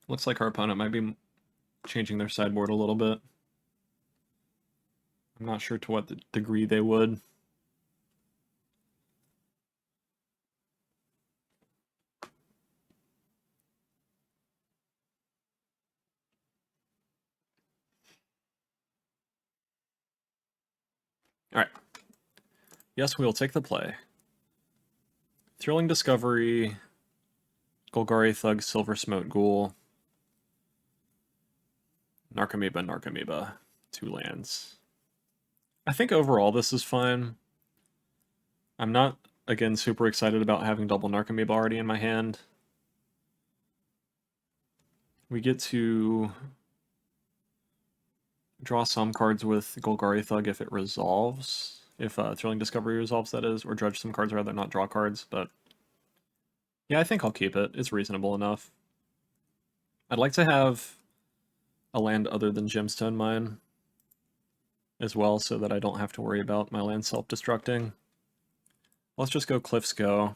[SPEAKER 1] Looks like our opponent might be changing their sideboard a little bit. I'm not sure to what degree they would. Alright. Yes, we will take the play. Thrilling Discovery, Golgari Thug, Silver Smoke Ghoul, Narcomoeba, Narcomoeba, 2 lands. I think overall this is fine. I'm not, again, super excited about having double Narcomoeba already in my hand. We get to draw some cards with Golgari Thug if it resolves. If Thrilling Discovery resolves, that is. Or dredge some cards rather, not draw cards. But yeah, I think I'll keep it. It's reasonable enough. I'd like to have a land other than Gemstone Mine as well, so that I don't have to worry about my land self-destructing. Let's just go Cliffs Go.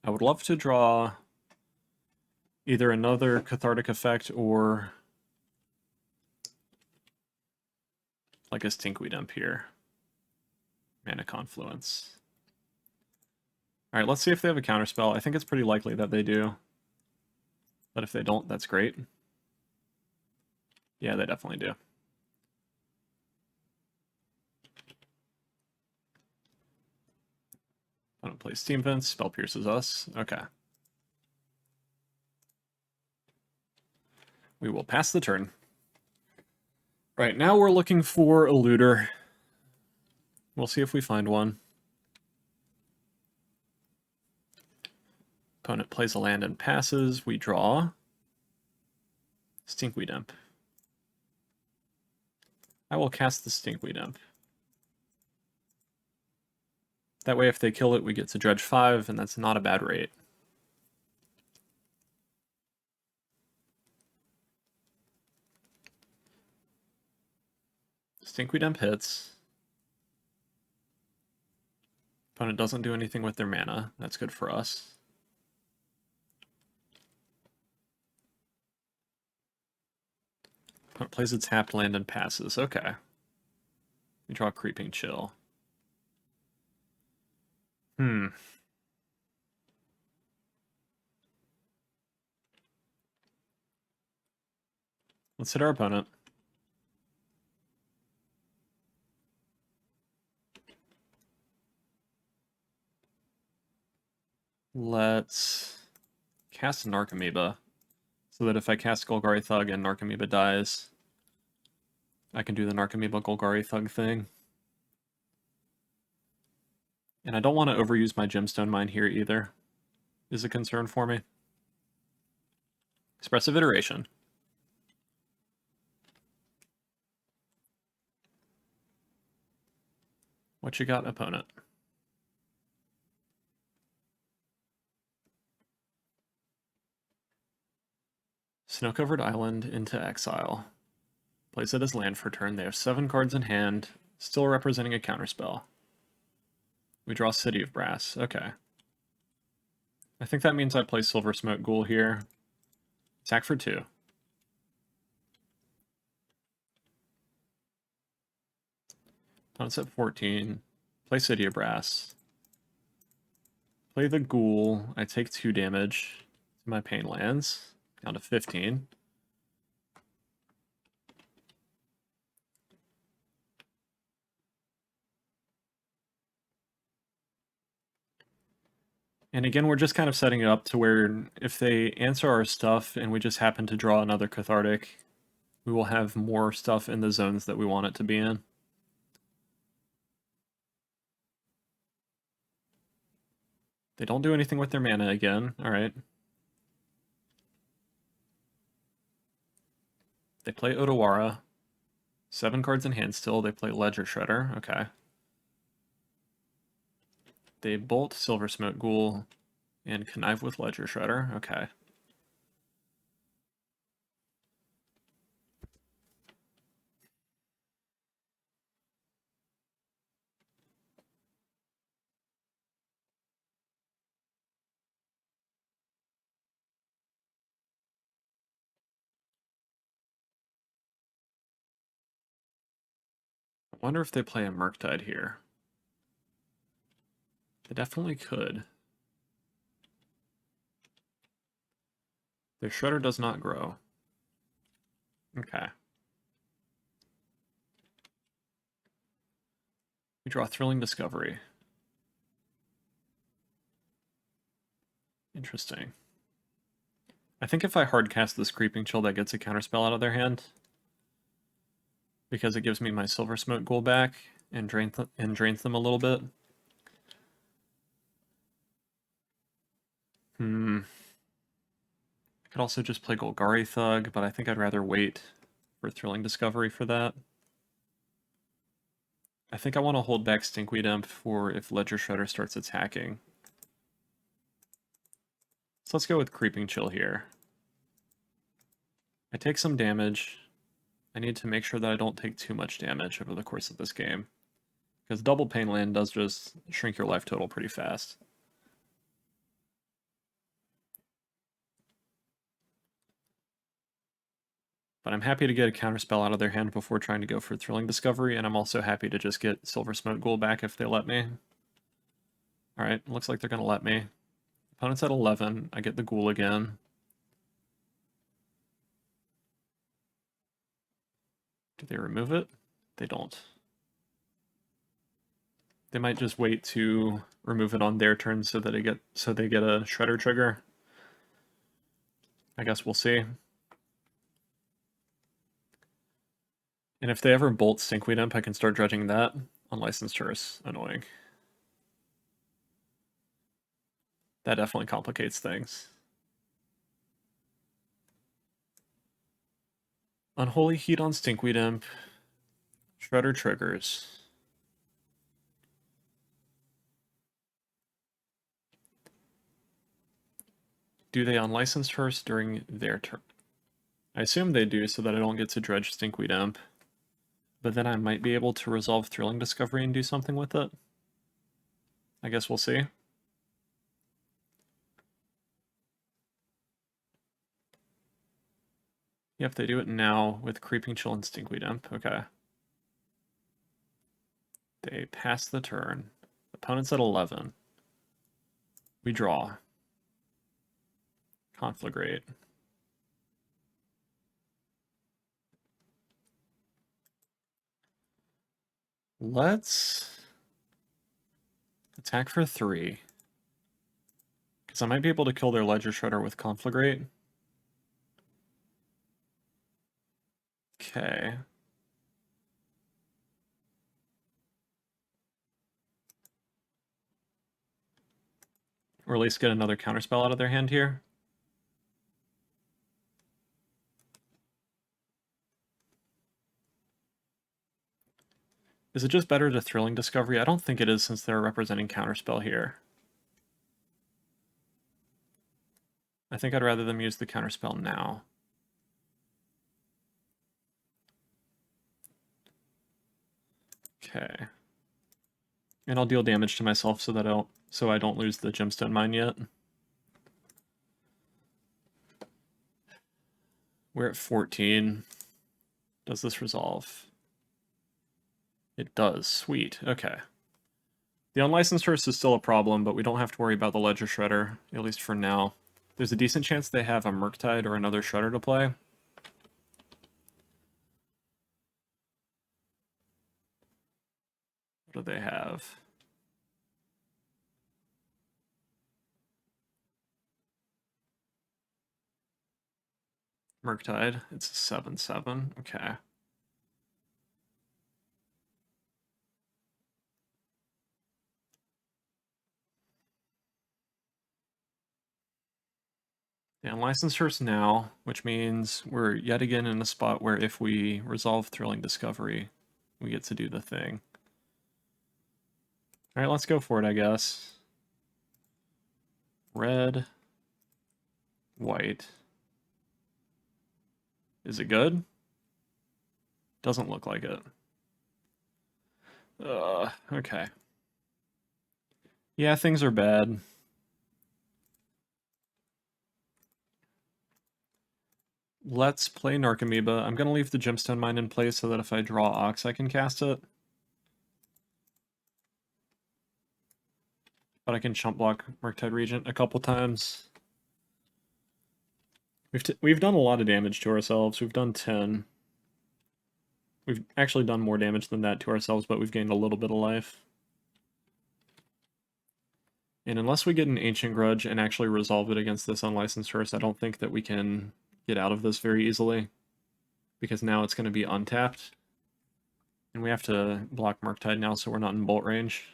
[SPEAKER 1] I would love to draw either another Cathartic Effect or like a Stinkweed Imp here. Mana Confluence. Alright, let's see if they have a counterspell. I think it's pretty likely that they do. But if they don't, that's great. Yeah, they definitely do. I don't play Steam Vents, Spell Pierces us. Okay. We will pass the turn. Right, now we're looking for a looter. We'll see if we find one. Opponent plays a land and passes. We draw. Stinkweed Imp. I will cast the Stinkweed Imp. That way if they kill it, we get to Dredge 5, and that's not a bad rate. Stinkweed Imp hits. Opponent doesn't do anything with their mana. That's good for us. Opponent plays a tapped land and passes. Okay. We draw Creeping Chill. Let's hit our opponent. Let's cast Narcomoeba, so that if I cast Golgari Thug and Narcomoeba dies, I can do the Narcomoeba Golgari Thug thing. And I don't want to overuse my Gemstone Mine here either, is a concern for me. Expressive Iteration. What you got, opponent? Snow-covered island into exile. Place it as land for turn. They have 7 cards in hand, still representing a counterspell. We draw City of Brass. Okay. I think that means I play Silver Smoke Ghoul here. Attack for 2. Opponent's at 14. Play City of Brass. Play the Ghoul. I take 2 damage to my Pain lands. Down to 15. And again, we're just kind of setting it up to where if they answer our stuff and we just happen to draw another Cathartic, we will have more stuff in the zones that we want it to be in. They don't do anything with their mana again. Alright. They play Otawara. 7 cards in hand still. They play Ledger Shredder. Okay. They bolt Silver Smoke Ghoul and connive with Ledger Shredder. Okay. I wonder if they play a Murktide here. They definitely could. Their Shredder does not grow. Okay. We draw Thrilling Discovery. Interesting. I think if I hardcast this Creeping Chill, that gets a counterspell out of their hand. Because it gives me my Silver Smoke Ghoul back and drains them a little bit. I could also just play Golgari Thug, but I think I'd rather wait for Thrilling Discovery for that. I think I want to hold back Stinkweed Imp for if Ledger Shredder starts attacking. So let's go with Creeping Chill here. I take some damage. I need to make sure that I don't take too much damage over the course of this game. Because double Pain Land does just shrink your life total pretty fast. But I'm happy to get a counterspell out of their hand before trying to go for Thrilling Discovery, and I'm also happy to just get Silver Smoke Ghoul back if they let me. Alright, looks like they're going to let me. Opponent's at 11. I get the ghoul again. Do they remove it? They don't. They might just wait to remove it on their turn so that they get a Shredder trigger. I guess we'll see. And if they ever bolt Stinkweed Imp, I can start dredging that. Unlicensed Hearse. Annoying. That definitely complicates things. Unholy Heat on Stinkweed Imp. Shredder triggers. Do they unlicensed Hearse during their turn? I assume they do so that I don't get to dredge Stinkweed Imp. But then I might be able to resolve Thrilling Discovery and do something with it. I guess we'll see. Yep, they do it now with Creeping Chill and Stinkweed Imp. Okay. They pass the turn. Opponent's at 11. We draw. Conflagrate. Let's attack for 3. Because I might be able to kill their Ledger Shredder with Conflagrate. Okay. Or at least get another counterspell out of their hand here. Is it just better to Thrilling Discovery? I don't think it is since they're representing counterspell here. I think I'd rather them use the counterspell now. Okay. And I'll deal damage to myself so that I don't lose the Gemstone Mine yet. We're at 14. Does this resolve? It does. Sweet. Okay. The unlicensed Hearse is still a problem, but we don't have to worry about the Ledger Shredder, at least for now. There's a decent chance they have a Murktide or another Shredder to play. What do they have? Murktide. It's a 7/7. Okay. The unlicensed Hearse now, which means we're yet again in a spot where if we resolve Thrilling Discovery, we get to do the thing. Alright, let's go for it, I guess. Red. White. Is it good? Doesn't look like it. Okay. Yeah, things are bad. Let's play Narcomoeba. I'm going to leave the Gemstone Mine in place so that if I draw Ox, I can cast it. But I can chump block Murktide Regent a couple times. We've done a lot of damage to ourselves. We've done 10. We've actually done more damage than that to ourselves, but we've gained a little bit of life. And unless we get an Ancient Grudge and actually resolve it against this unlicensed Hearse, I don't think that we can get out of this very easily. Because now it's going to be untapped. And we have to block Murktide now so we're not in bolt range.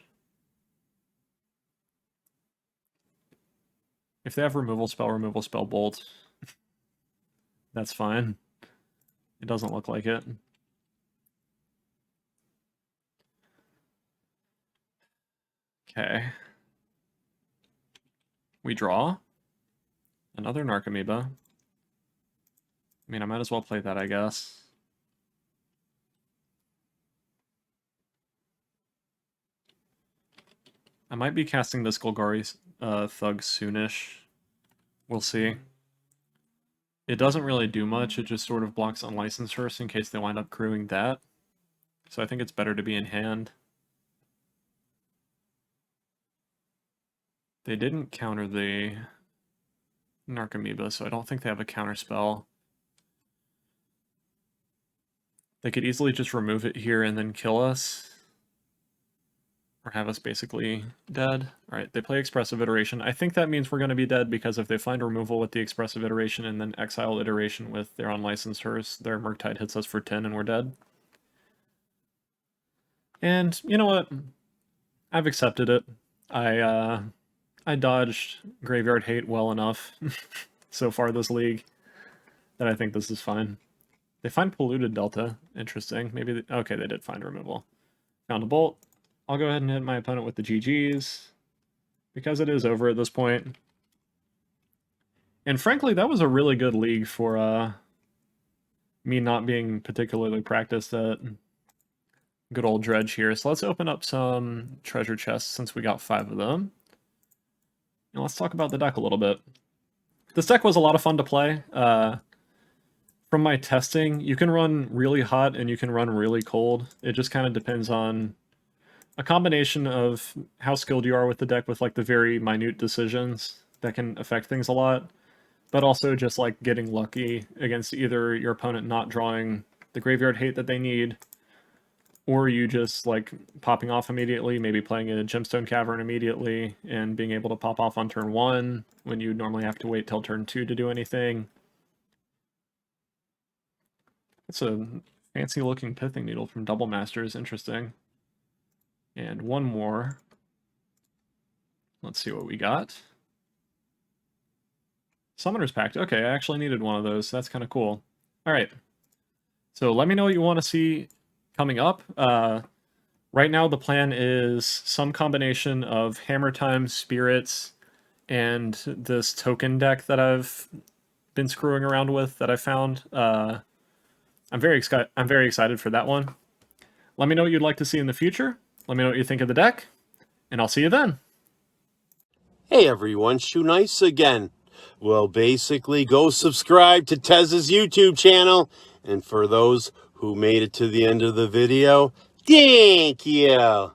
[SPEAKER 1] If they have removal spell, bolt. That's fine. It doesn't look like it. Okay. We draw. Another Narcomoeba. I mean, I might as well play that, I guess. I might be casting this Golgari Thug soonish. We'll see. It doesn't really do much, it just sort of blocks Unlicensed Hearse in case they wind up crewing that. So I think it's better to be in hand. They didn't counter the Narcomoeba, so I don't think they have a counter spell. They could easily just remove it here and then kill us. Or have us basically dead. Alright, they play Expressive Iteration. I think that means we're going to be dead because if they find removal with the Expressive Iteration and then Exile Iteration with their Unlicensed Hearse, their Murktide hits us for 10 and we're dead. And you know what? I've accepted it. I dodged Graveyard Hate well enough so far this league that I think this is fine. They find Polluted Delta. Interesting. Maybe okay, they did find removal. Found a bolt. I'll go ahead and hit my opponent with the GGs because it is over at this point. And frankly, that was a really good league for me not being particularly practiced at good old Dredge here. So let's open up some treasure chests since we got 5 of them. And let's talk about the deck a little bit. This deck was a lot of fun to play. From my testing, you can run really hot and you can run really cold. It just kind of depends on a combination of how skilled you are with the deck with like the very minute decisions that can affect things a lot, but also just like getting lucky against either your opponent not drawing the Graveyard Hate that they need, or you just like popping off immediately, maybe playing a Gemstone Cavern immediately and being able to pop off on turn 1 when you normally have to wait till turn 2 to do anything. It's a fancy looking Pithing Needle from Double Masters, interesting. And one more. Let's see what we got. Summoner's Pact. Okay, I actually needed one of those. That's kind of cool. All right. So let me know what you want to see coming up. Right now the plan is some combination of Hammer Time, Spirits, and this token deck that I've been screwing around with that I found. I'm very excited for that one. Let me know what you'd like to see in the future. Let me know what you think of the deck, and I'll see you then.
[SPEAKER 2] Hey everyone, Shoe Nice again. Well, basically, go subscribe to Tezzey's YouTube channel. And for those who made it to the end of the video, thank you.